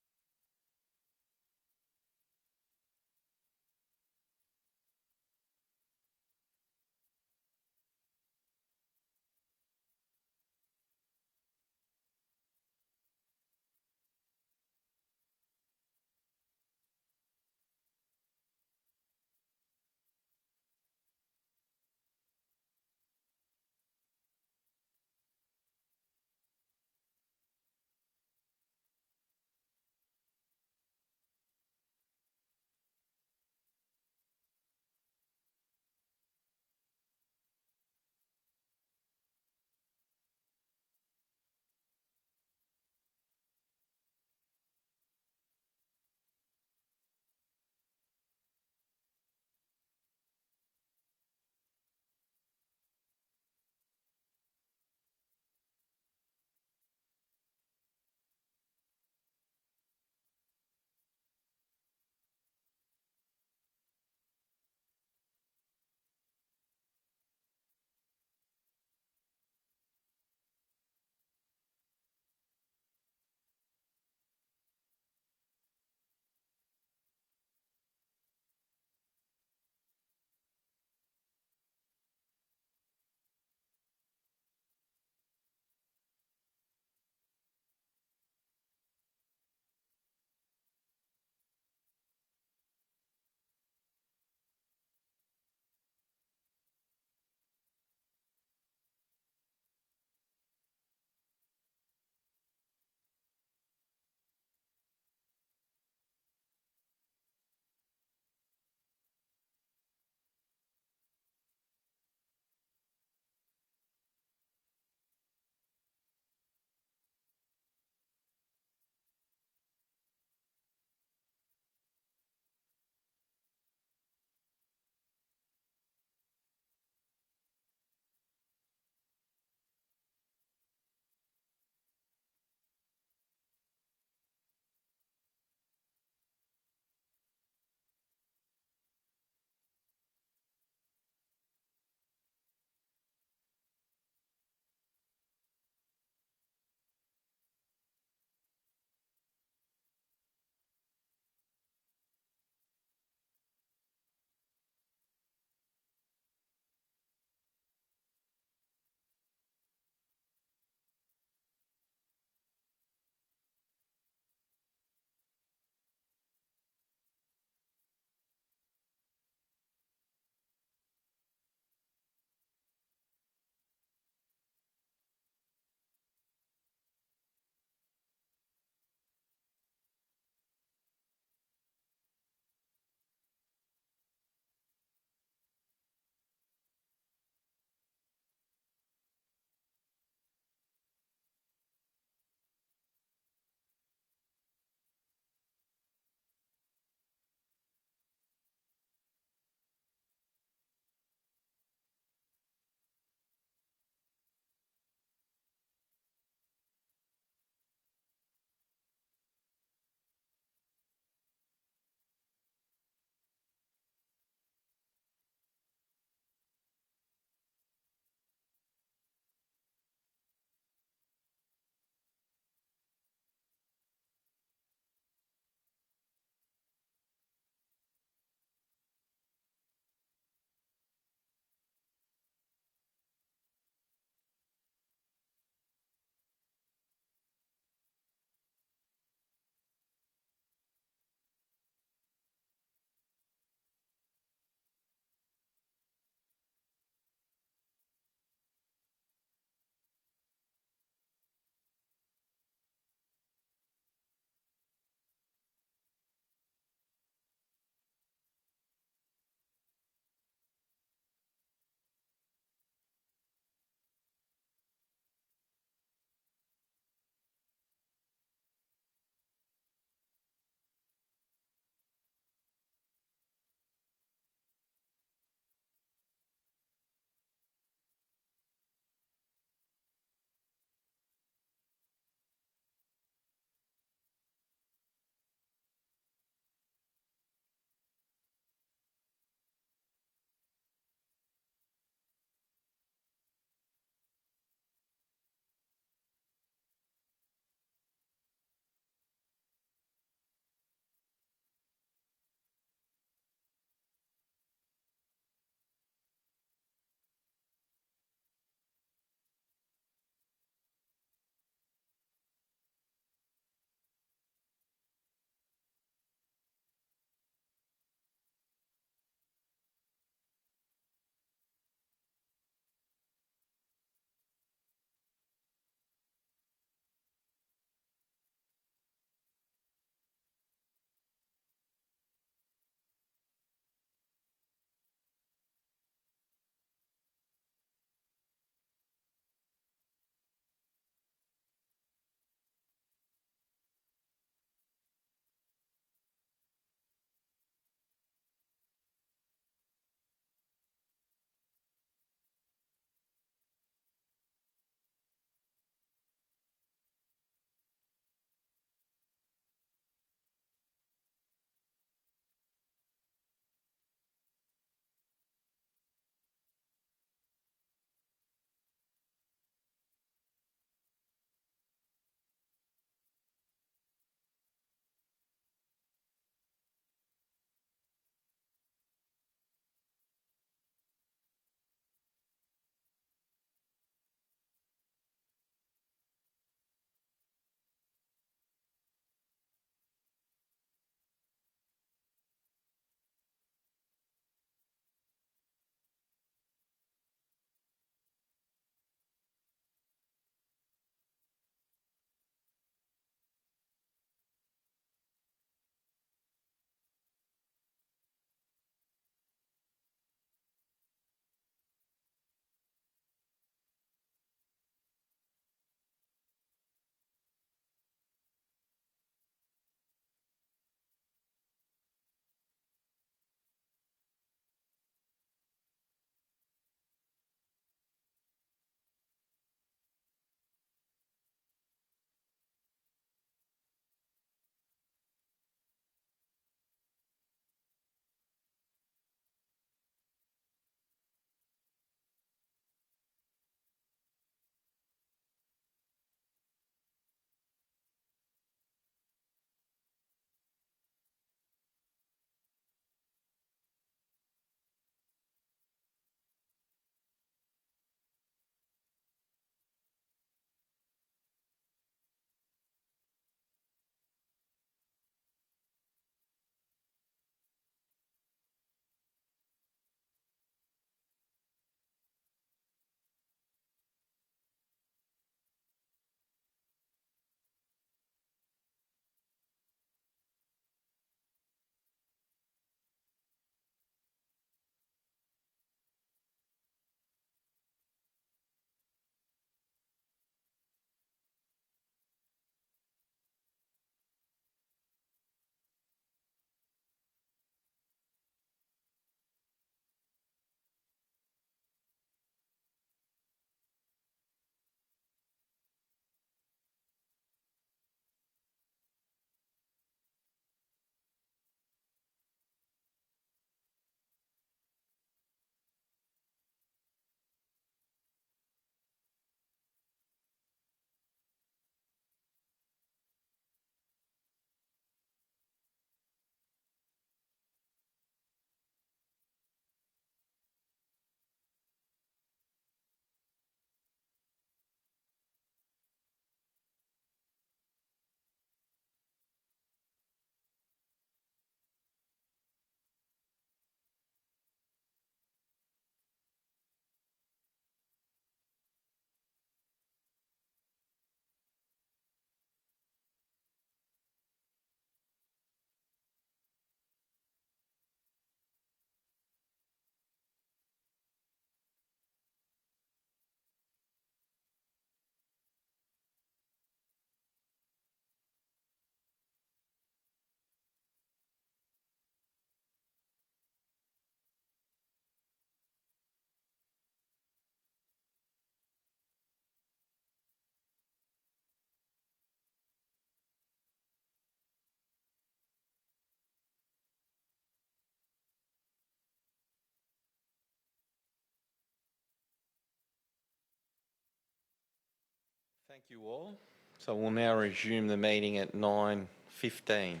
Thank you all. So we'll now resume the meeting at 9:15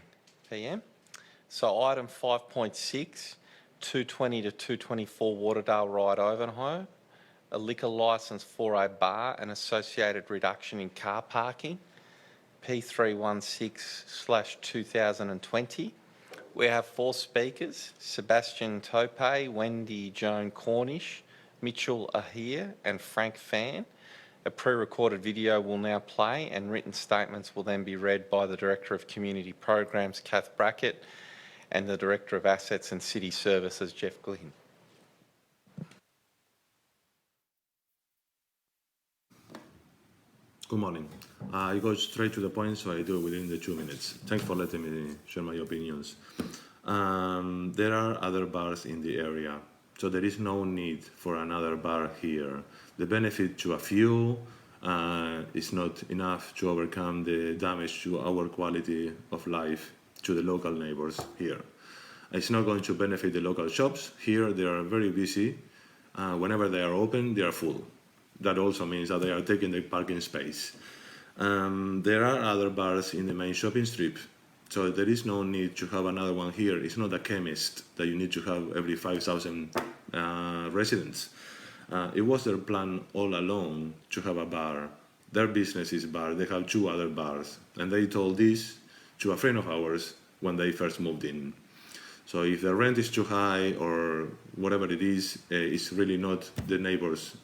p.m. So item 5.6, 220 to 224 Waterdale Ride Ivanhoe, a liquor licence for a bar and associated reduction in car parking, P316/2020. We have 4 speakers, Sebastian Tope, Wendy Joan Cornish, Mitchell Ahir and Frank Fan. A pre-recorded video will now play and written statements will then be read by the Director of Community Programs, Kath Brackett, and the Director of Assets and City Services, Jeff Glynn. Good morning. I go straight to the point, so I do it within the 2 minutes. Thanks for letting me share my opinions. There are other bars in the area, so there is no need for another bar here. The benefit to a few is not enough to overcome the damage to our quality of life to the local neighbors here. It's not going to benefit the local shops. Here they are very busy. Whenever they are open, they are full. That also means that they are taking the parking space. There are other bars in the main shopping strip, so there is no need to have another one here. It's not a chemist that you need to have every 5,000 residents. It was their plan all along to have a bar. Their business is bar. They have 2 other bars, and they told this to a friend of ours when they first moved in. So if the rent is too high or whatever it is, it's really not the neighbor's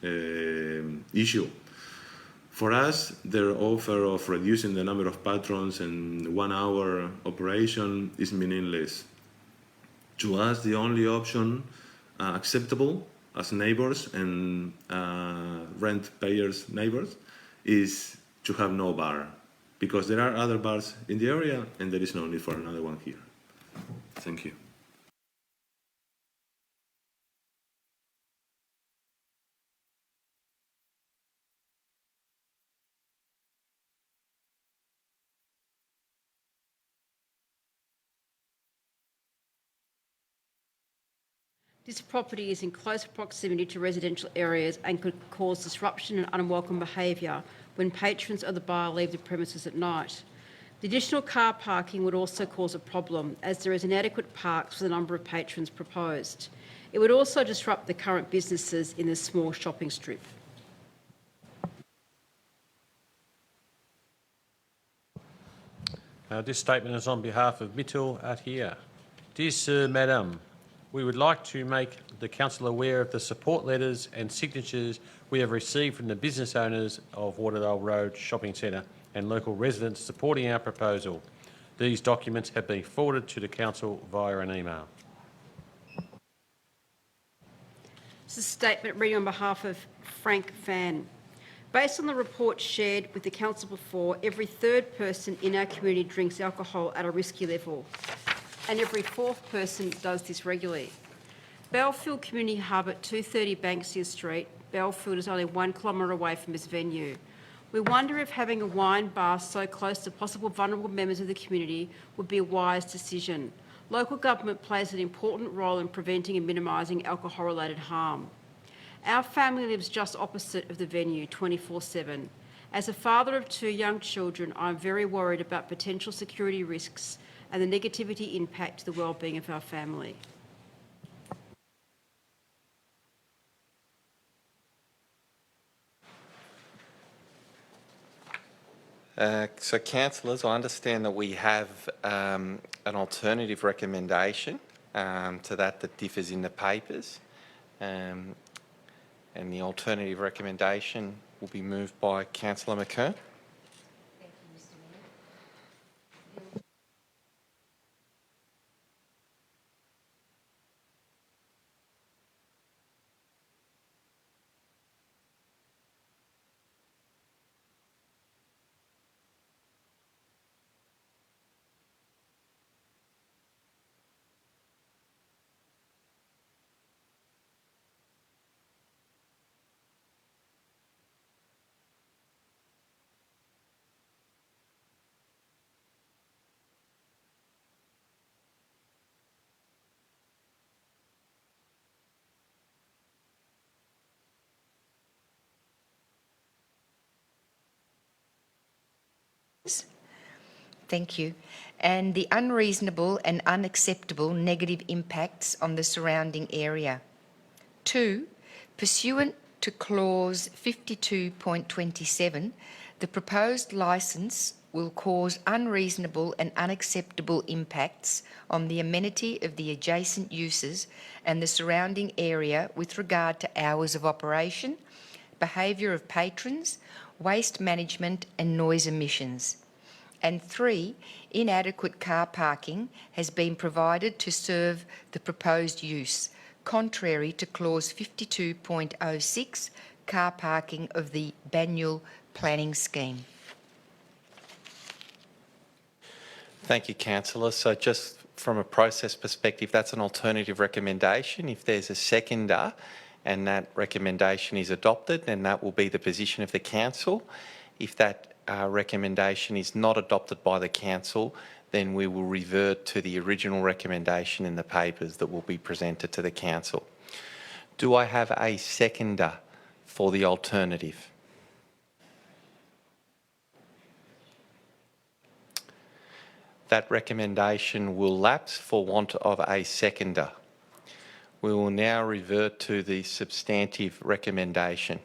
issue. For us, their offer of reducing the number of patrons and 1 hour operation is meaningless. To us, the only option acceptable as neighbors and rent payers' neighbors is to have no bar, because there are other bars in the area and there is no need for another one here. Thank you. This property is in close proximity to residential areas and could cause disruption and unwelcome behaviour when patrons of the bar leave the premises at night. The additional car parking would also cause a problem, as there is inadequate parks for the number of patrons proposed. It would also disrupt the current businesses in the small shopping strip. This statement is on behalf of Mitchell Ahir. Dear Sir, Madam, we would like to make the Council aware of the support letters and signatures we have received from the business owners of Waterdale Road Shopping Centre and local residents supporting our proposal. These documents have been forwarded to the Council via an email. This is a statement reading on behalf of Frank Fan. Based on the report shared with the Council before, every 3rd person in our community drinks alcohol at a risky level, and every 4th person does this regularly. Belfield Community Hub at 230 Banksia Street. Belfield is only 1 kilometre away from this venue. We wonder if having a wine bar so close to possible vulnerable members of the community would be a wise decision. Local government plays an important role in preventing and minimising alcohol-related harm. Our family lives just opposite of the venue 24/7. As a father of 2 young children, I'm very worried about potential security risks and the negativity impact to the well-being of our family. So, councillors, I understand that we have an alternative recommendation to that differs in the papers, and the alternative recommendation will be moved by Councillor McKern. Thank you. And the unreasonable and unacceptable negative impacts on the surrounding area. 2, pursuant to clause 52.27, the proposed licence will cause unreasonable and unacceptable impacts on the amenity of the adjacent uses and the surrounding area with regard to hours of operation, behaviour of patrons, waste management and noise emissions. And 3, inadequate car parking has been provided to serve the proposed use, contrary to clause 52.06, car parking of the Banyule planning scheme. Thank you, Councillor. So just from a process perspective, that's an alternative recommendation. If there's a seconder and that recommendation is adopted, then that will be the position of the council. If that recommendation is not adopted by the council, then we will revert to the original recommendation in the papers that will be presented to the council. Do I have a seconder for the alternative? That recommendation will lapse for want of a seconder. We will now revert to the substantive recommendation.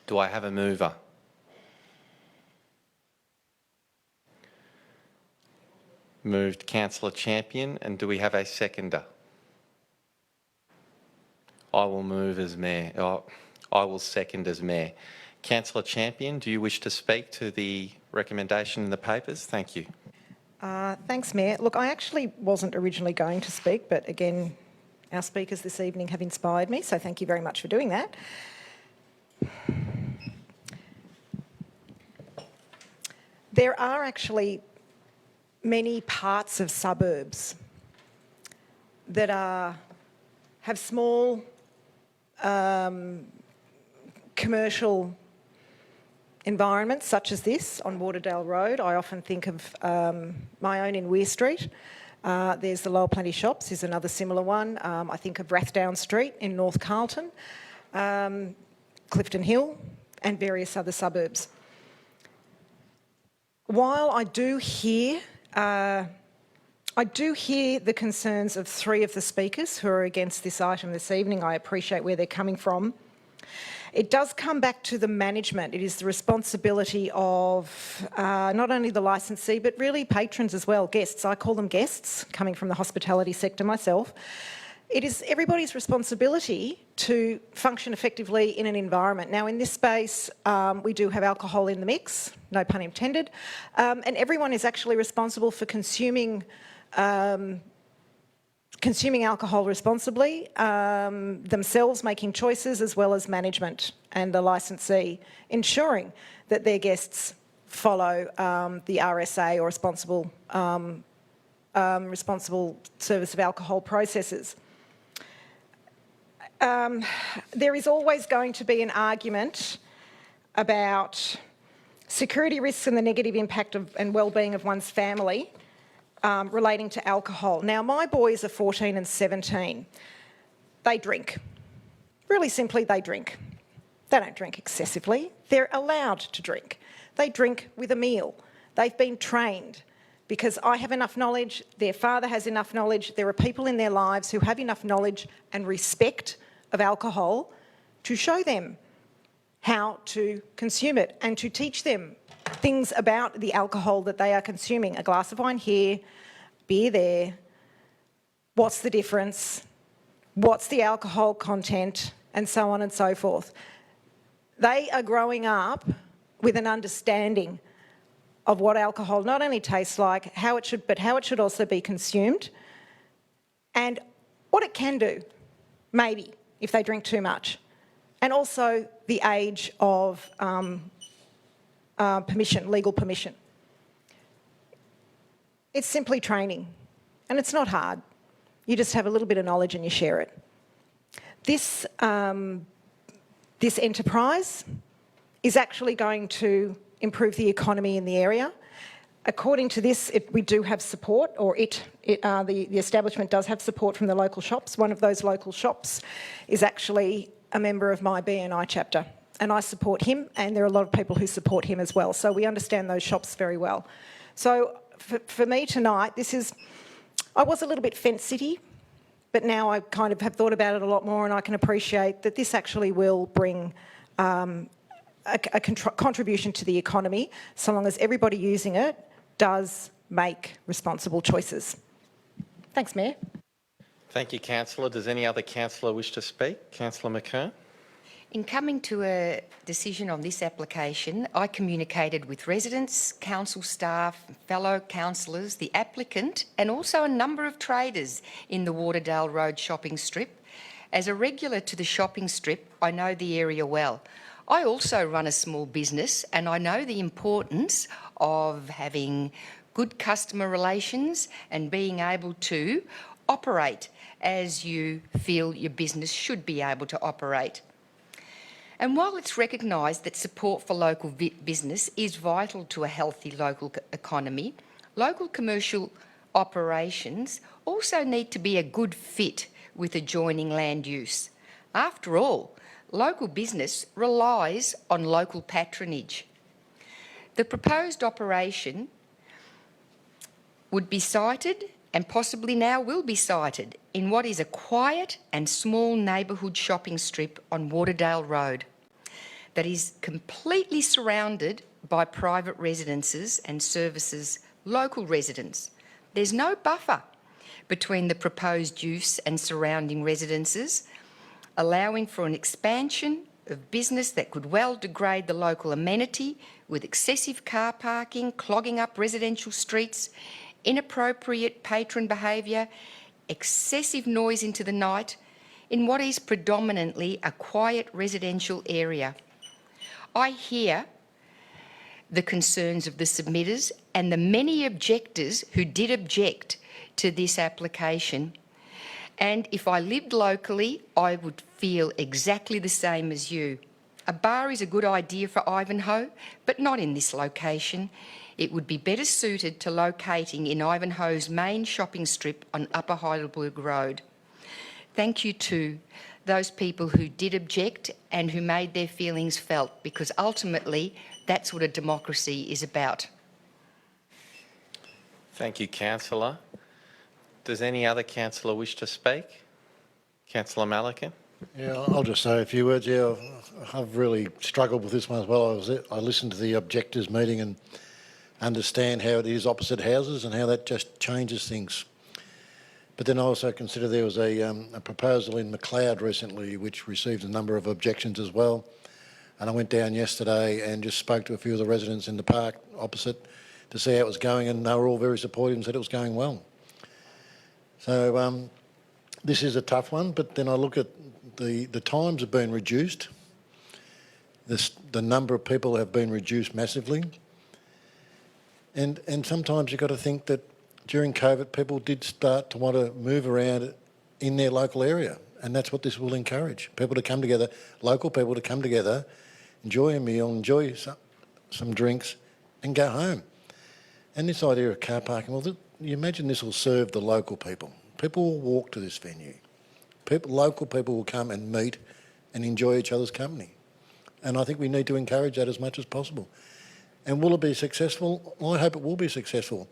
Do I have a mover? Moved Councillor Champion, and do we have a seconder? I will move as Mayor. I will second as Mayor. Councillor Champion, do you wish to speak to the recommendation in the papers? Thank you. Thanks, Mayor. Look, I actually wasn't originally going to speak, but again, our speakers this evening have inspired me, so thank you very much for doing that. There are actually many parts of suburbs that have small commercial environments such as this on Waterdale Road. I often think of my own in Weir Street. There's the Lower Plenty Shops is another similar one. I think of Rathdown Street in North Carlton, Clifton Hill and various other suburbs. While I do hear the concerns of 3 of the speakers who are against this item this evening, I appreciate where they're coming from. It does come back to the management. It is the responsibility of not only the licensee, but really patrons as well, guests. I call them guests, coming from the hospitality sector myself. It is everybody's responsibility to function effectively in an environment. Now, in this space, we do have alcohol in the mix, no pun intended, and everyone is actually responsible for consuming alcohol responsibly, themselves making choices as well as management and the licensee ensuring that their guests follow the RSA or responsible service of alcohol processes. There is always going to be an argument about security risks and the negative impact and well-being of one's family relating to alcohol. Now, my boys are 14 and 17. They drink. Really simply, they drink. They don't drink excessively. They're allowed to drink. They drink with a meal. They've been trained because I have enough knowledge, their father has enough knowledge, there are people in their lives who have enough knowledge and respect of alcohol to show them how to consume it and to teach them things about the alcohol that they are consuming. A glass of wine here, beer there, what's the difference, what's the alcohol content, and so on and so forth. They are growing up with an understanding of what alcohol not only tastes like, but how it should also be consumed, and what it can do, maybe, if they drink too much. And also the age of permission, legal permission. It's simply training, and it's not hard. You just have a little bit of knowledge and you share it. This enterprise is actually going to improve the economy in the area. According to this, we do have support, or the establishment does have support from the local shops. One of those local shops is actually a member of my BNI chapter, and I support him, and there are a lot of people who support him as well. So we understand those shops very well. So for me tonight, I was a little bit fence-sitty, but now I kind of have thought about it a lot more, and I can appreciate that this actually will bring a contribution to the economy, so long as everybody using it does make responsible choices. Thanks, Mayor. Thank you, Councillor. Does any other councillor wish to speak? Councillor McKern? In coming to a decision on this application, I communicated with residents, council staff, fellow councillors, the applicant, and also a number of traders in the Waterdale Road shopping strip. As a regular to the shopping strip, I know the area well. I also run a small business, and I know the importance of having good customer relations and being able to operate as you feel your business should be able to operate. And while it's recognised that support for local business is vital to a healthy local economy, local commercial operations also need to be a good fit with adjoining land use. After all, local business relies on local patronage. The proposed operation would be sited, and possibly now will be sited, in what is a quiet and small neighbourhood shopping strip on Waterdale Road that is completely surrounded by private residences and services local residents. There's no buffer between the proposed use and surrounding residences, allowing for an expansion of business that could well degrade the local amenity with excessive car parking, clogging up residential streets, inappropriate patron behaviour, excessive noise into the night in what is predominantly a quiet residential area. I hear the concerns of the submitters and the many objectors who did object to this application. And if I lived locally, I would feel exactly the same as you. A bar is a good idea for Ivanhoe, but not in this location. It would be better suited to locating in Ivanhoe's main shopping strip on Upper Heidelberg Road. Thank you to those people who did object and who made their feelings felt, because ultimately that's what a democracy is about. Thank you, Councillor. Does any other councillor wish to speak? Councillor Malakan? Yeah, I'll just say a few words. Yeah, I've really struggled with this one as well. I listened to the objectors meeting and understand how it is opposite houses and how that just changes things. But then I also consider there was a proposal in McLeod recently which received a number of objections as well. And I went down yesterday and just spoke to a few of the residents in the park opposite to see how it was going, and they were all very supportive and said it was going well. So this is a tough one, but then I look at the times have been reduced. The number of people have been reduced massively. And sometimes you've got to think that during COVID, people did start to want to move around in their local area, and that's what this will encourage. People to come together, local people to come together, enjoy a meal, enjoy some drinks and go home. And this idea of car parking, well, you imagine this will serve the local people. People will walk to this venue. Local people will come and meet and enjoy each other's company. And I think we need to encourage that as much as possible. And will it be successful? Well, I hope it will be successful.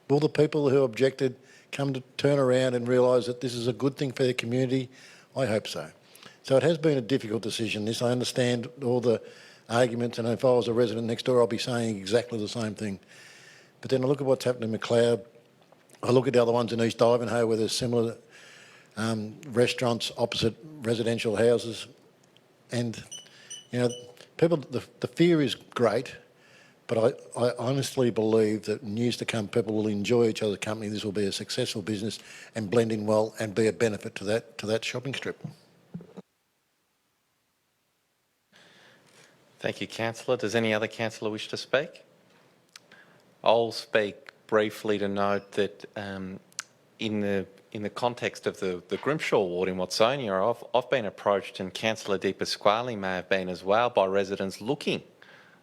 Will the people who objected come to turn around and realise that this is a good thing for their community? I hope so. So it has been a difficult decision, this. I understand all the arguments, and if I was a resident next door, I'll be saying exactly the same thing. But then I look at what's happened in McLeod. I look at the other ones in East Ivanhoe where there's similar restaurants opposite residential houses. And, you know, people, the fear is great, but I honestly believe that in years to come, people will enjoy each other's company. This will be a successful business and blend in well and be a benefit to that shopping strip. Thank you, Councillor. Does any other councillor wish to speak? I'll speak briefly to note that in the context of the Grimshaw ward in Watsonia, I've been approached, and Councillor Di Pasquale may have been as well, by residents looking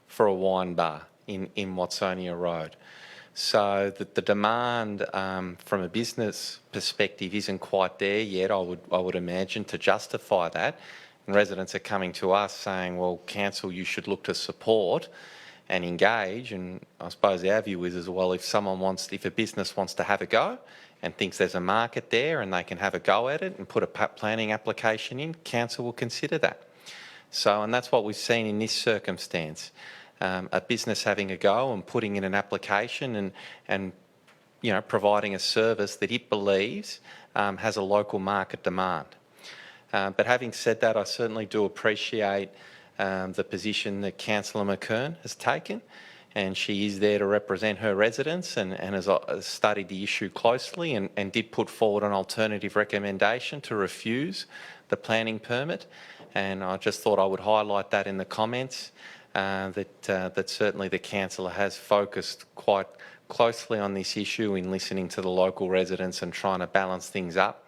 for a wine bar in Watsonia Road. So that the demand from a business perspective isn't quite there yet, I would imagine, to justify that. And residents are coming to us saying, well, council, you should look to support and engage. And I suppose our view is as well, if a business wants to have a go and thinks there's a market there and they can have a go at it and put a planning application in, council will consider that. So, and that's what we've seen in this circumstance. A business having a go and putting in an application and providing a service that it believes has a local market demand. But having said that, I certainly do appreciate the position that Councillor McKern has taken, and she is there to represent her residents and has studied the issue closely and did put forward an alternative recommendation to refuse the planning permit. And I just thought I would highlight that in the comments, that certainly the councillor has focused quite closely on this issue in listening to the local residents and trying to balance things up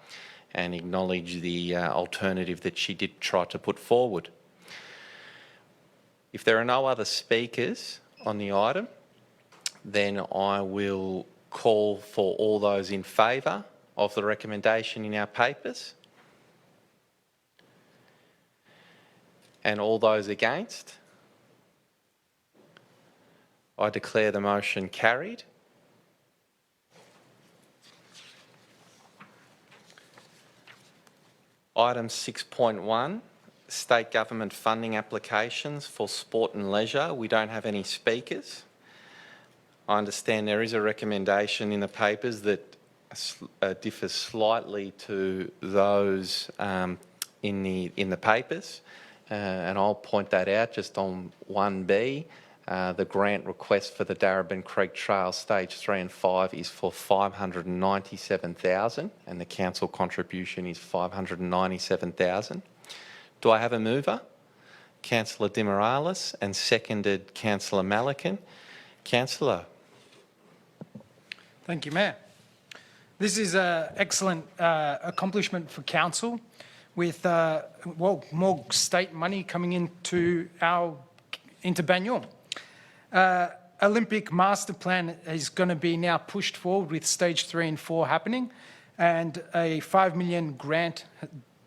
and acknowledge the alternative that she did try to put forward. If there are no other speakers on the item, then I will call for all those in favour of the recommendation in our papers and all those against. I declare the motion carried. Item 6.1, state government funding applications for sport and leisure. We don't have any speakers. I understand there is a recommendation in the papers that differs slightly to those in the papers, and I'll point that out just on 1B. The grant request for the Darebin Creek Trail Stage 3 and 5 is for $597,000 and the council contribution is $597,000. Do I have a mover? Councillor Dimaralis, and seconded Councillor Malikan. Councillor. Thank you, Mayor. This is an excellent accomplishment for council with more state money coming into Banyule. Olympic master plan is going to be now pushed forward with stage 3 and 4 happening, and a $5 million grant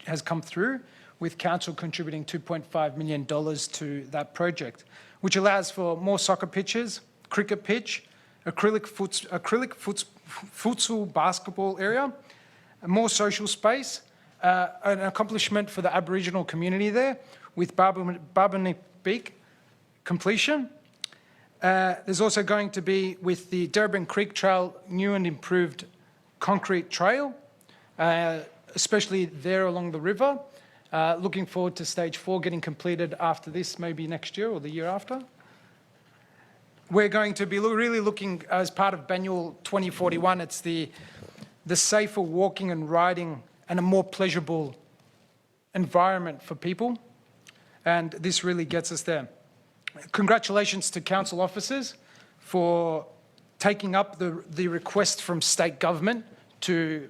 has come through, with council contributing $2.5 million to that project, which allows for more soccer pitches, cricket pitch, acrylic futsal basketball area, more social space, an accomplishment for the Aboriginal community there with Barbany Beak completion. There's also going to be, with the Darebin Creek Trail, new and improved concrete trail, especially there along the river. Looking forward to stage 4 getting completed after this, maybe next year or the year after. We're going to be really looking, as part of Banyule 2041, it's the safer walking and riding and a more pleasurable environment for people. And this really gets us there. Congratulations to council officers for taking up the request from state government to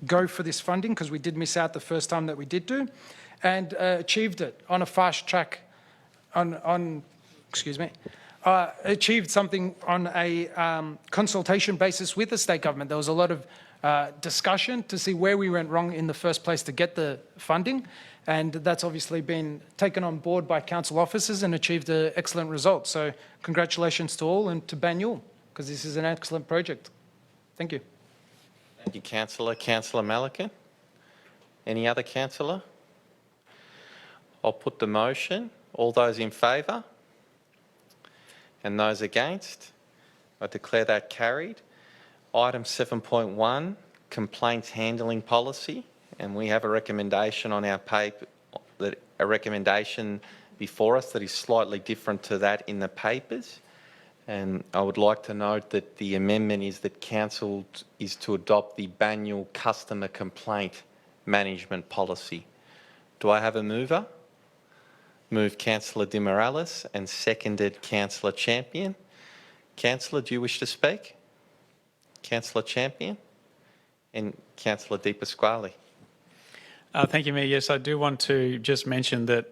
go for this funding, because we did miss out the first time that we did do, and achieved it on a fast track, achieved something on a consultation basis with the state government. There was a lot of discussion to see where we went wrong in the first place to get the funding, and that's obviously been taken on board by council officers and achieved an excellent result. So congratulations to all and to Banyule, because this is an excellent project. Thank you. Thank you, Councillor. Councillor Malikan. Any other councillor? I'll put the motion. All those in favour? And those against? I declare that carried. Item 7.1, complaints handling policy. And we have a recommendation on our paper, a recommendation before us that is slightly different to that in the papers. And I would like to note that the amendment is that council is to adopt the Banyule customer complaint management policy. Do I have a mover? Moved Councillor Dimaralis and seconded Councillor Champion. Councillor, do you wish to speak? Councillor Champion and Councillor Di Pasquale. Thank you, Mayor. Yes, I do want to just mention that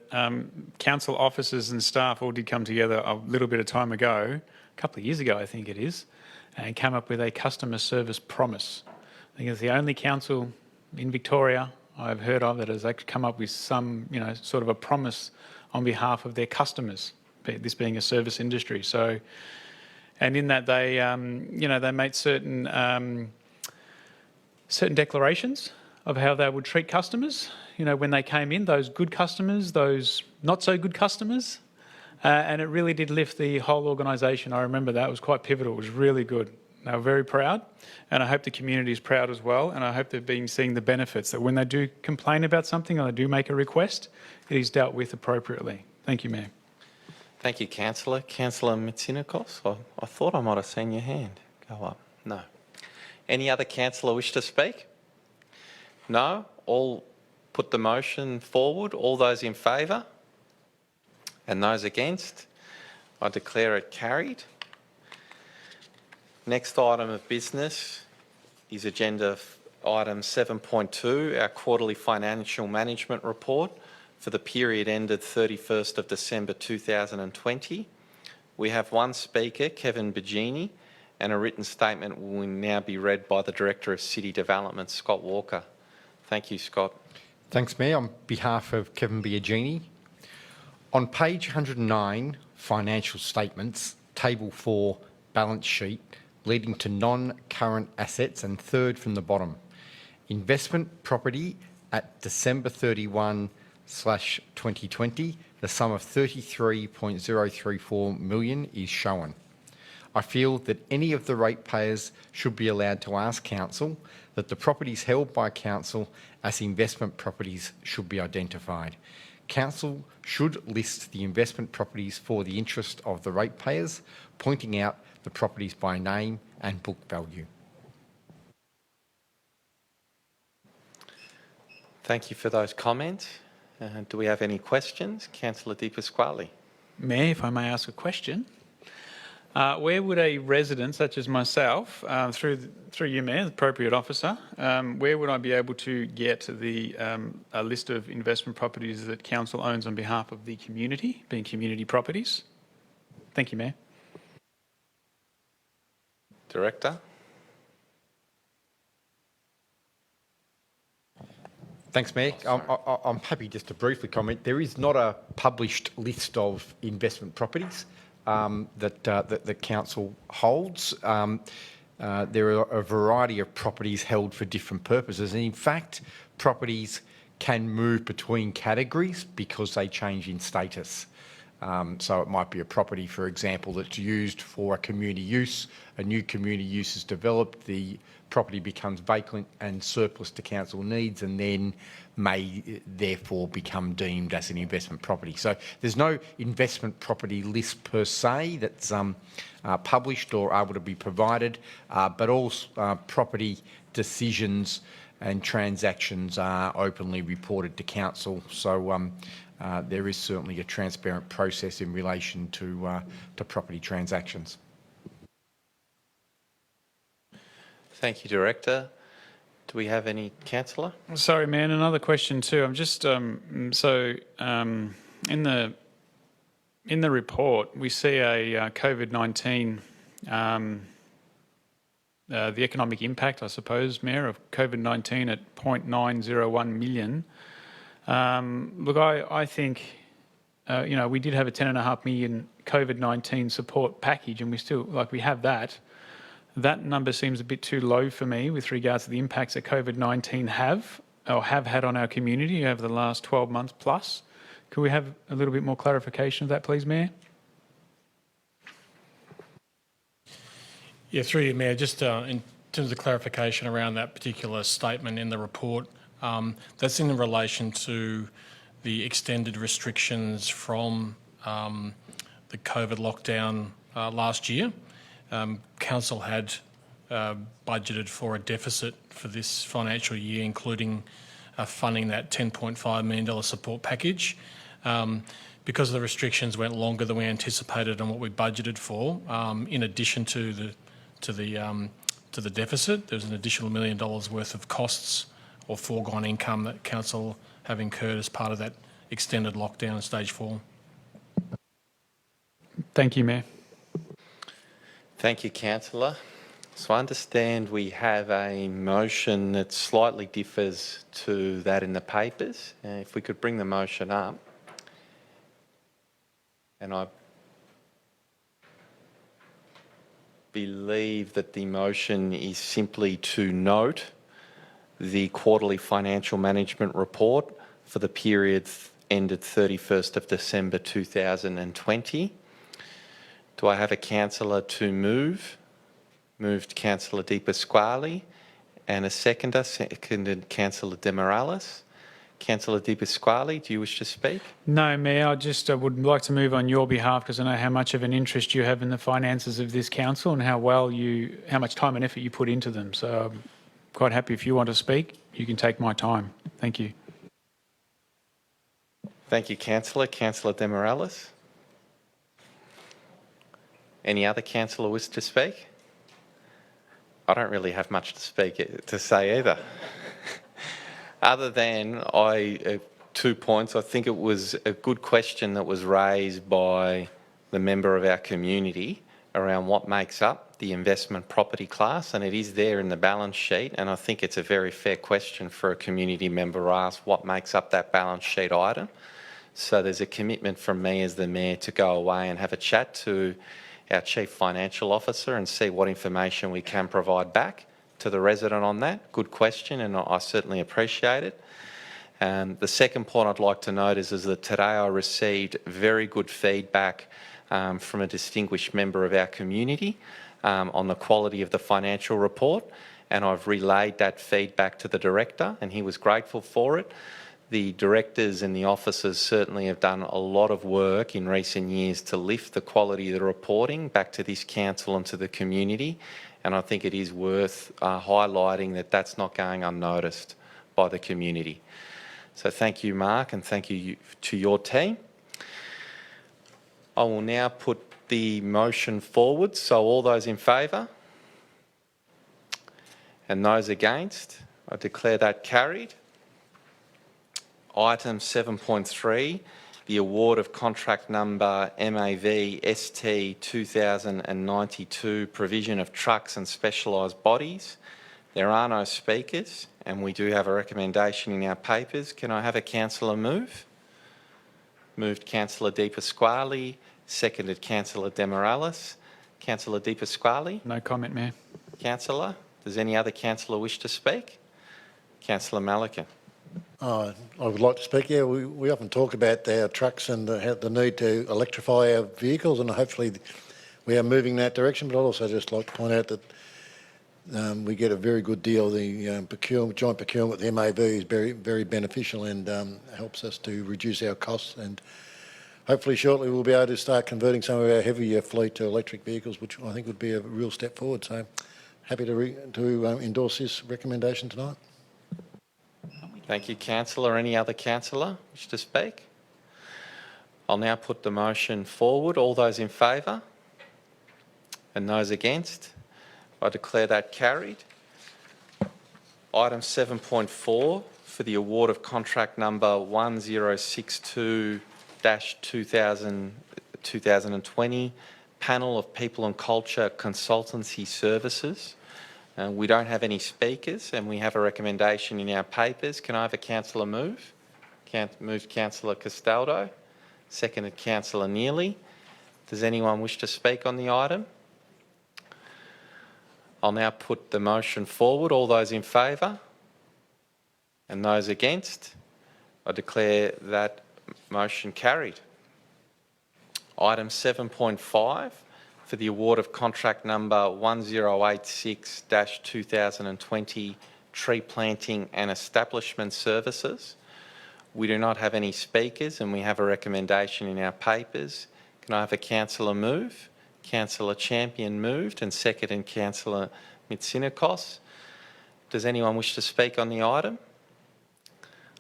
council officers and staff all did come together a little bit of time ago, a couple of years ago I think it is, and came up with a customer service promise. I think it's the only council in Victoria I've heard of that has actually come up with some, sort of a promise on behalf of their customers. this being a service industry. So, and in that they, they made certain declarations of how they would treat customers, when they came in, those good customers, those not so good customers, and it really did lift the whole organisation. I remember that. It was quite pivotal. It was really good. They were very proud, and I hope the community is proud as well, and I hope they've been seeing the benefits, that when they do complain about something or they do make a request, it is dealt with appropriately. Thank you, Mayor. Thank you, Councillor. Councillor Mitsinakos, I thought I might have seen your hand go up. No. Any other councillor wish to speak? No? All put the motion forward. All those in favour? And those against? I declare it carried. Next item of business is agenda item 7.2, our quarterly financial management report for the period ended 31st of December 2020. We have one speaker, Kevin Biagini, and a written statement will now be read by the Director of City Development, Scott Walker. Thank you, Scott. Thanks, Mayor. On behalf of Kevin Biagini, on page 109, financial statements, table 4, balance sheet, leading to non-current assets, and third from the bottom, investment property at December 31/2020, the sum of 33.034 million is shown. I feel that any of the ratepayers should be allowed to ask Council that the properties held by Council as investment properties should be identified. Council should list the investment properties for the interest of the ratepayers, pointing out the properties by name and book value. Thank you for those comments. Do we have any questions? Councillor Di Pasquale. Mayor, if I may ask a question. Where would a resident such as myself, through you, Mayor, the appropriate officer, where would I be able to get a list of investment properties that Council owns on behalf of the community, being community properties? Thank you, Mayor. Director. Thanks, Mayor. I'm happy just to briefly comment. There is not a published list of investment properties that the Council holds. There are a variety of properties held for different purposes, and in fact, properties can move between categories because they change in status. So it might be a property, for example, that's used for a community use. A new community use is developed, the property becomes vacant and surplus to council needs, and then may therefore become deemed as an investment property. So there's no investment property list per se that's published or able to be provided, but all property decisions and transactions are openly reported to council. So there is certainly a transparent process in relation to property transactions. Thank you, Director. Do we have any councillor? Sorry, man. Another question too. I'm just in the report we see a COVID-19, the economic impact, I suppose, Mayor, of COVID-19 at 0.901 million. Look, I think we did have a 10.5 million COVID-19 support package, and we have that. That number seems a bit too low for me with regards to the impacts that COVID-19 have had on our community over the last 12 months plus. Could we have a little bit more clarification of that, please, Mayor? Yeah, through you, Mayor, just in terms of clarification around that particular statement in the report, that's in relation to the extended restrictions from the COVID lockdown last year. Council had budgeted for a deficit for this financial year, including funding that $10.5 million support package. Because the restrictions went longer than we anticipated and what we budgeted for, in addition to the deficit, there's an additional $1 million worth of costs or foregone income that Council have incurred as part of that extended lockdown in stage 4. Thank you, Mayor. Thank you, councillor. So I understand we have a motion that slightly differs to that in the papers. If we could bring the motion up. And I believe that the motion is simply to note the quarterly financial management report for the period ended 31st of December 2020. Do I have a councillor to move? Moved Councillor De Pasquale. And a seconder, seconded Councillor De Morales. Councillor De Pasquale, do you wish to speak? No, Mayor, I just would like to move on your behalf because I know how much of an interest you have in the finances of this council and how much time and effort you put into them. So I'm quite happy if you want to speak, you can take my time. Thank you. Thank you, Councillor. Councillor De Morales. Any other councillor wish to speak? I don't really have much to say either. Other than 2 points, I think it was a good question that was raised by the member of our community around what makes up the investment property class, and it is there in the balance sheet, and I think it's a very fair question for a community member to ask what makes up that balance sheet item. So there's a commitment from me as the Mayor to go away and have a chat to our Chief Financial Officer and see what information we can provide back to the resident on that. Good question, and I certainly appreciate it. The second point I'd like to note is that today I received very good feedback from a distinguished member of our community on the quality of the financial report, and I've relayed that feedback to the Director, and he was grateful for it. The directors and the officers certainly have done a lot of work in recent years to lift the quality of the reporting back to this council and to the community, and I think it is worth highlighting that that's not going unnoticed by the community. So thank you, Mark, and thank you to your team. I will now put the motion forward. So all those in favour? And those against? I declare that carried. Item 7.3, the award of contract number MAV ST 2092, provision of trucks and specialised bodies. There are no speakers, and we do have a recommendation in our papers. Can I have a councillor move? Moved Councillor De Pasquale, seconded Councillor De Morales. Councillor De Pasquale? No comment, Mayor. Councillor? Does any other councillor wish to speak? Councillor Malikan. I would like to speak. Yeah, we often talk about our trucks and the need to electrify our vehicles, and hopefully we are moving in that direction. But I'd also just like to point out that we get a very good deal. The joint procurement with the MAV is very, very beneficial and helps us to reduce our costs. And hopefully shortly we'll be able to start converting some of our heavier fleet to electric vehicles, which I think would be a real step forward. So happy to endorse this recommendation tonight. Thank you, Councillor. Any other councillor wish to speak? I'll now put the motion forward. All those in favour? And those against? I declare that carried. Item 7.4 for the award of contract number 1062-2020, Panel of People and Culture Consultancy Services. We don't have any speakers, and we have a recommendation in our papers. Can I have a councillor move? Moved Councillor Castaldo, seconded Councillor Neely. Does anyone wish to speak on the item? I'll now put the motion forward. All those in favour? And those against? I declare that motion carried. Item 7.5 for the award of contract number 1086-2020, Tree Planting and Establishment Services. We do not have any speakers, and we have a recommendation in our papers. Can I have a councillor move? Councillor Champion moved, and seconded Councillor Mitsinikos. Does anyone wish to speak on the item?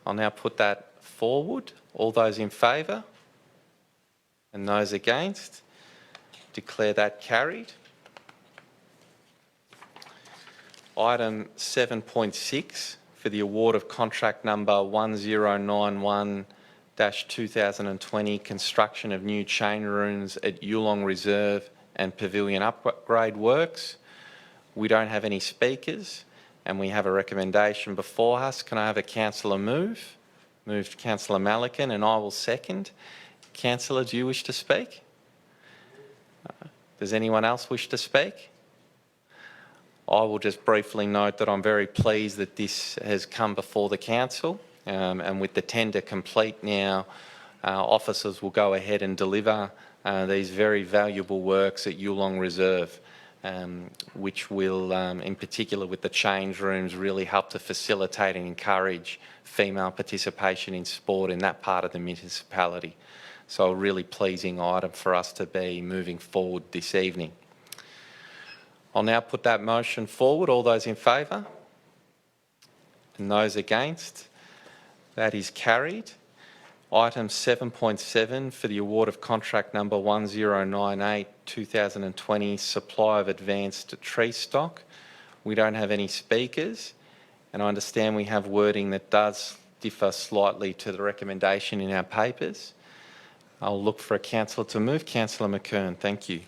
I'll now put that forward. All those in favour? And those against? Declare that carried. Item 7.6 for the award of contract number 1091-2020, construction of new chain rooms at Yulong Reserve and Pavilion upgrade works. We don't have any speakers, and we have a recommendation before us. Can I have a councillor move? Moved Councillor Malikan, and I will second. Councillor, do you wish to speak? Does anyone else wish to speak? I will just briefly note that I'm very pleased that this has come before the council, and with the tender complete now, officers will go ahead and deliver these very valuable works at Yulong Reserve, which will, in particular with the change rooms, really help to facilitate and encourage female participation in sport in that part of the municipality. So a really pleasing item for us to be moving forward this evening. I'll now put that motion forward. All those in favour? And those against? That is carried. Item 7.7 for the award of contract number 1098-2020, supply of advanced tree stock. We don't have any speakers, and I understand we have wording that does differ slightly to the recommendation in our papers. I'll look for a councillor to move. Councillor McKern, thank you.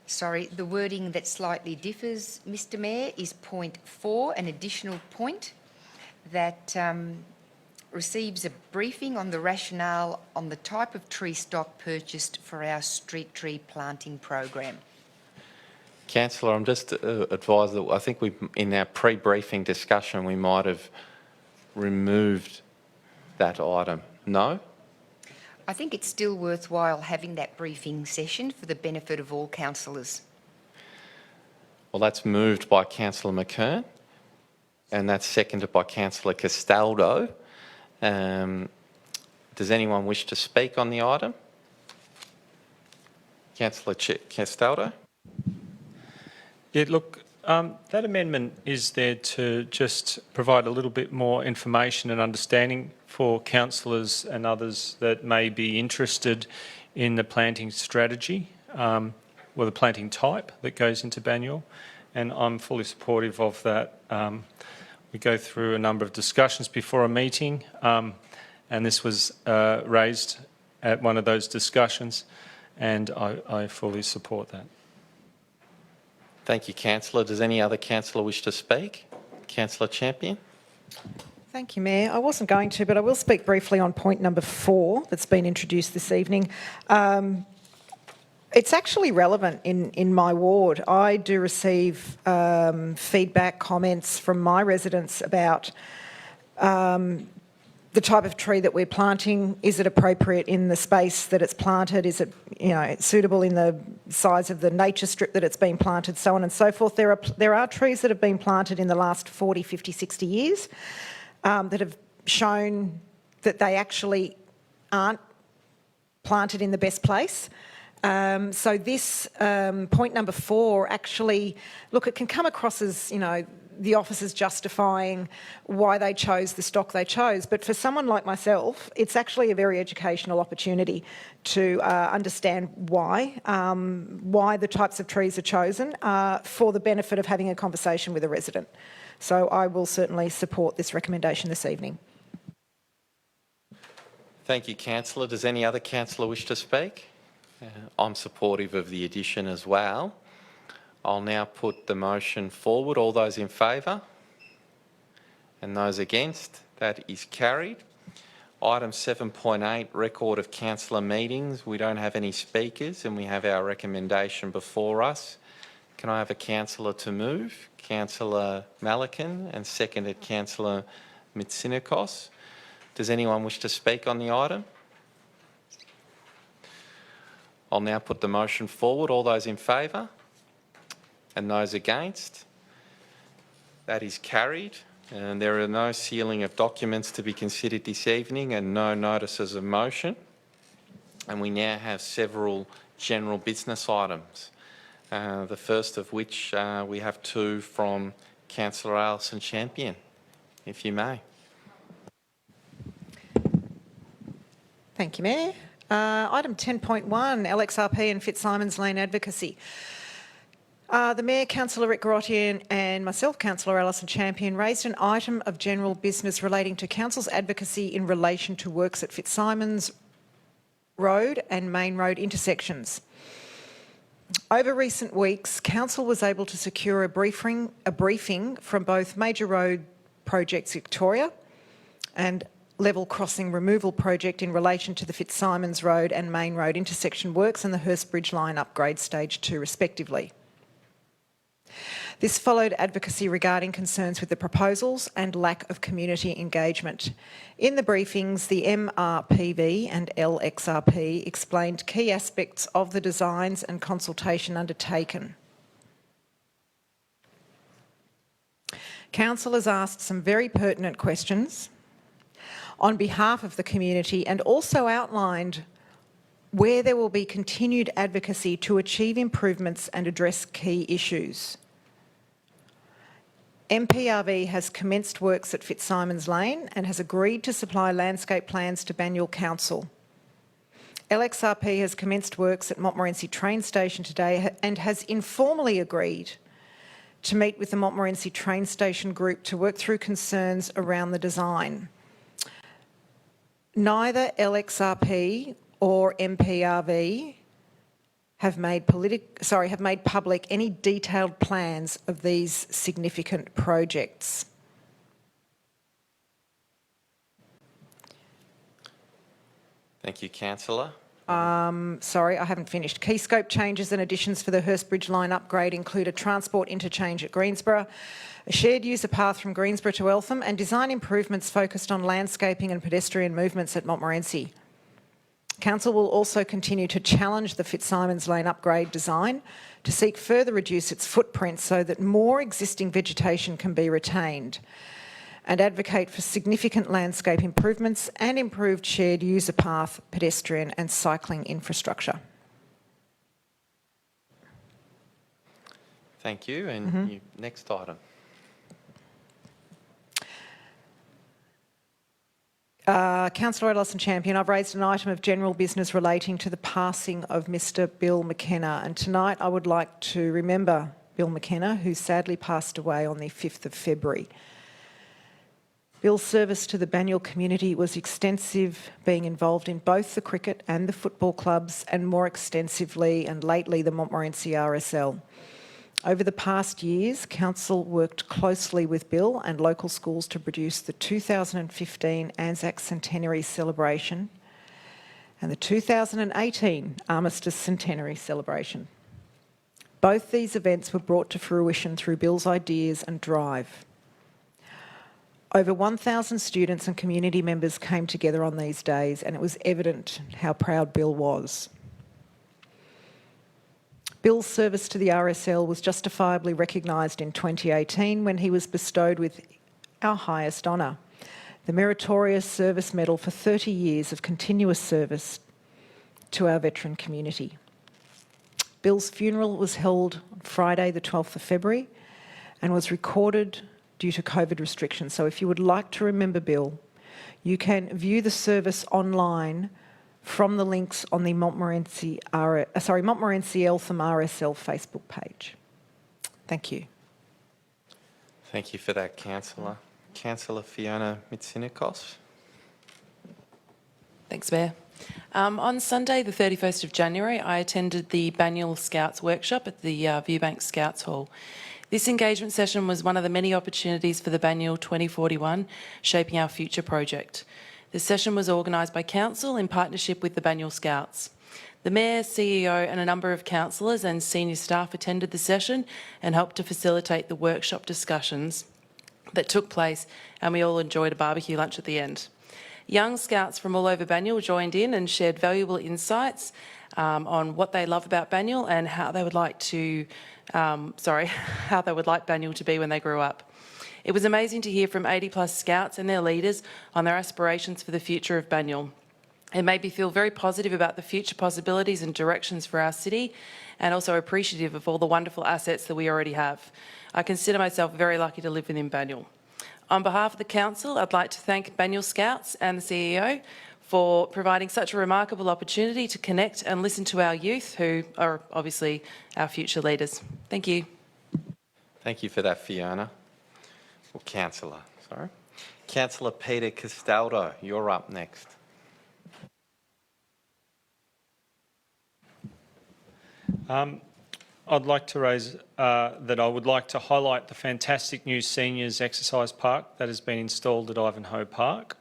Sorry, the wording that slightly differs, Mr Mayor, is point 4, an additional point that receives a briefing on the rationale on the type of tree stock purchased for our street tree planting program. Councillor, I'm just advised that I think in our pre-briefing discussion we might have removed that item. No? I think it's still worthwhile having that briefing session for the benefit of all councillors. Well, that's moved by Councillor McKern, and that's seconded by Councillor Castaldo. Does anyone wish to speak on the item? Councillor Castaldo? Yeah, look, that amendment is there to just provide a little bit more information and understanding for councillors and others that may be interested in the planting strategy, or the planting type that goes into Banyule, and I'm fully supportive of that. We go through a number of discussions before a meeting, and this was raised at one of those discussions, and I fully support that. Thank you, Councillor. Does any other councillor wish to speak? Councillor Champion? Thank you, Mayor. I wasn't going to, but I will speak briefly on point number 4 that's been introduced this evening. It's actually relevant in my ward. I do receive feedback, comments from my residents about the type of tree that we're planting. Is it appropriate in the space that it's planted? Is it, suitable in the size of the nature strip that it's been planted, so on and so forth? There are trees that have been planted in the last 40, 50, 60 years that have shown that they actually aren't planted in the best place. So this point number 4 actually, look, it can come across as, the officers justifying why they chose the stock they chose. But for someone like myself, it's actually a very educational opportunity to understand why the types of trees are chosen for the benefit of having a conversation with a resident. So I will certainly support this recommendation this evening. Thank you, Councillor. Does any other councillor wish to speak? I'm supportive of the addition as well. I'll now put the motion forward. All those in favour? And those against? That is carried. Item 7.8, record of councillor meetings. We don't have any speakers and we have our recommendation before us. Can I have a councillor to move? Councillor Malikan, and seconded Councillor Mitsinikos. Does anyone wish to speak on the item? I'll now put the motion forward. All those in favour? And those against? That is carried. And there are no sealing of documents to be considered this evening and no notices of motion. And we now have several general business items. The first of which we have 2 from Councillor Alison Champion, if you may. Thank you, Mayor. Item 10.1, LXRP and Fitzsimons Lane advocacy. The Mayor, Councillor Rick Garottian, and myself, Councillor Alison Champion, raised an item of general business relating to Council's advocacy in relation to works at Fitzsimons Road and Main Road intersections. Over recent weeks, Council was able to secure a briefing from both Major Road Projects Victoria and level crossing removal project in relation to the Fitzsimons Road and Main Road intersection works and the Hurst Bridge Line upgrade stage 2 respectively. This followed advocacy regarding concerns with the proposals and lack of community engagement. In the briefings, the MRPV and LXRP explained key aspects of the designs and consultation undertaken. Council has asked some very pertinent questions on behalf of the community and also outlined where there will be continued advocacy to achieve improvements and address key issues. MPRV has commenced works at Fitzsimons Lane and has agreed to supply landscape plans to Banyule Council. LXRP has commenced works at Montmorency train station today and has informally agreed to meet with the Montmorency train station group to work through concerns around the design. Neither LXRP or MPRV have made public any detailed plans of these significant projects. Thank you, Councillor. Sorry, I haven't finished. Key scope changes and additions for the Hurst Bridge Line upgrade include a transport interchange at Greensborough, a shared user path from Greensborough to Eltham, and design improvements focused on landscaping and pedestrian movements at Montmorency. Council will also continue to challenge the Fitzsimons Lane upgrade design to seek further reduce its footprint so that more existing vegetation can be retained, and advocate for significant landscape improvements and improved shared user path, pedestrian and cycling infrastructure. Thank you. And next item. Councillor Ellison-Champion, I've raised an item of general business relating to the passing of Mr Bill McKenna, and tonight I would like to remember Bill McKenna, who sadly passed away on the 5th of February. Bill's service to the Banyule community was extensive, being involved in both the cricket and the football clubs, and more extensively and lately the Montmorency RSL. Over the past years, Council worked closely with Bill and local schools to produce the 2015 Anzac Centenary Celebration and the 2018 Armistice Centenary Celebration. Both these events were brought to fruition through Bill's ideas and drive. Over 1,000 students and community members came together on these days, and it was evident how proud Bill was. Bill's service to the RSL was justifiably recognised in 2018 when he was bestowed with our highest honour, the Meritorious Service Medal for 30 years of continuous service to our veteran community. Bill's funeral was held on Friday the 12th of February and was recorded due to COVID restrictions. So if you would like to remember Bill, you can view the service online from the links on the Montmorency Eltham RSL Facebook page. Thank you. Thank you for that, Councillor. Councillor Fiona Mitsinikos. Thanks, Mayor. On Sunday, the 31st of January, I attended the Banyule Scouts workshop at the Viewbank Scouts Hall. This engagement session was one of the many opportunities for the Banyule 2041 Shaping Our Future project. The session was organised by Council in partnership with the Banyule Scouts. The Mayor, CEO and a number of councillors and senior staff attended the session and helped to facilitate the workshop discussions that took place, and we all enjoyed a barbecue lunch at the end. Young Scouts from all over Banyule joined in and shared valuable insights on what they love about Banyule and how they would like Banyule to be when they grew up. It was amazing to hear from 80 plus Scouts and their leaders on their aspirations for the future of Banyule. It made me feel very positive about the future possibilities and directions for our city, and also appreciative of all the wonderful assets that we already have. I consider myself very lucky to live within Banyule. On behalf of the Council, I'd like to thank Banyule Scouts and the CEO for providing such a remarkable opportunity to connect and listen to our youth, who are obviously our future leaders. Thank you. Thank you for that, Fiona. Well, Councillor, sorry. Councillor Peter Castaldo, you're up next. I'd like to raise that I would like to highlight the fantastic new seniors exercise park that has been installed at Ivanhoe Park.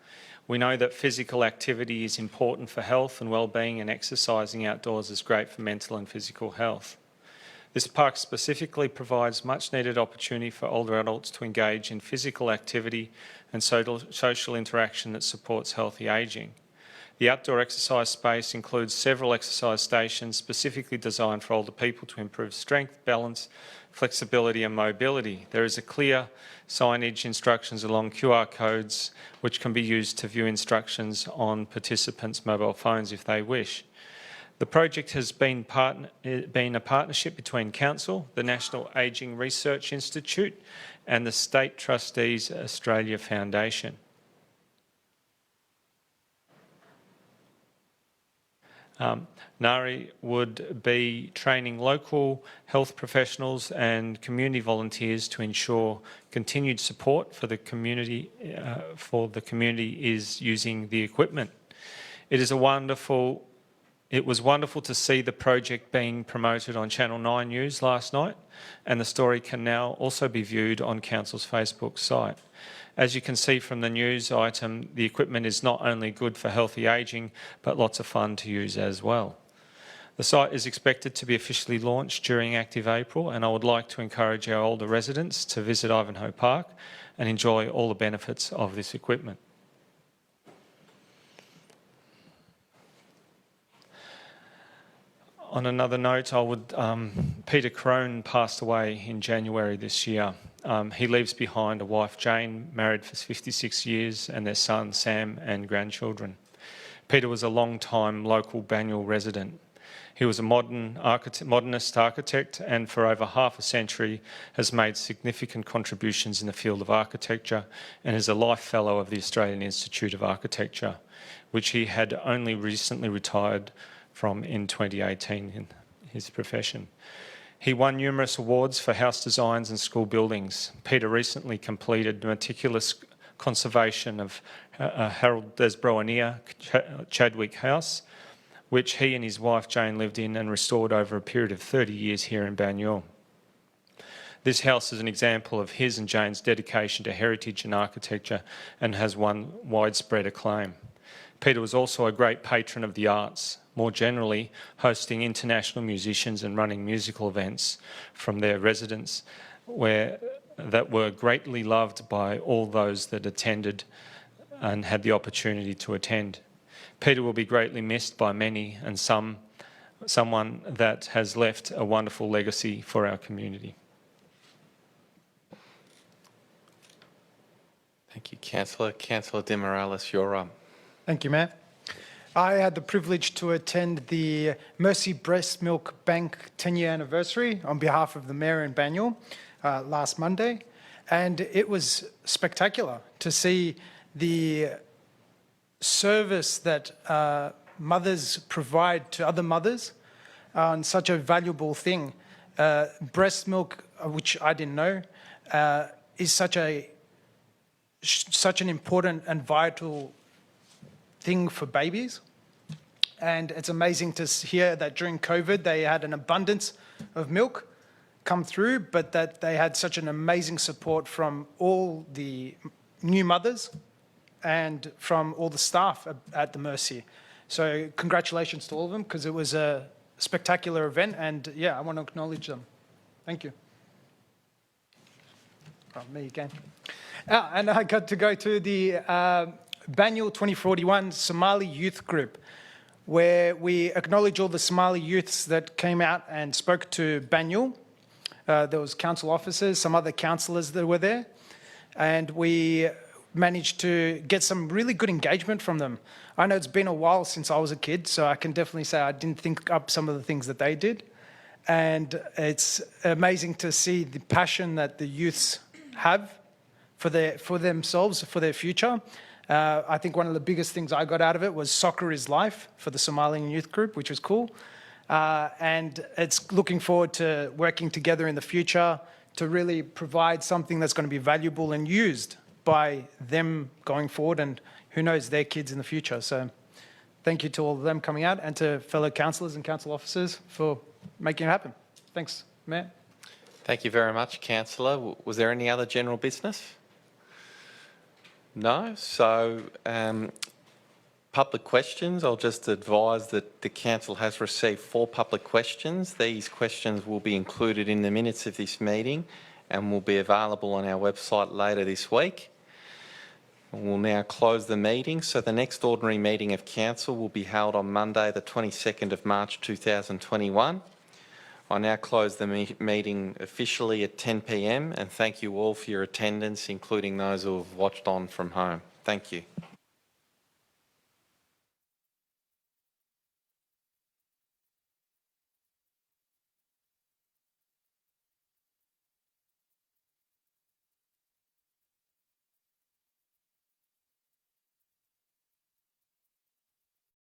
We know that physical activity is important for health and well-being, and exercising outdoors is great for mental and physical health. This park specifically provides much-needed opportunity for older adults to engage in physical activity and social interaction that supports healthy ageing. The outdoor exercise space includes several exercise stations specifically designed for older people to improve strength, balance, flexibility and mobility. There is a clear signage instructions along QR codes which can be used to view instructions on participants' mobile phones if they wish. The project has been a partnership between Council, the National Ageing Research Institute and the State Trustees Australia Foundation. NARI would be training local health professionals and community volunteers to ensure continued support for the community is using the equipment. It was wonderful to see the project being promoted on Channel 9 News last night, and the story can now also be viewed on Council's Facebook site. As you can see from the news item, the equipment is not only good for healthy ageing, but lots of fun to use as well. The site is expected to be officially launched during Active April, and I would like to encourage our older residents to visit Ivanhoe Park and enjoy all the benefits of this equipment. On another note, Peter Crone passed away in January this year. He leaves behind a wife, Jane, married for 56 years, and their son, Sam, and grandchildren. Peter was a long-time local Banyule resident. He was a modernist architect, and for over half a century has made significant contributions in the field of architecture, and is a Life Fellow of the Australian Institute of Architecture, which he had only recently retired from in 2018 in his profession. He won numerous awards for house designs and school buildings. Peter recently completed meticulous conservation of Harold Desbrowania Chadwick House, which he and his wife Jane lived in and restored over a period of 30 years here in Banyule. This house is an example of his and Jane's dedication to heritage and architecture and has won widespread acclaim. Peter was also a great patron of the arts, more generally hosting international musicians and running musical events from their residence that were greatly loved by all those that attended and had the opportunity to attend. Peter will be greatly missed by many, and someone that has left a wonderful legacy for our community. Thank you, Councillor. Councillor De Morales, you're up. Thank you, Mayor. I had the privilege to attend the Mercy Breast Milk Bank 10-year anniversary on behalf of the Mayor in Banyule last Monday, and it was spectacular to see the service that mothers provide to other mothers on such a valuable thing. Breast milk, which I didn't know, is such an important and vital thing for babies. And it's amazing to hear that during COVID they had an abundance of milk come through, but that they had such an amazing support from all the new mothers and from all the staff at the Mercy. So congratulations to all of them, because it was a spectacular event, and yeah, I want to acknowledge them. Thank you. Oh, me again. And I got to go to the Banyule 2041 Somali Youth Group, where we acknowledge all the Somali youths that came out and spoke to Banyule. There was council officers, some other councillors that were there, and we managed to get some really good engagement from them. I know it's been a while since I was a kid, so I can definitely say I didn't think up some of the things that they did. And it's amazing to see the passion that the youths have for themselves, for their future. I think one of the biggest things I got out of it was soccer is life for the Somalian youth group, which was cool. And it's looking forward to working together in the future to really provide something that's going to be valuable and used by them going forward, and who knows, their kids in the future. So thank you to all of them coming out, and to fellow councillors and council officers for making it happen. Thanks, Mayor. Thank you very much, Councillor. Was there any other general business? No. So, public questions. I'll just advise that the council has received 4 public questions. These questions will be included in the minutes of this meeting and will be available on our website later this week. We'll now close the meeting. So the next ordinary meeting of council will be held on Monday, the 22nd of March 2021. I now close the meeting officially at 10 p.m. and thank you all for your attendance, including those who have watched on from home. Thank you.